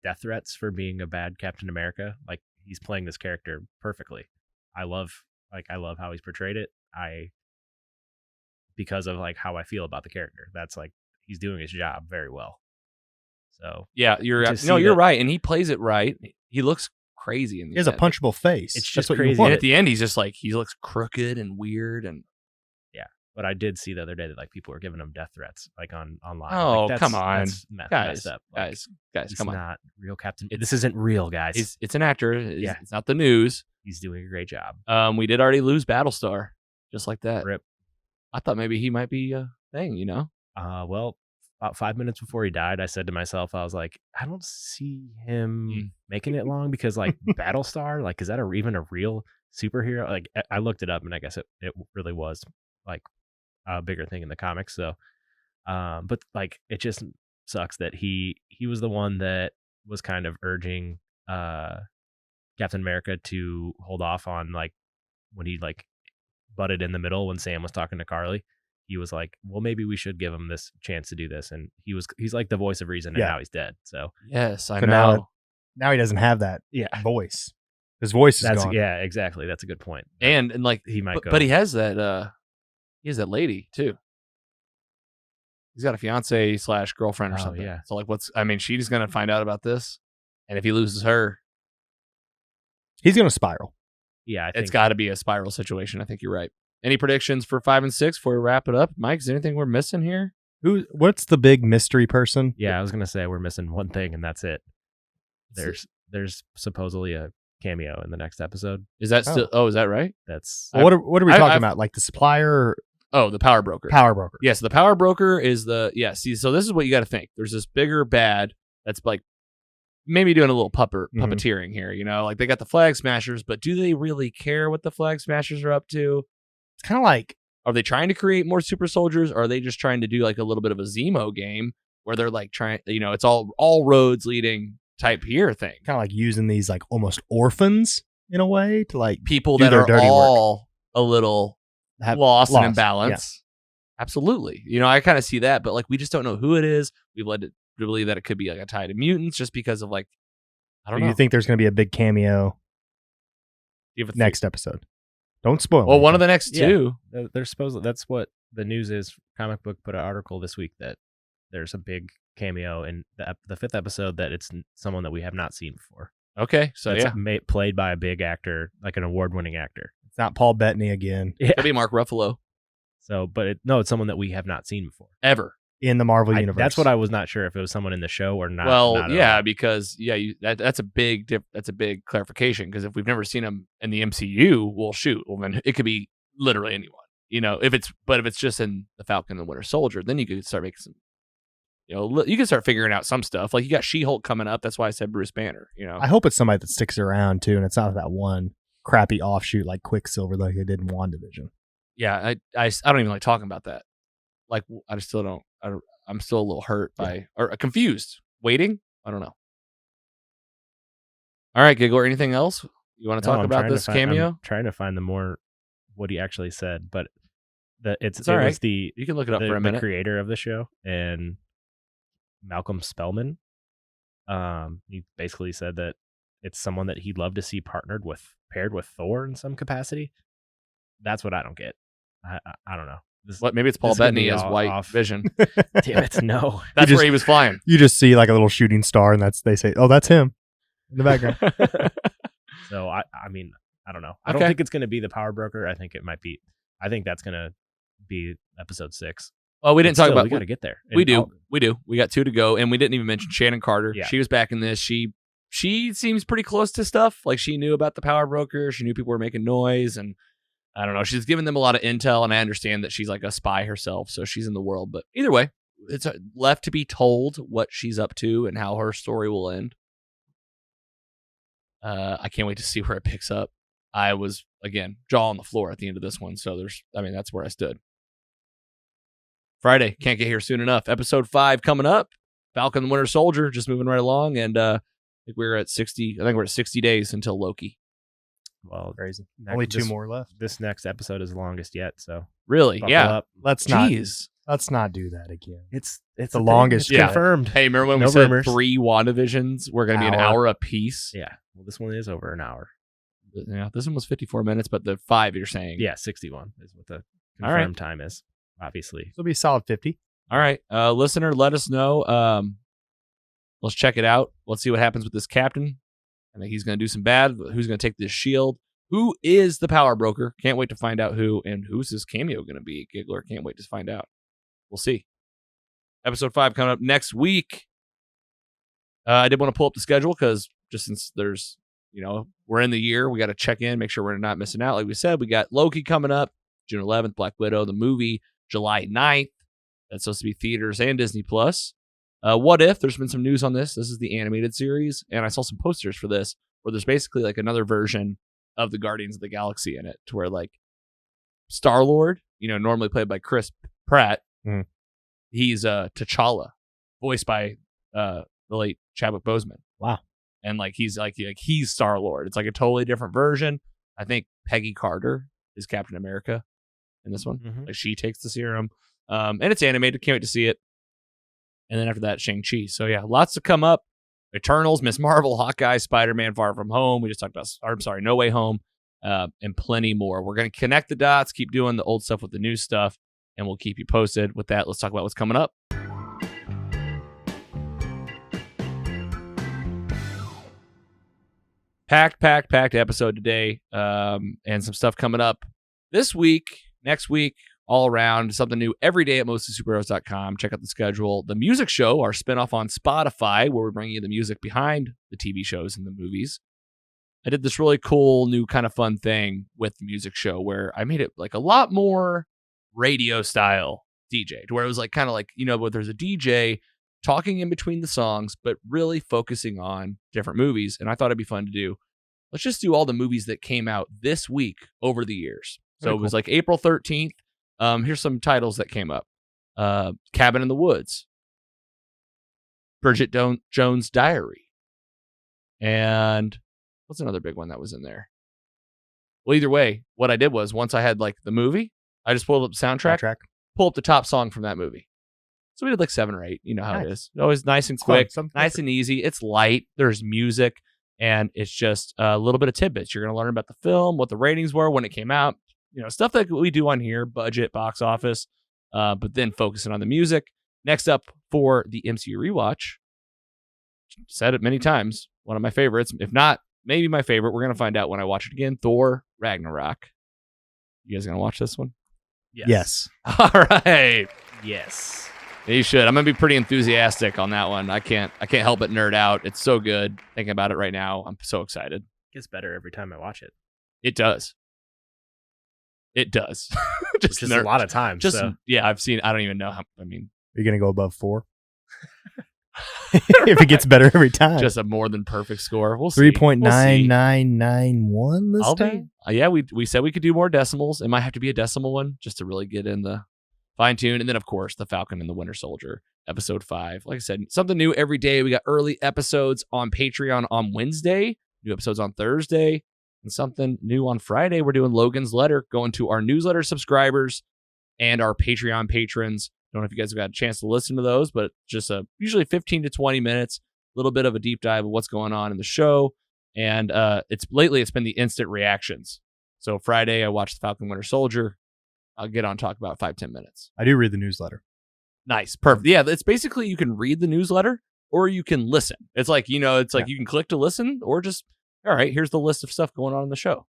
death threats for being a bad Captain America. Like he's playing this character perfectly. I love how he's portrayed it. Because of like how I feel about the character. That's like he's doing his job very well. So yeah, you're that- right, and he plays it right. He looks crazy in the He has a end. punchable face. It's That's just what you crazy. want. And at the end, he's just like he looks crooked and weird and but I did see the other day that like people were giving him death threats like online. Oh, Like, come on. that's guys, messed up. Like, guys, he's come on. not real Captain. This isn't real, guys. It's an actor. Yeah. It's not the news. He's doing a great job. We did already lose Battlestar, just like that. Rip. I thought maybe he might be a thing, you know? Well, about 5 minutes before he died, I said to myself, I was like, I don't see him making it long because like Battlestar, like, is that even a real superhero? Like, I looked it up and I guess it really was like a bigger thing in the comics. So, but like, it just sucks that he was the one that was kind of urging Captain America to hold off on like when he like butted in the middle when Sam was talking to Carly. He was like, well, maybe we should give him this chance to do this. And he's like the voice of reason, and now he's dead. So yes, I So know. now he doesn't have that yeah, voice. His voice is gone. yeah, exactly. That's a good point. And like he might go. but he has that lady too. He's got a fiance / girlfriend or Oh, something. yeah. So like she's gonna find out about this. And if he loses her, He's going to spiral. Yeah, I think it's got to be a spiral situation. I think you're right. Any predictions for 5 and 6 before we wrap it up? Mike, is there anything we're missing here? What's the big mystery person? Yeah, I was gonna say we're missing one thing, and that's it. There's supposedly a cameo in the next episode. Is that still? Oh, is that right? That's Well, what are we I've- talking about? Like the supplier or Oh, the power broker. power broker? Yes, the power broker is see, so this is what you got to think. There's this bigger bad that's like maybe doing a little puppeteering here, you know? Like they got the Flag Smashers, but do they really care what the Flag Smashers are up to? It's kind of like Are they trying to create more super soldiers? Or are they just trying to do like a little bit of a Zemo game where they're like trying, you know, it's all roads leading type here thing. using these like almost orphans in a way to like People do that their are dirty work. all a little lost and lost, imbalanced. Absolutely. You know, I kind of see that, but like we just don't know who it is. We've led to believe that it could be like a tie to mutants just because of like, I don't know. You think there's going to be a big cameo You have a next episode? Don't spoil. Well, one of anything. the next two. they're supposed. That's what the news is. Comic Book put an article this week that there's a big cameo in the 5th episode that it's someone that we have not seen before. Okay, so It's yeah, played by a big actor, like an award-winning actor. It's not Paul Bettany again Yeah. could be Mark Ruffalo. So, but it's someone that we have not seen before. Ever. in the Marvel universe. That's what I was not sure if it was someone in the show or not. Well, not at yeah, all. because that's a big clarification because if we've never seen him in the MCU, well, shoot, well then it could be literally anyone, you know. If it's just in the Falcon and the Winter Soldier, then you could start making some, you know, you can start figuring out some stuff. Like you got She-Hulk coming up. That's why I said Bruce Banner. You know, I hope it's somebody that sticks around too, and it's not that one crappy offshoot like Quicksilver like they did in WandaVision. yeah, I don't even like talking about that. Like I just still don't. I'm still a little hurt by or confused. Waiting. I don't know. All right, Giggler. Anything else you want to No, talk I'm about trying to this find- cameo? I'm trying to find the more what he actually said, but It's it all was right. the You can look it up for a the minute. creator of the show and Malcolm Spellman. He basically said that it's someone that he'd love to see paired with Thor in some capacity. That's what I don't get. I don't know. What? Maybe it's Paul this is gonna Bettany be as all White off. Vision. Damn it, no. That's just- where he was flying. You just see like a little shooting star, and they say, "Oh, that's him," in the background. So I mean, I don't know. I don't Okay. think it's going to be the Power Broker. I think it might be. I think that's going to be episode 6. Oh, we didn't talk about. We got to get there. We And do. I'll- We do. We got 2 to go, and we didn't even mention Shannon Carter. Yeah. She was back in this. She seems pretty close to stuff. Like she knew about the Power Broker. She knew people were making noise, and I don't know. She's giving them a lot of intel, and I understand that she's like a spy herself, so she's in the world. But either way, it's left to be told what she's up to and how her story will end. I can't wait to see where it picks up. I was again jaw on the floor at the end of this one, so that's where I stood. Friday, can't get here soon enough. Episode 5 coming up. Falcon and Winter Soldier, just moving right along, and I think we're at 60. I think we're at 60 days until Loki. Well, Crazy. next- Only 2 this- more left. This next episode is the longest yet, so Really? buckle Yeah. up. Let's Jeez. not do that again. It's the a thing. longest It's yet. confirmed. Hey, remember when No we said rumors. 3 WandaVisions were going to be an Hour. hour apiece? Yeah. Well, this one is over an hour. Yeah, this one was 54 minutes, but the 5 you're saying. Yeah, 61 is what the All right. confirmed time is. Obviously, It'll be a solid 50. All right. Listener, let us know. Let's check it out. Let's see what happens with this captain. I think he's going to do some bad. Who's going to take this shield? Who is the Power Broker? Can't wait to find out who. And who's this cameo going to be? Giggler, can't wait to find out. We'll see. Episode 5 coming up next week. I did want to pull up the schedule because just since there's, we're in the year, we got to check in, make sure we're not missing out. Like we said, we got Loki coming up June 11th, Black Widow, the movie, July 9th. That's supposed to be theaters and Disney Plus. What If? There's been some news on this. This is the animated series, and I saw some posters for this where there's basically like another version of the Guardians of the Galaxy in it, to where like Star-Lord, normally played by Chris Pratt, he's T'Challa, voiced by the late Chadwick Boseman. Wow. And like he's Star-Lord. It's like a totally different version. I think Peggy Carter is Captain America in this one. Mhm. Like she takes the serum. And it's animated. Can't wait to see it. And then after that, Shang-Chi. So yeah, lots to come up. Eternals, Miss Marvel, Hawkeye, Spider-Man, Far From Home. We just talked about, No Way Home, and plenty more. We're going to connect the dots, keep doing the old stuff with the new stuff, and we'll keep you posted. With that, let's talk about what's coming up. Packed episode today, and some stuff coming up this week, next week, all around. Something new every day at mostlysuperheroes.com. Check out the schedule. The music show, our spinoff on Spotify, where we're bringing you the music behind the TV shows and the movies. I did this really cool, new kind of fun thing with the music show where I made it like a lot more radio style DJ, to where it was like kind of like, where there's a DJ talking in between the songs, but really focusing on different movies. And I thought it'd be fun to do. Let's just do all the movies that came out this week over the years. So it was like April 13th. Here's some titles that came up. Cabin in the Woods. Bridget Jones' Diary. And what's another big one that was in there? Well, either way, what I did was once I had like the movie, I just pulled up the soundtrack, pull up the top song from that movie. So we did like 7 or 8. You know how it is. Always nice and quick, nice and easy. It's light. There's music, and it's just a little bit of tidbits. You're going to learn about the film, what the ratings were when it came out, stuff that we do on here, budget, box office, but then focusing on the music. Next up for the MCU rewatch, said it many times, one of my favorites, if not maybe my favorite. We're going to find out when I watch it again. Thor Ragnarok. You guys going to watch this one? Yes. All right. Yes. You should. I'm going to be pretty enthusiastic on that one. I can't help but nerd out. It's so good. Thinking about it right now, I'm so excited. It gets better every time I watch it. It does. It does. Just a lot of times. Yeah, I've seen. I don't even know how. I mean, Are you going to go above 4? If it gets better every time. Just a more than perfect score. We'll see. 3.9991 this time? Yeah, we said we could do more decimals. It might have to be a decimal one just to really get in the fine tune. And then, of course, the Falcon and the Winter Soldier, episode 5. Like I said, something new every day. We got early episodes on Patreon on Wednesday, new episodes on Thursday, and something new on Friday. We're doing Logan's Letter, going to our newsletter subscribers and our Patreon patrons. Don't know if you guys have got a chance to listen to those, but just usually 15 to 20 minutes, a little bit of a deep dive of what's going on in the show. And it's been the instant reactions. So Friday, I watched the Falcon Winter Soldier. I'll get on talk about 5-10 minutes. I do read the newsletter. Nice. Perfect. Yeah, it's basically you can read the newsletter or you can listen. It's like, you can click to listen or just, all right, here's the list of stuff going on in the show.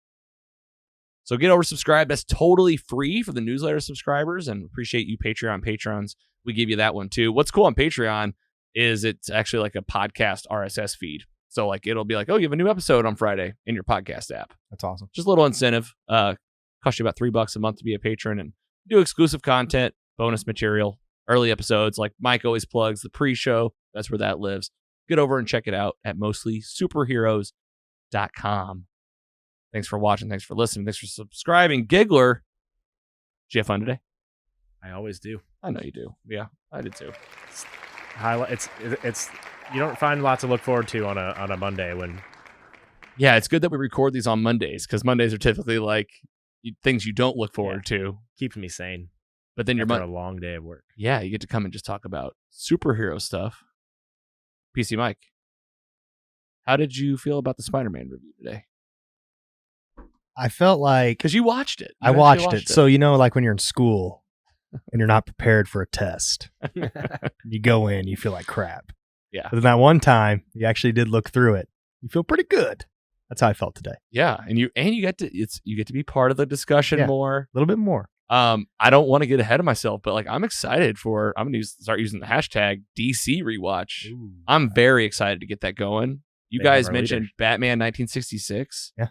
So get over, subscribe. That's totally free for the newsletter subscribers, and appreciate you Patreon patrons. We give you that one too. What's cool on Patreon is it's actually like a podcast RSS feed. So like it'll be like, oh, you have a new episode on Friday in your podcast app. That's awesome. Just a little incentive. Cost you about $3 a month to be a patron and do exclusive content, bonus material, early episodes. Like Mike always plugs the pre-show. That's where that lives. Get over and check it out at mostlysuperheroes.com. Thanks for watching. Thanks for listening. Thanks for subscribing. Giggler, did you have fun today? I always do. I know you do. Yeah, I did too. It's you don't find lots to look forward to on a Monday when. Yeah, it's good that we record these on Mondays because Mondays are typically like things you don't look forward to. Keeps me sane. But then after a long day of work. Yeah, you get to come and just talk about superhero stuff. PC Mike, how did you feel about the Spider-Man review today? I felt like... Because you watched it. I watched it. So, like when you're in school and you're not prepared for a test, you go in, you feel like crap. Yeah. But then that one time, you actually did look through it. You feel pretty good. That's how I felt today. Yeah, and you get to be part of the discussion more. A little bit more. I don't want to get ahead of myself, but I'm excited I'm going to start using the hashtag DC rewatch. Ooh. I'm very excited to get that going. You guys mentioned Batman 1966. Yeah.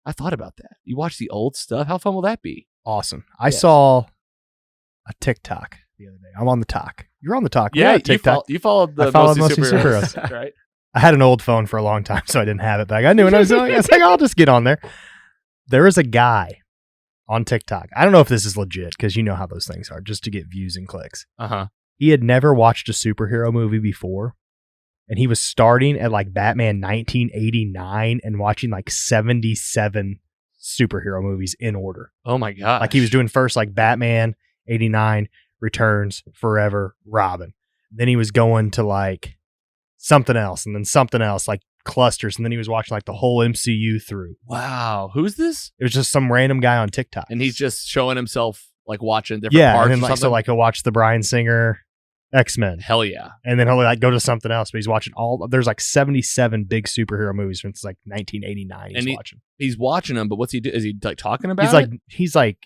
I thought about that. You watch the old stuff. How fun will that be? Awesome. I saw a TikTok the other day. I'm on the talk. You're on the talk. Yeah, We're on TikTok. you followed the I followed Mostly Mostly Superheroes, right? I had an old phone for a long time, so I didn't have it back. I knew when I was doing it. I was like, I'll just get on there. There is a guy on TikTok. I don't know if this is legit because you know how those things are, just to get views and clicks. Uh-huh. He had never watched a superhero movie before, and he was starting at like Batman 1989 and watching like 77 superhero movies in order. Oh my god! Like he was doing first like Batman 89, Returns, Forever, Robin. Then he was going to like something else, and then something else, like clusters, and then he was watching like the whole MCU through. Wow, who's this? It was just some random guy on TikTok, And he's just showing himself like watching different yeah, parts. and then or like something? so like he'll watch the Bryan Singer X-Men, Hell yeah! and then he'll like go to something else. But he's watching all. There's like 77 big superhero movies since like 1989. He's watching. He's watching them, but what's he do? Is he like talking about? He's like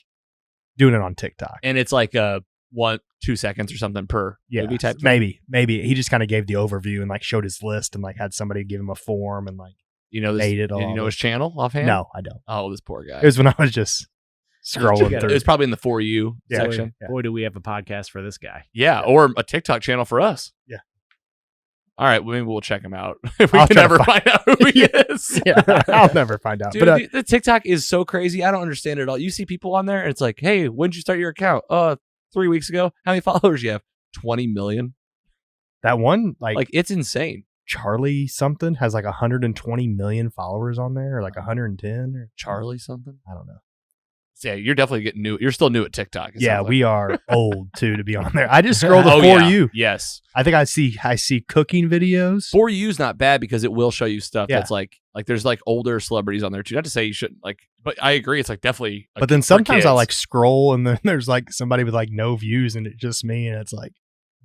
doing it on TikTok, and it's like 1-2 seconds or something per movie type thing? Maybe he just kind of gave the overview and like showed his list and like had somebody give him a form and like made it all. You know his channel offhand? No, I don't. Oh, this poor guy. It was when I was just scrolling It through. was probably in the For You section. Boy, do we have a podcast for this guy. Yeah, or a TikTok channel for us. Yeah. All right, maybe we'll check him out. If we I'll can try to never find out who he is. Yeah, I'll never find out. Dude, But the TikTok is so crazy. I don't understand it at all. You see people on there, and it's like, hey, when did you start your account? 3 weeks ago. How many followers you have? 20 million. that one, Like it's insane. Charlie something has like 120 million followers on there, or like 110, or Charlie something. I don't know. So, yeah, you're definitely getting new. You're still new at TikTok. it Yeah, sounds like. we are old too to be on there. I just scroll the Oh, For yeah. You. Yes. I think I see cooking videos. For You's not bad because it will show you stuff Yeah. that's like there's like older celebrities on there too. Not to say you shouldn't but I agree. It's like definitely. But then for sometimes I kids. like scroll and then there's like somebody with like no views and it's just me and it's like,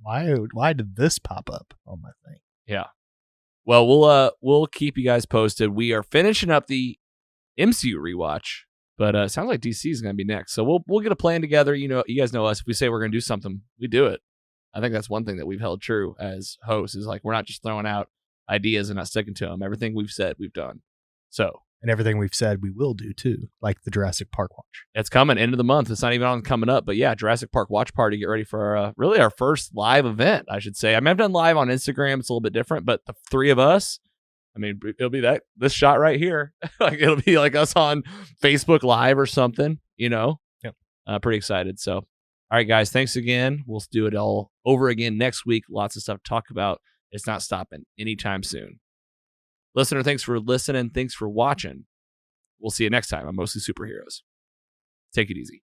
why did this pop up on my thing? Yeah. Well, we'll keep you guys posted. We are finishing up the MCU rewatch, but it sounds like DC is going to be next. So we'll get a plan together. You know, you guys know us. If we say we're going to do something, we do it. I think that's one thing that we've held true as hosts is like we're not just throwing out ideas and not sticking to them. Everything we've said, we've done. So. And everything we've said we will do too, like the Jurassic Park watch. It's coming end of the month. It's not even on coming up, but yeah, Jurassic Park watch party. Get ready for really our first live event, I should say. I mean, I've done live on Instagram. It's a little bit different, but the three of us, I mean, it'll be this shot right here. Like it'll be like us on Facebook Live or something, you know? Yep. Pretty excited. So, all right, guys, thanks again. We'll do it all over again next week. Lots of stuff to talk about. It's not stopping anytime soon. Listener, thanks for listening. Thanks for watching. We'll see you next time on Mostly Superheroes. Take it easy.